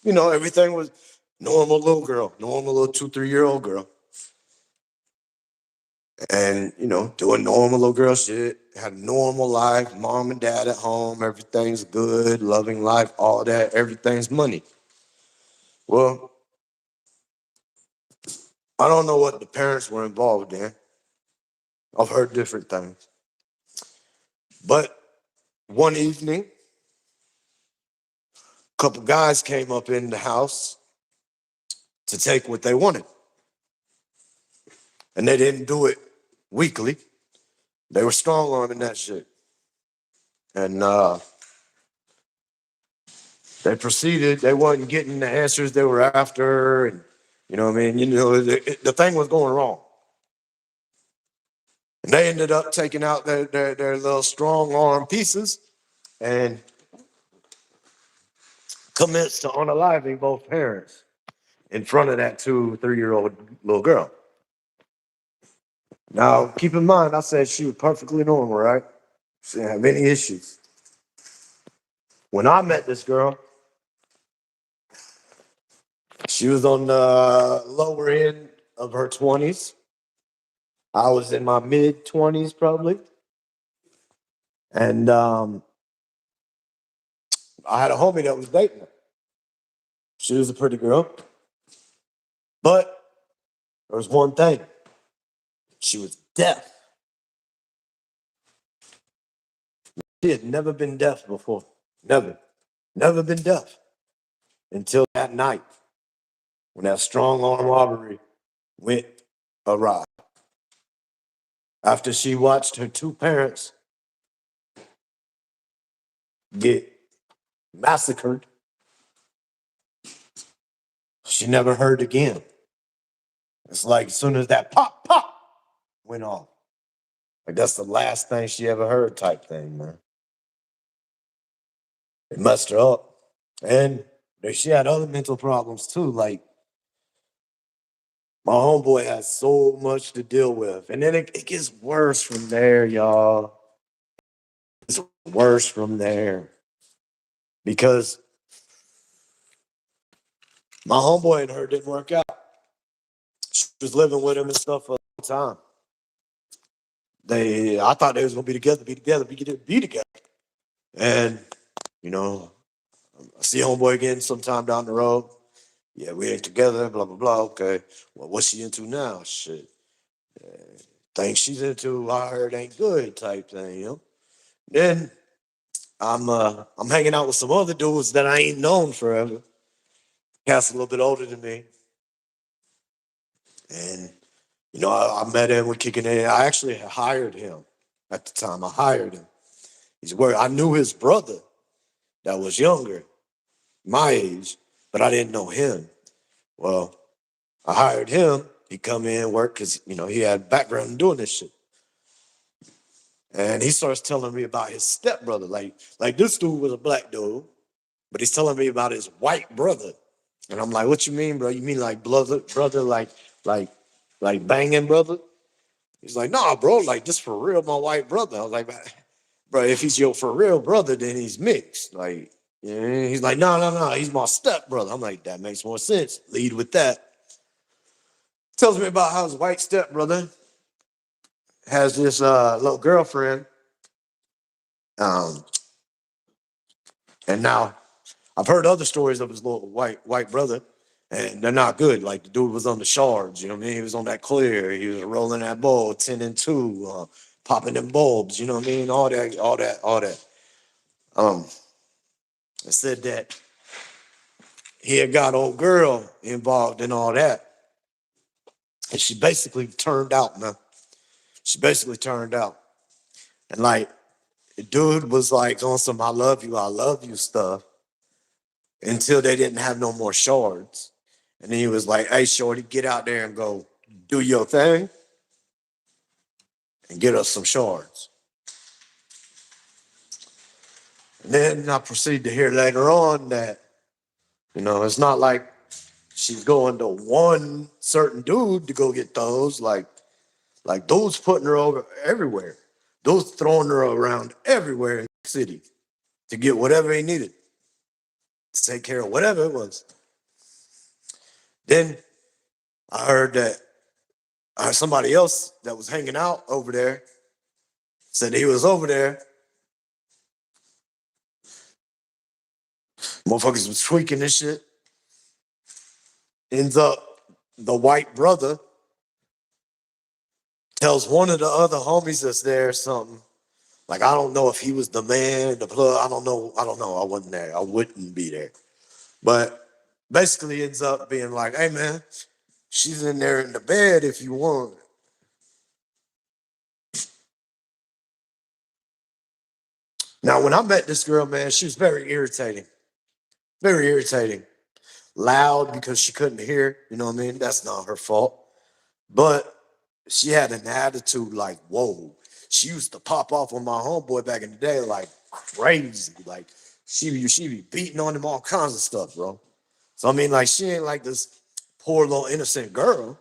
everything was normal little girl, normal little 2, 3 year old girl, and doing normal little girl shit. Had a normal life, mom and dad at home, everything's good, loving life, all that, everything's money. Well, I don't know what the parents were involved in. I've heard different things, but one evening, a couple guys came up in the house to take what they wanted. And they didn't do it weekly. They were strong arming that shit. And they proceeded, they wasn't getting the answers they were after. And you know what I mean? The thing was going wrong. And they ended up taking out their little strong arm pieces and commenced to unaliving both parents in front of that 2, 3 year old little girl. Now, keep in mind, I said she was perfectly normal, right? She didn't have any issues. When I met this girl, she was on the lower end of her 20s. I was in my mid 20s, probably. And I had a homie that was dating her. She was a pretty girl. But there was one thing: she was deaf. She had never been deaf before. Never. Never been deaf until that night when that strong arm robbery went awry. After she watched her 2 parents get massacred, she never heard again. It's like as soon as that pop, pop went off, like that's the last thing she ever heard type thing, man. It messed her up. And she had other mental problems too. Like my homeboy has so much to deal with. And then it gets worse from there, y'all. It's worse from there. Because my homeboy and her didn't work out. She was living with him and stuff for a long time. I thought they was gonna be together, be together. And, you know, I see homeboy again sometime down the road. Yeah, we ain't together, blah, blah, blah. Okay. Well, what's she into now? Shit. Things she's into, I heard ain't good type thing. Then I'm hanging out with some other dudes that I ain't known forever. Cats a little bit older than me. And, I met him, we're kicking in. I actually hired him at the time. I hired him. I knew his brother that was younger, my age, but I didn't know him. Well, I hired him. He come in, work, because, he had background in doing this shit. And he starts telling me about his stepbrother. Like this dude was a black dude, but he's telling me about his white brother. And I'm like, what you mean, bro? You mean like brother, like, like banging brother? He's like, nah, bro, like this for real, my white brother. I was like, bro, if he's your for real brother, then he's mixed. Like, yeah. He's like, no, he's my stepbrother. I'm like, that makes more sense. Lead with that. Tells me about how his white stepbrother has this little girlfriend. Um, and now I've heard other stories of his little white brother, and they're not good. Like the dude was on the shards, you know what I mean? He was on that clear. He was rolling that bowl, 10 and 2, popping them bulbs, you know what I mean? All that. Um, I said that he had got old girl involved in all that. And she basically turned out, man. She basically turned out. And like, the dude was like on some I love you stuff until they didn't have no more shards. And then he was like, hey, shorty, get out there and go do your thing and get us some shards. And then I proceeded to hear later on that, it's not like she's going to one certain dude to go get those. Like those putting her over everywhere. Those throwing her around everywhere in the city to get whatever he needed, to take care of whatever it was. Then I heard that somebody else that was hanging out over there said he was over there. Motherfuckers was tweaking this shit. Ends up the white brother tells one of the other homies that's there something. Like, I don't know if he was the man, the plug. I don't know. I wasn't there. I wouldn't be there. But basically ends up being like, hey man, she's in there in the bed if you want. Now, when I met this girl, man, she was very irritating. Very irritating. Loud because she couldn't hear, you know what I mean? That's not her fault. But she had an attitude like, whoa. She used to pop off on my homeboy back in the day like crazy. Like she be beating on him, all kinds of stuff, bro. So I mean, like, she ain't like this poor little innocent girl,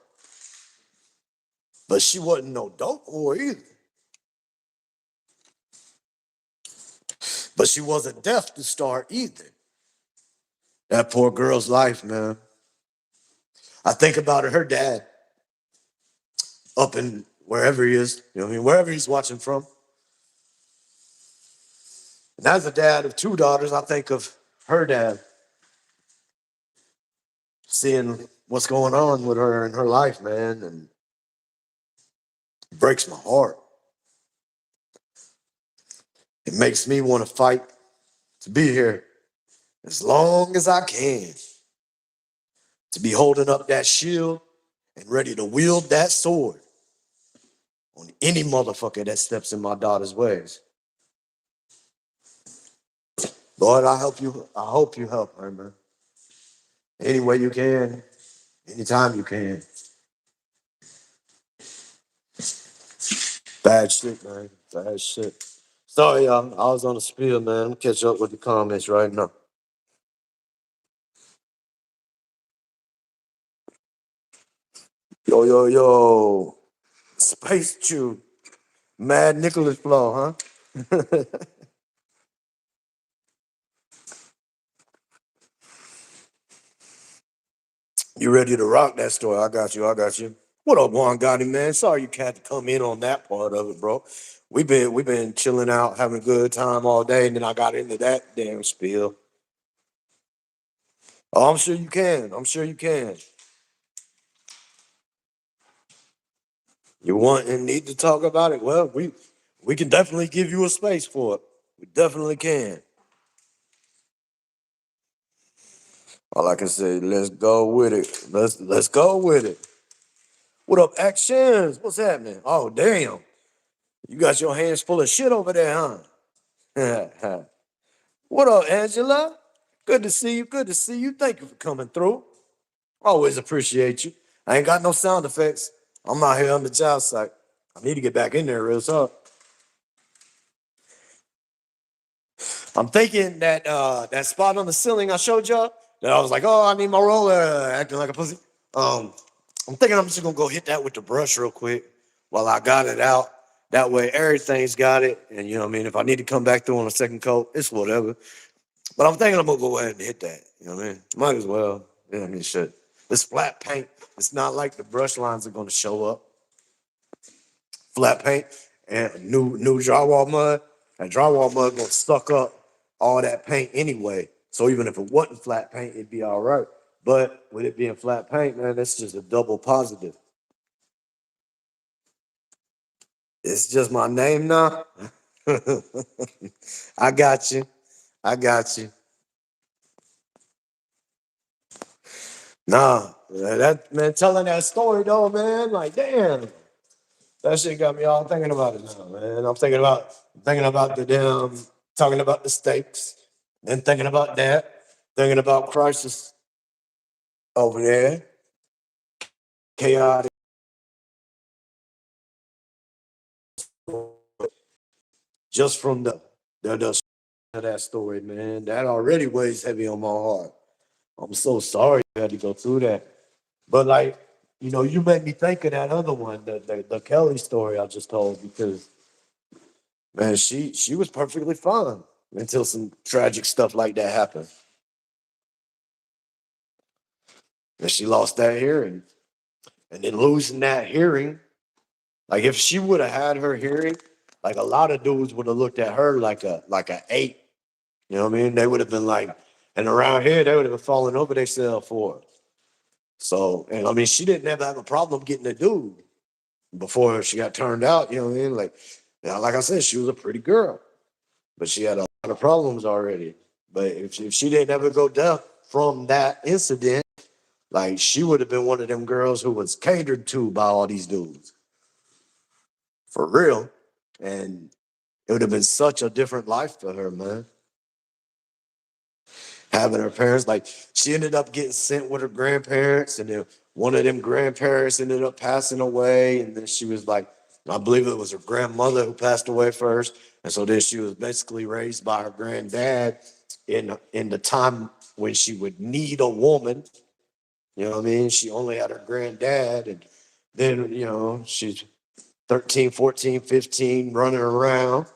but she wasn't no dope whore either. But she wasn't deaf to start either. That poor girl's life, man. I think about her dad up in wherever he is, you know what I mean, wherever he's watching from. And as a dad of two daughters, I think of her dad, seeing what's going on with her in her life, man, and it breaks my heart. It makes me want to fight to be here as long as I can, to be holding up that shield and ready to wield that sword on any motherfucker that steps in my daughter's ways. Lord, I hope you help her, man. Any way you can, anytime you can. Bad shit, man. Bad shit. Sorry, y'all. I was on a spiel, man. I'm gonna catch up with the comments right now. Yo, yo, yo. Space Chew. Mad Nicholas Flow, huh? You ready to rock that story? I got you. I got you. What up, Juan Gotti, man? Sorry you had to come in on that part of it, bro. We've been chilling out, having a good time all day, and then I got into that damn spiel. Oh, I'm sure you can. I'm sure you can. You want and need to talk about it? Well, we can definitely give you a space for it. We definitely can. All I can say, let's go with it. Let's go with it. What up, actions? What's happening? Oh, damn. You got your hands full of shit over there, huh? What up, Angela? Good to see you. Good to see you. Thank you for coming through. Always appreciate you. I ain't got no sound effects. I'm out here on the job site. I need to get back in there real talk. I'm thinking that that spot on the ceiling I showed y'all, that I was like, oh, I need my roller, acting like a pussy. Um, I'm thinking I'm just gonna go hit that with the brush real quick while I got it out. That way everything's got it. And you know what I mean? If I need to come back through on a second coat, it's whatever. But I'm thinking I'm gonna go ahead and hit that. You know what I mean? Might as well. Yeah, I mean shit. This flat paint, it's not like the brush lines are gonna show up. Flat paint and new drywall mud. That drywall mud gonna suck up all that paint anyway. So even if it wasn't flat paint, it'd be all right. But with it being flat paint, man, that's just a double positive. It's just my name now. I got you. I got you. Nah, That man telling that story though, man, like damn, that shit got me all thinking about it now, man. I'm thinking about the damn talking about the stakes, then thinking about that, thinking about crisis over there, chaotic. Just from the of that story, man, that already weighs heavy on my heart. I'm so sorry you had to go through that. But like, you made me think of that other one, the Kelly story I just told, because man, she was perfectly fine until some tragic stuff like that happened. And she lost that hearing. And then losing that hearing, like if she would have had her hearing, like a lot of dudes would have looked at her like a eight. You know what I mean? They would have been like, and around here they would have been falling over themselves for her. So, and I mean, she didn't ever have a problem getting a dude before she got turned out. You know what I mean? Like I said, she was a pretty girl, but she had a lot of problems already. But if she didn't ever go deaf from that incident, like she would have been one of them girls who was catered to by all these dudes for real, and it would have been such a different life for her, man. Having her parents, like she ended up getting sent with her grandparents, and then one of them grandparents ended up passing away, and then she was like, I believe it was her grandmother who passed away first, and so then she was basically raised by her granddad in the time when she would need a woman. You know what I mean? She only had her granddad, and then she's 13, 14, 15, running around.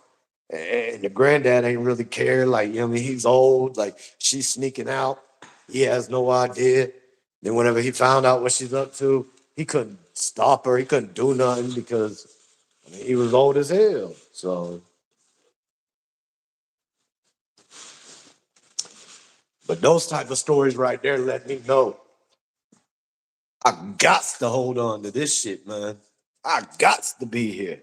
And the granddad ain't really care. Like, I mean, he's old. Like, she's sneaking out. He has no idea. Then, whenever he found out what she's up to, he couldn't stop her. He couldn't do nothing because I mean, he was old as hell. So, but those type of stories right there let me know I got to hold on to this shit, man. I got to be here.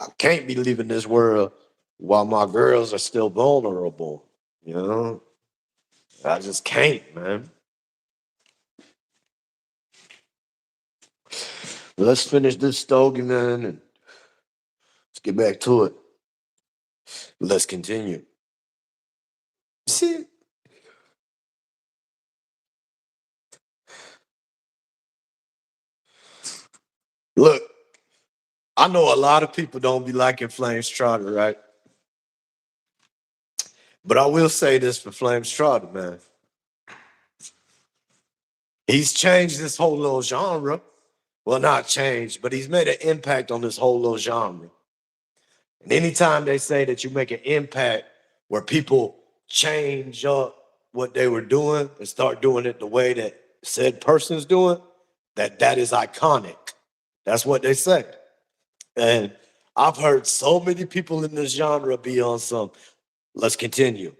I can't be leaving this world while my girls are still vulnerable. You know, I just can't, man. Let's finish this stogie, man, and let's get back to it. Let's continue. See, look, I know a lot of people don't be liking Flames Trotter, right? But I will say this for Flames Trotter, man. He's changed this whole little genre. Well, not changed, but he's made an impact on this whole little genre. And anytime they say that you make an impact where people change up what they were doing and start doing it the way that said person's doing, that is iconic. That's what they say. And I've heard so many people in this genre be on some, let's continue.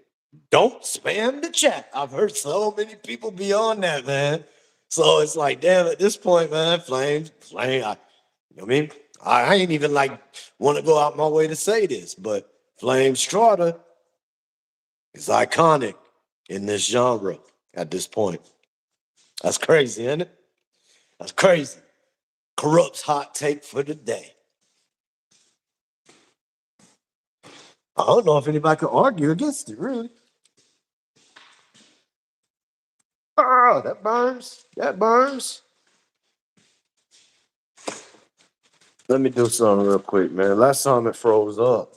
Don't spam the chat. I've heard so many people be on that, man. So it's like, damn, at this point, man, flame, you know what I mean? I ain't even like want to go out my way to say this, but Flame Strata is iconic in this genre at this point. That's crazy, isn't it? That's crazy. Corrupt's hot take for the day. I don't know if anybody could argue against it, really. Oh, that burns. That burns. Let me do something real quick, man. Last time it froze up.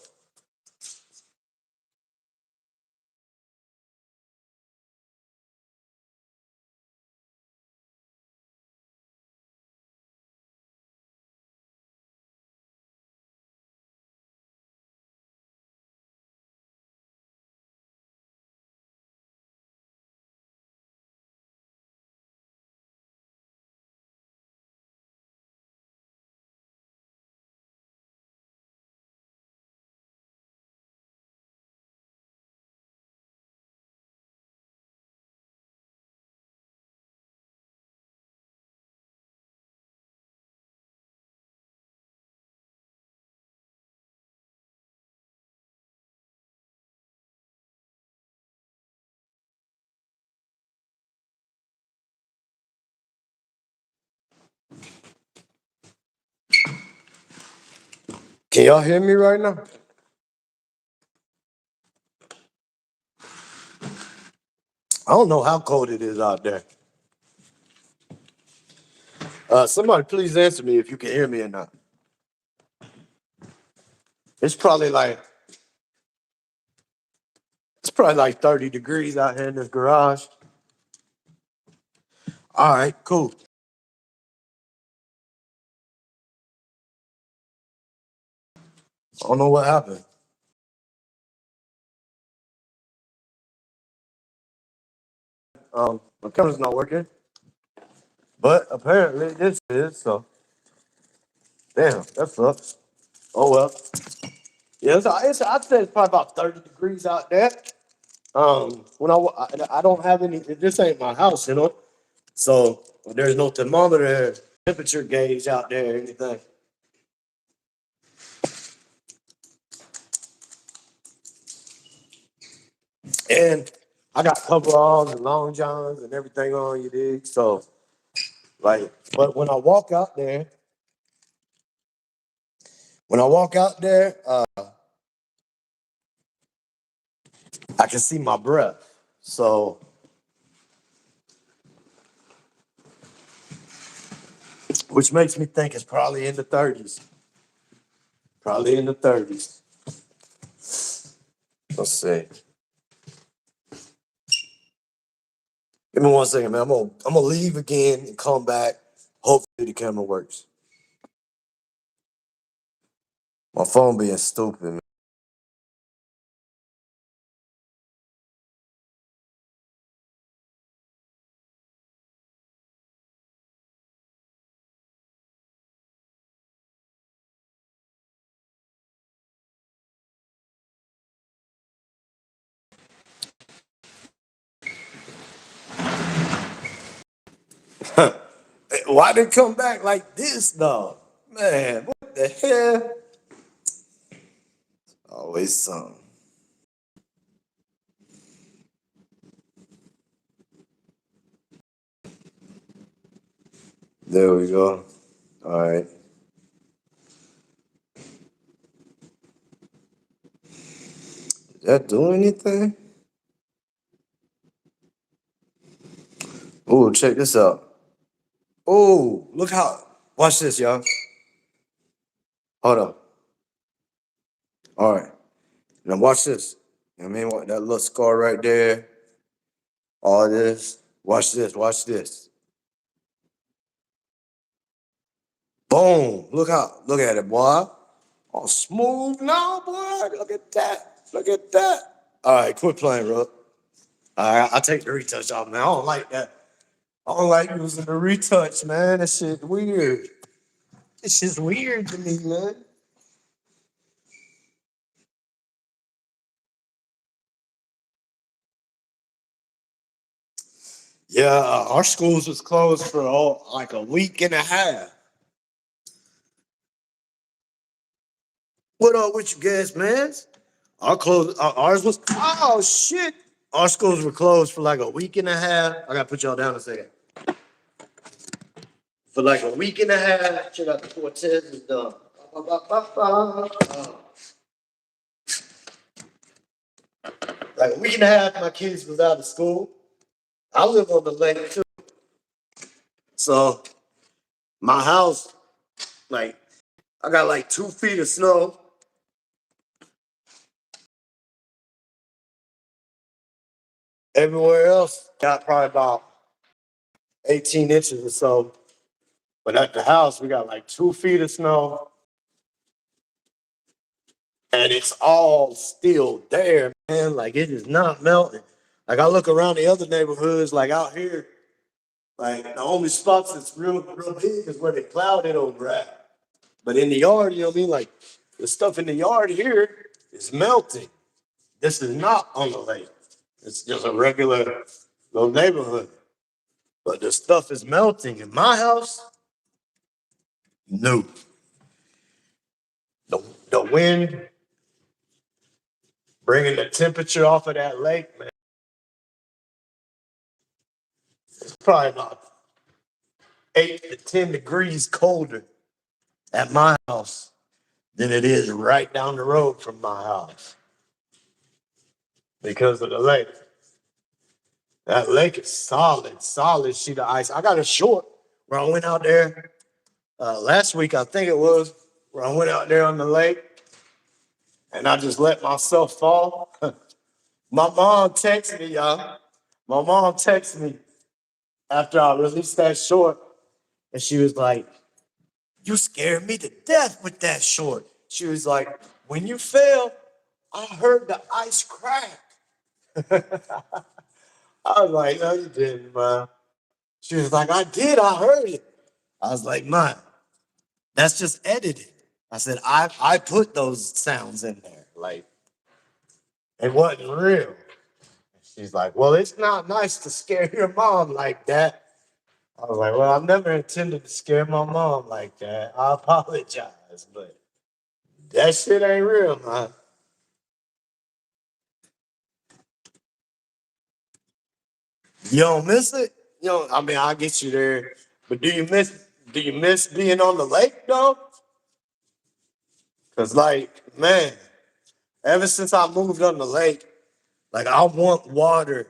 Can y'all hear me right now? I don't know how cold it is out there. Somebody please answer me if you can hear me or not. It's probably like it's probably like 30 degrees out here in this garage. All right, cool. I don't know what happened. My camera's not working, but apparently this is so. Damn, that sucks. Oh well. Yeah, I'd say it's probably about 30 degrees out there. I don't have any. This ain't my house, you know. So there's no thermometer, temperature gauge out there, or anything. And I got coveralls and long johns and everything on, you dig? So like, but when I walk out there, I can see my breath. So, which makes me think it's probably in the 30s. Probably in the 30s. Let's see. Give me 1 second, man. I'm gonna leave again and come back. Hopefully the camera works. My phone being stupid, man. Why did it come back like this, though? Man, what the hell? Always something. There we go. All right. Did that do anything? Oh, check this out. Oh, look how. Watch this, y'all. Hold up. All right. Now watch this. You know what I mean? That little scar right there. All this. Watch this. Watch this. Boom. Look at it, boy. All smooth now, boy. Look at that. Look at that. All right, quit playing, bro. All right, I'll take the retouch off, man. I don't like that. I don't like using the retouch, man. That shit weird. It's just weird to me, man. Yeah, our schools was closed for like a week and a half. What up with you guys, man? Ours was, oh shit. Our schools were closed for like a week and a half. I gotta put y'all down a second. For like a week and a half. Check out the Cortez is done. Like a week and a half, my kids was out of school. I live on the lake too. So my house, like, I got like 2 feet of snow. Everywhere else, got probably about 18 inches or so. But at the house, we got like 2 feet of snow. And it's all still there, man. Like it is not melting. Like I look around the other neighborhoods, like out here, like the only spots that's real big is where they plowed it over at. But in the yard, you know what I mean? Like the stuff in the yard here is melting. This is not on the lake. It's just a regular little neighborhood. But the stuff is melting in my house. No. The wind bringing the temperature off of that lake, man. It's probably about 8 to 10 degrees colder at my house than it is right down the road from my house because of the lake. That lake is solid, solid sheet of ice. I got a short where I went out there last week, I think it was, where I went out there on the lake and I just let myself fall. My mom texted me, y'all. My mom texted me after I released that short, and she was like, "You scared me to death with that short." She was like, "When you fell, I heard the ice crack." I was like, "No, you didn't, man." She was like, "I did. I heard it." I was like, "Man, that's just edited." I said, I put those sounds in there. Like, it wasn't real." She's like, "Well, it's not nice to scare your mom like that." I was like, "Well, I've never intended to scare my mom like that. I apologize, but that shit ain't real, man." You don't miss it? You know, I mean, I'll get you there. But do you miss being on the lake though? Cause like, man, ever since I moved on the lake, like I want water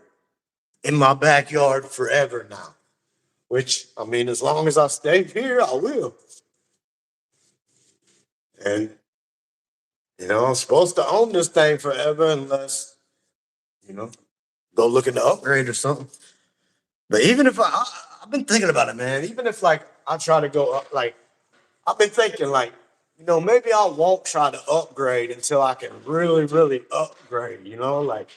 in my backyard forever now. Which I mean, as long as I stay here, I will. And I'm supposed to own this thing forever unless, you know, go looking to upgrade or something. But even if I've been thinking about it, man. Even if like I try to go up, like I've been thinking, like maybe I won't try to upgrade until I can really, really upgrade. Like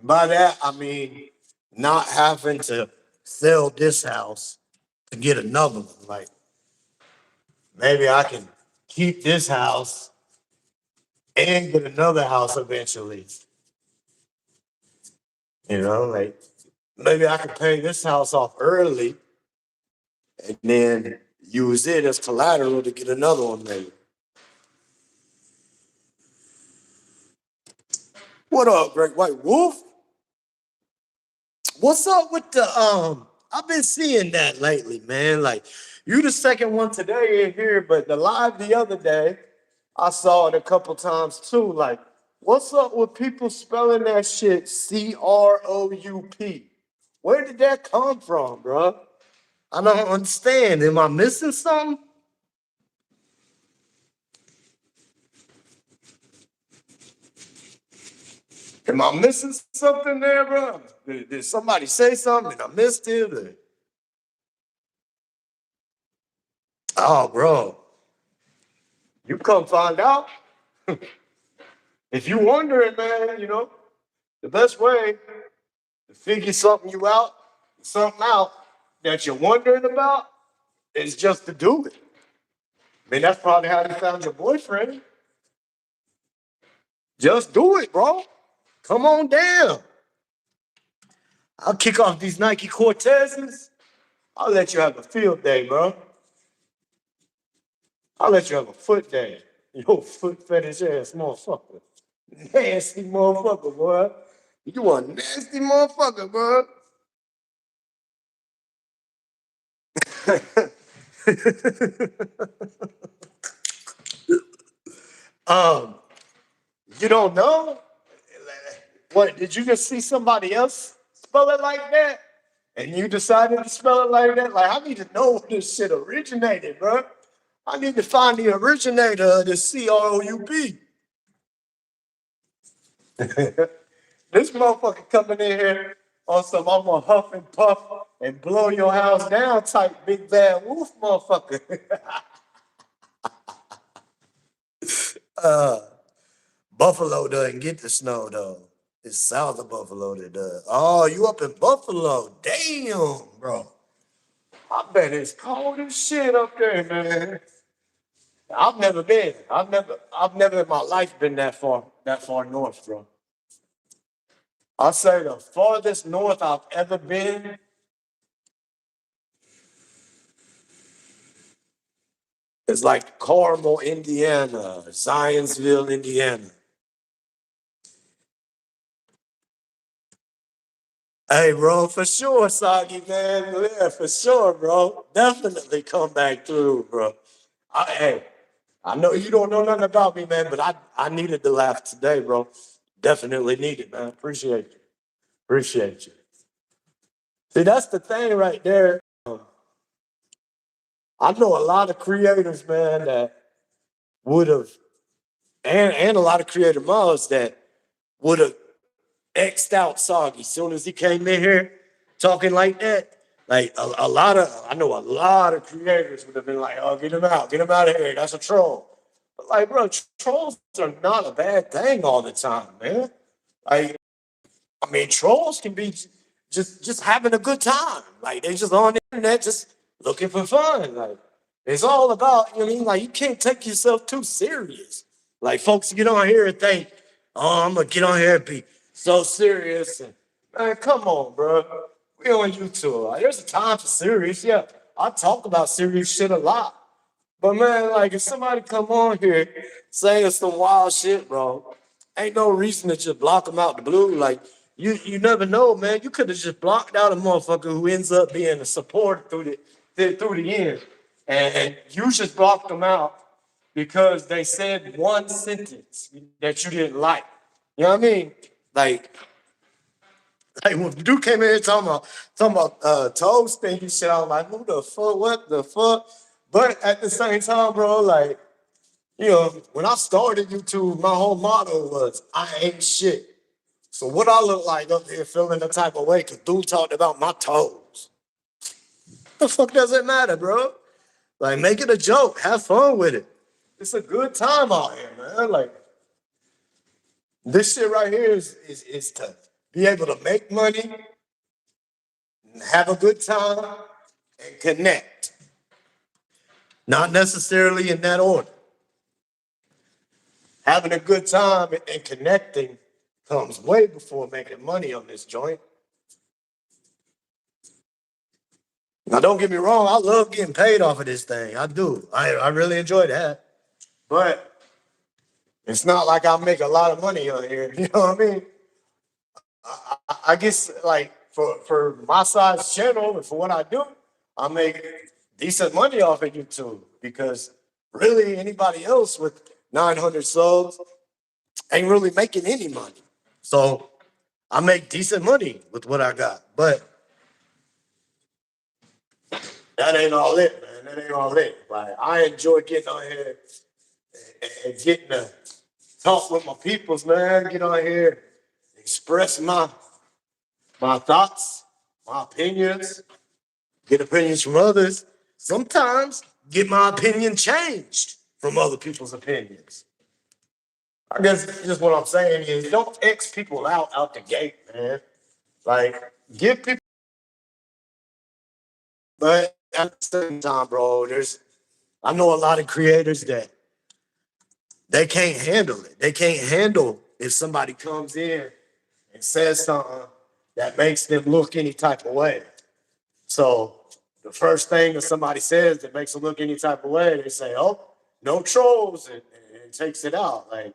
by that I mean not having to sell this house to get another one. Like maybe I can keep this house and get another house eventually. Like maybe I can pay this house off early and then use it as collateral to get another one maybe. What up, Great White Wolf? What's up with the I've been seeing that lately, man. Like you the second one today in here, but the live the other day, I saw it a couple times too. Like, what's up with people spelling that shit CROUP? Where did that come from, bro? I don't understand. Am I missing something? Am I missing something there, bro? Did somebody say something and I missed it? Oh, bro, you come find out. If you wondering, man, the best way to figure something out that you're wondering about is just to do it. I mean, that's probably how you found your boyfriend. Just do it, bro. Come on down. I'll kick off these Nike Cortezes. I'll let you have a field day, bro. I'll let you have a foot day. Yo, foot fetish ass motherfucker. Nasty motherfucker, boy. You a nasty motherfucker, bro. um, you don't know? What, did you just see somebody else spell it like that? And you decided to spell it like that? Like, I need to know where this shit originated, bro. I need to find the originator of the CROUP. This motherfucker coming in here on some I'm gonna huff and puff and blow your house down type big bad wolf motherfucker. uh, Buffalo doesn't get the snow though. It's south of Buffalo that does. Oh, you up in Buffalo? Damn, bro. I bet it's cold as shit up there, man. I've never been. I've never in my life been that far north, bro. I'll say the farthest north I've ever been is like Carmel, Indiana, Zionsville, Indiana. Hey, bro, for sure, Soggy, man. Yeah, for sure, bro. Definitely come back through, bro. Hey, I know you don't know nothing about me, man, but I needed to laugh today, bro. Definitely needed, man. Appreciate you. Appreciate you. See, that's the thing right there. I know a lot of creators, man, that would have, and a lot of creator moms that would have X'd out Soggy as soon as he came in here talking like that. Like a lot of, I know a lot of creators would have been like, oh, get him out of here. That's a troll. But like, bro, trolls are not a bad thing all the time, man. Like, I mean, trolls can be just having a good time. Like they just on the internet just looking for fun. Like it's all about, you know what I mean? Like you can't take yourself too serious. Like folks get on here and think, oh, I'm gonna get on here and be so serious. And man, come on, bro. We on YouTube. Like, there's a time for serious. Yeah, I talk about serious shit a lot. But man, like if somebody come on here saying some wild shit, bro, ain't no reason to just block them out the blue. Like you never know, man. You could have just blocked out a motherfucker who ends up being a supporter through the end, and you just blocked them out because they said one sentence that you didn't like. You know what I mean? Like like when dude came in here talking about toes thinking shit, I was like, who the fuck? What the fuck? But at the same time, bro, like, you know, when I started YouTube, my whole motto was I ain't shit. So what I look like up here feeling the type of way because dude talked about my toes. The fuck does it matter, bro? Like make it a joke, have fun with it. It's a good time out here, man. Like this shit right here is to be able to make money, have a good time, and connect. Not necessarily in that order. Having a good time and connecting comes way before making money on this joint. Now, don't get me wrong, I love getting paid off of this thing. I do. I really enjoy that. But it's not like I make a lot of money on here. You know what I mean? I guess like for my size channel and for what I do, I make decent money off of YouTube because really anybody else with 900 subs ain't really making any money. So I make decent money with what I got, but that ain't all it, man. That ain't all it. Like I enjoy getting on here and getting to talk with my peoples, man. Get on here, express my thoughts, my opinions, get opinions from others. Sometimes get my opinion changed from other people's opinions. I guess just what I'm saying is don't X people out the gate, man. Like give people, but at the same time, bro, I know a lot of creators that they can't handle it. They can't handle if somebody comes in and says something that makes them look any type of way. So the first thing that somebody says that makes them look any type of way, they say, "Oh, no trolls," and takes it out. Like,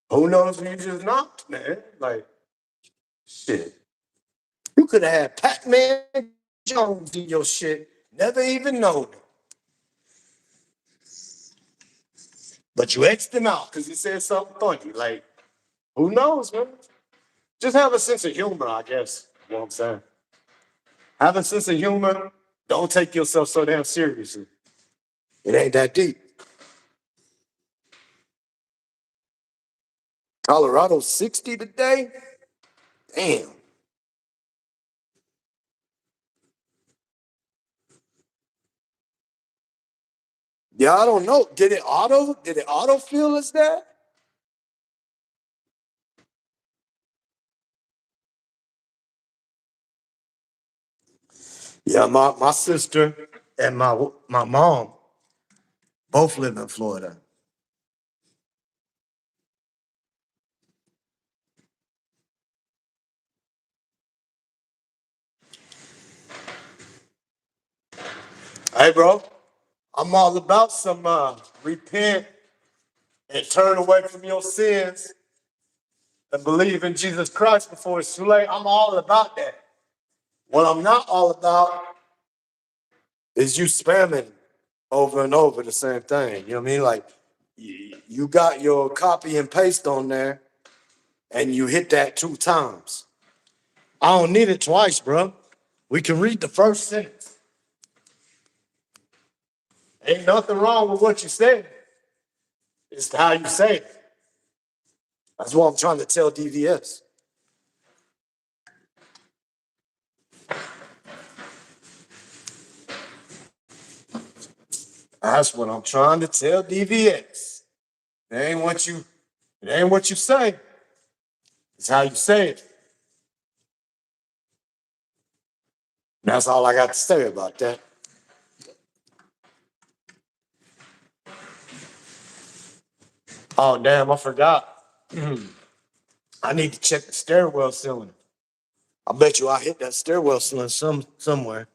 who knows who you just knocked, man? Like, shit. You could have had Pac-Man Jones in your shit, never even known it. But you X'd him out because he said something funny. Like, who knows, man? Just have a sense of humor, I guess. You know what I'm saying? Have a sense of humor. Don't take yourself so damn seriously. It ain't that deep. Colorado 60 today? Damn. Yeah, I don't know. Did it auto feel as that? Yeah, my sister and my mom both live in Florida. Hey, bro, I'm all about some repent and turn away from your sins and believe in Jesus Christ before it's too late. I'm all about that. What I'm not all about is you spamming over and over the same thing. You know what I mean? Like you got your copy and paste on there, and you hit that 2 times. I don't need it twice, bro. We can read the first sentence. Ain't nothing wrong with what you said. It's how you say it. That's what I'm trying to tell DVS. That's what I'm trying to tell DVS. It ain't what you say. It's how you say it. That's all I got to say about that. Oh damn, I forgot. I need to check the stairwell ceiling. I bet you I hit that stairwell ceiling somewhere.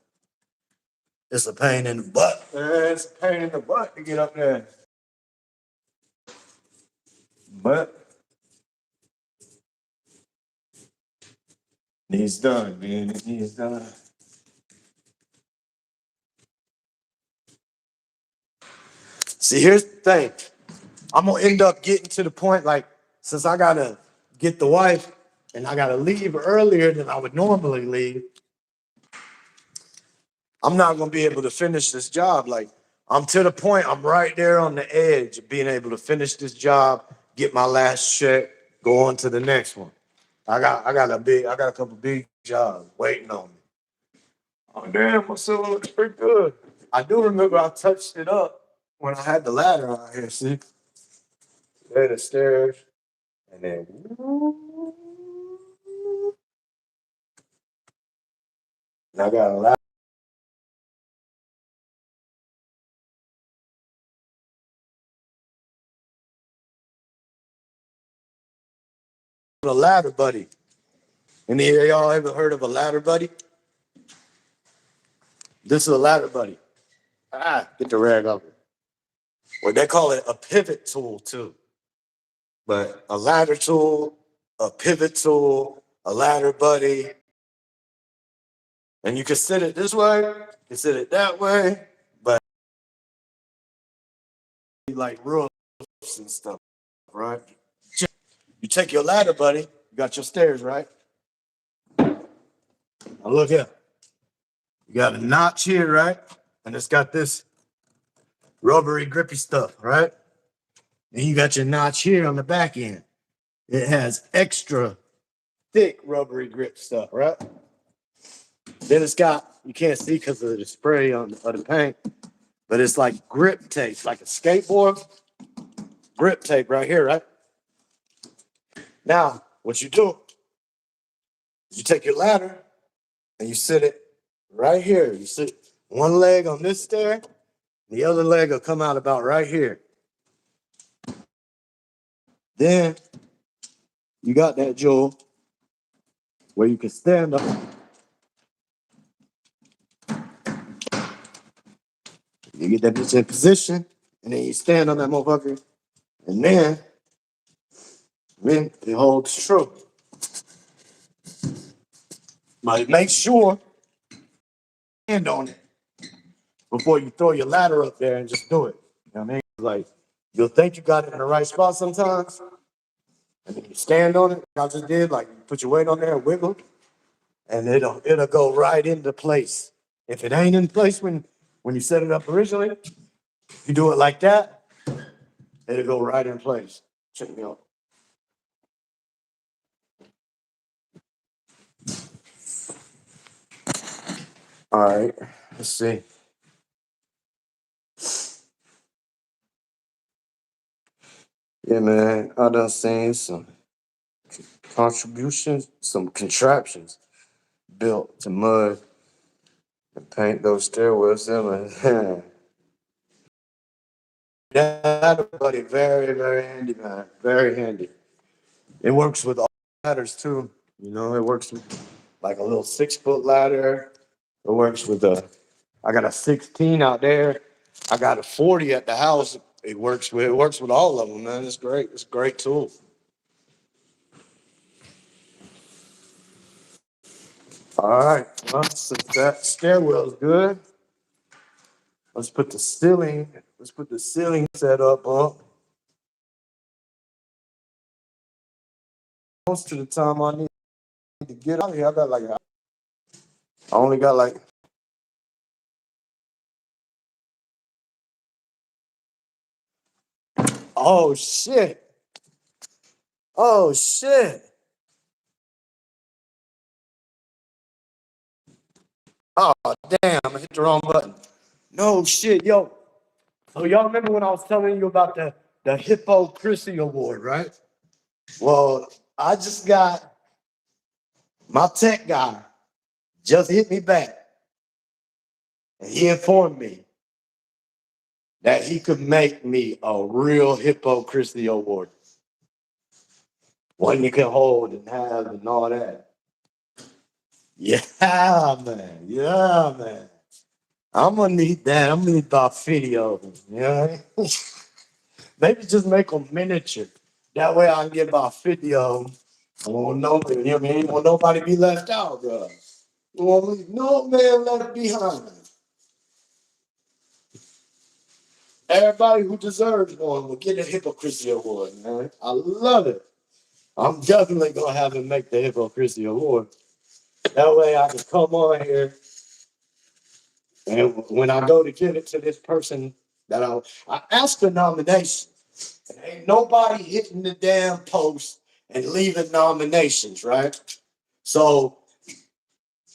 It's a pain in the butt. Man, it's a pain in the butt to get up there. But needs done, man. It needs done. See, here's the thing. I'm gonna end up getting to the point like since I gotta get the wife and I gotta leave earlier than I would normally leave, I'm not gonna be able to finish this job. Like I'm to the point, I'm right there on the edge of being able to finish this job, get my last check, go on to the next one. I got a couple big jobs waiting on me. Oh damn, my ceiling looks pretty good. I do remember I touched it up when I had the ladder out here. See, there the stairs, and then and I got a ladder. A ladder buddy. Any of y'all ever heard of a ladder buddy? This is a ladder buddy. Get the rag off it. Well, they call it a pivot tool too. But a ladder tool, a pivot tool, a ladder buddy, and you can sit it this way, you can sit it that way, but like roofs and stuff, right? You take your ladder buddy, you got your stairs, right? Now look here. You got a notch here, right? And it's got this rubbery, grippy stuff, right? And you got your notch here on the back end. It has extra thick rubbery grip stuff, right? Then it's got, you can't see because of the spray on the paint, but it's like grip tape, like a skateboard grip tape right here, right? Now, what you do is you take your ladder and you sit it right here. You sit one leg on this stair, the other leg will come out about right here. Then you got that jewel where you can stand up. You get that bitch in position, and then you stand on that motherfucker, and then it holds true. But make sure you stand on it before you throw your ladder up there and just do it. You know what I mean? Like you'll think you got it in the right spot sometimes, and then you stand on it. I just did, like you put your weight on there and wiggle, and it'll go right into place. If it ain't in place when you set it up originally, you do it like that, it'll go right in place. Check me out. All right, let's see. Yeah, man, I done seen some contributions, some contraptions built to mud and paint those stairwells. Man. That buddy, very, very handy, man. Very handy. It works with all ladders too. You know, it works with like a little 6 foot ladder. It works with I got a 16 out there. I got a 40 at the house. It works with all of them, man. It's great. It's a great tool. All right. Well, since that stairwell is good, Let's put the ceiling. Let's put the ceiling set up. Most of the time, I need to get out here. I got like I only got like. Oh shit! Oh shit! Oh damn! I hit the wrong button. No shit, yo. So y'all remember when I was telling you about the Hippo Chrissy Award, right? Well, I just got my tech guy just hit me back, and he informed me that he could make me a real Hippo Chrissy Award, one you can hold and have and all that. Yeah, man. Yeah, man. I'm gonna need that. I'm gonna need about 50 of them. You know what I mean? Maybe just make them miniature. That way I can get about 50 of them. I won't know, you know what I mean? Won't nobody be left out, bro. Won't leave no man left behind. Everybody who deserves one will get a Hypocrisy Award, man. I love it. I'm definitely gonna have him make the Hypocrisy Award. That way I can come on here and when I go to give it to this person that I asked for nominations. And ain't nobody hitting the damn post and leaving nominations, right? So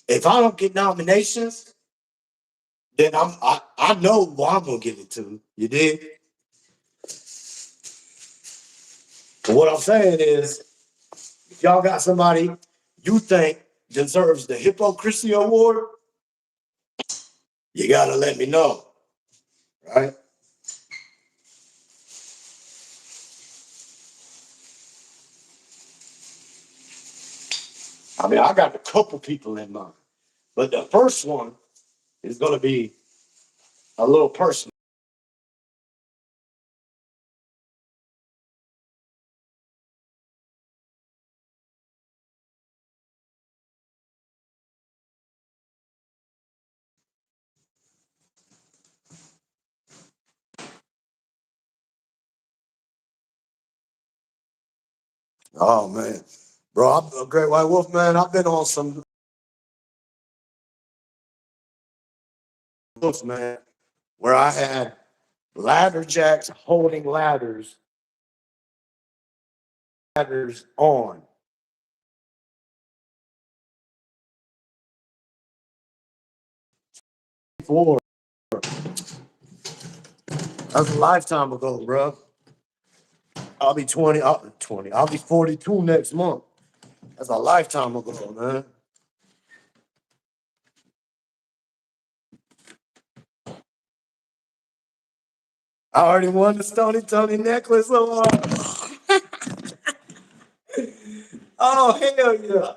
if I don't get nominations, then I know who I'm gonna give it to. You dig? But what I'm saying is, if y'all got somebody you think deserves the Hypocrisy Award, you gotta let me know, right? I mean, I got a couple people in mind, but the first one is gonna be a little personal. Oh man, bro, I'm a great white wolf, man. I've been on some books, man, where I had ladder jacks holding ladders on. Four. That's a lifetime ago, bro. I'll be 20. I'll be 42 next month. That's a lifetime ago, man. I already won the Stony Tony necklace. Oh hell yeah!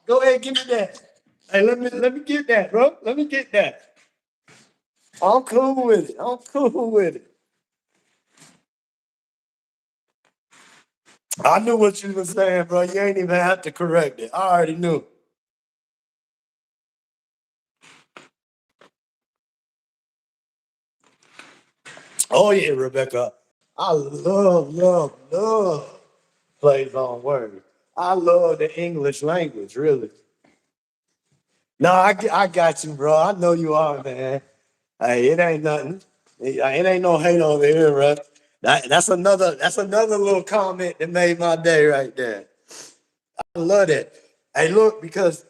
Go ahead, give me that. Hey, let me get that, bro. Let me get that. I'm cool with it. I'm cool with it. I knew what you were saying, bro. You ain't even have to correct it. I already knew. Oh yeah, Rebecca. I love plays on words. I love the English language, really. No, I got you, bro. I know you are, man. Hey, it ain't nothing. It ain't no hate over here, bro. That's another little comment that made my day right there. I love that. Hey, look, because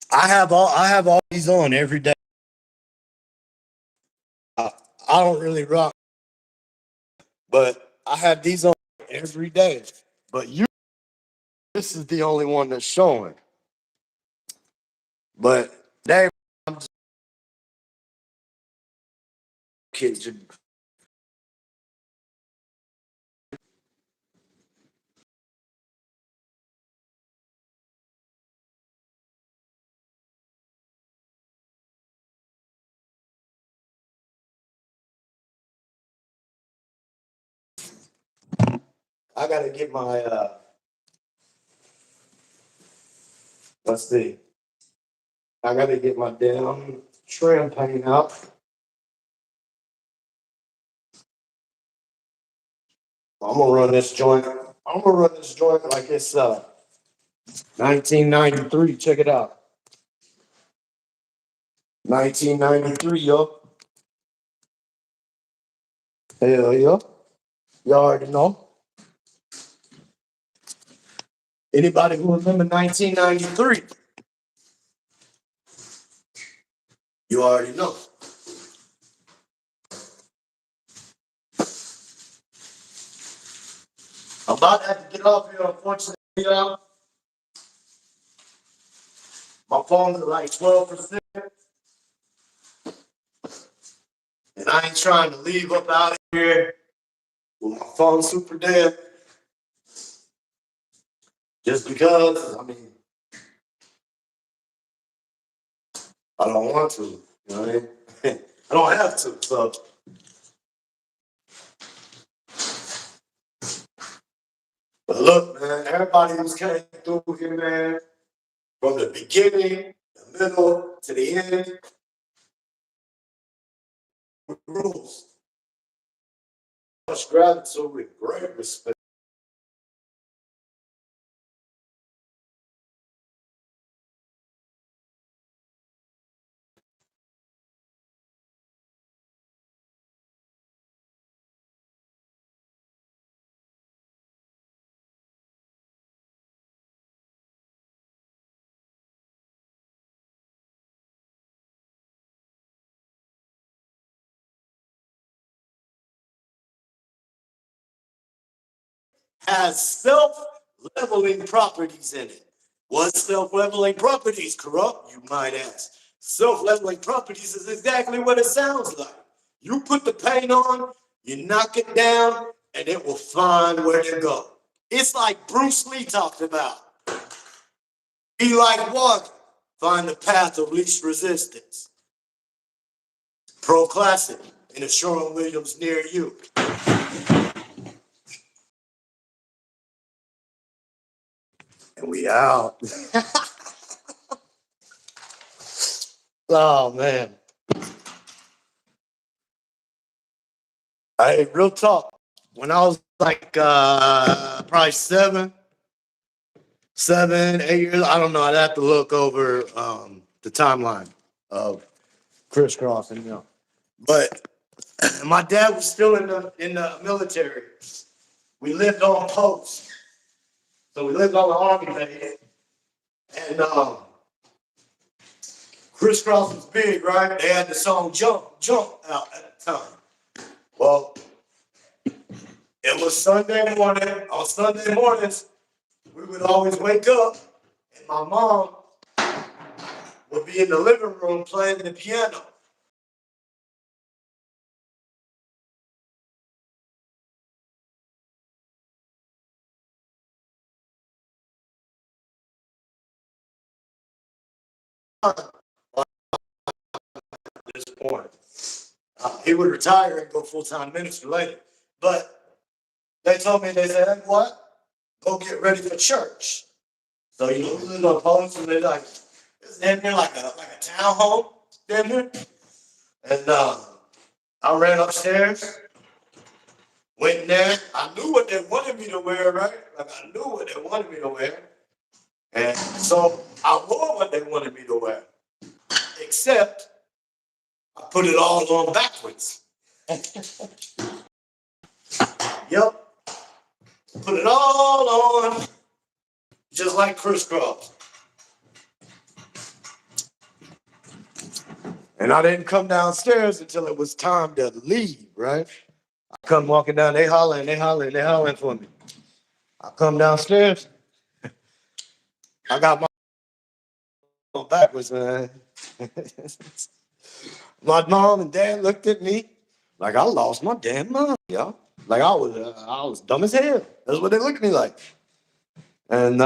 I have all these on every day. I, I don't really rock, but I have these on every day. But this is the only one that's showing. But they kids, I gotta get my let's see. I gotta get my damn trim paint out. I'm gonna run this joint. I'm gonna run this joint like it's 1993. Check it out. 1993, yo. Hell yeah. You already know. Anybody who remember 1993? You already know. I'm about to have to get off here, unfortunately. My phone is like 12%, and I ain't trying to leave up out of here with my phone super dead. Just because, I mean, I don't want to. You know what I mean? I don't have to. So, but look, man, everybody who's came through here, man, from the beginning, the middle to the end, rules. Much gratitude with great respect. Has self-leveling properties in it. What self-leveling properties, corrupt, you might ask? Self-leveling properties is exactly what it sounds like. You put the paint on, you knock it down, and it will find where to go. It's like Bruce Lee talked about. Be like water, find the path of least resistance. Pro Classic in a Sherwin-Williams near you. And we out. Oh man. Hey, real talk. When I was like probably 8 years, I don't know. I'd have to look over the timeline of crisscrossing, you know. But my dad was still in the military. We lived on post, so we lived on the army base, and crisscross was big, right? They had the song "Jump, Jump" out at the time. Well, it was Sunday morning. On Sunday mornings, we would always wake up, and my mom would be in the living room playing the piano. At this point, he would retire and go full-time minister later. But they told me, they said, "Hey, what? Go get ready for church." So you know, we lived on posts, and they like it's damn near like a townhome, damn near. And I ran upstairs, went in there. I knew what they wanted me to wear, right? Like I knew what they wanted me to wear. And so I wore what they wanted me to wear, except I put it all on backwards. Yep, put it all on, just like crisscross. And I didn't come downstairs until it was time to leave, right? I come walking down, they hollering, they hollering, they hollering for me. I come downstairs, I got my backwards, man. My mom and dad looked at me like I lost my damn mind, y'all. Like I was dumb as hell. That's what they looked at me like. And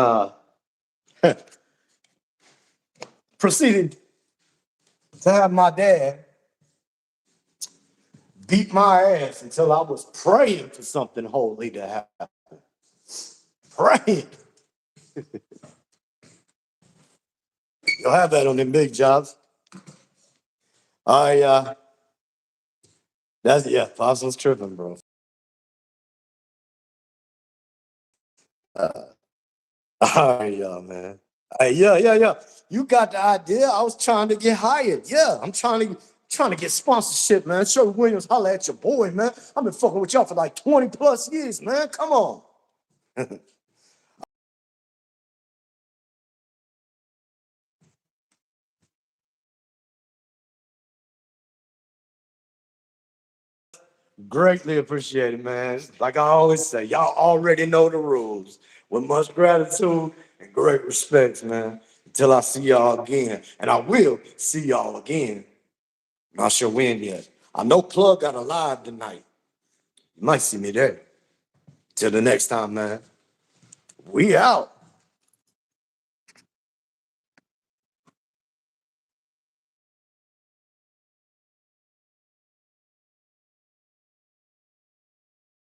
proceeded to have my dad beat my ass until I was praying for something holy to happen. Praying. You'll have that on them big jobs. That's Apostles tripping, bro. All right, yeah, man. Hey, yeah. You got the idea. I was trying to get hired. Yeah, I'm trying to get sponsorship, man. Sherwin Williams, holla at your boy, man. I've been fucking with y'all for like 20 plus years, man. Come on. Greatly appreciated, man. Like I always say, y'all already know the rules. With much gratitude and great respect, man. Until I see y'all again. And I will see y'all again. Not sure when yet. I know Plug got a live tonight. You might see me there. Till the next time, man. We out.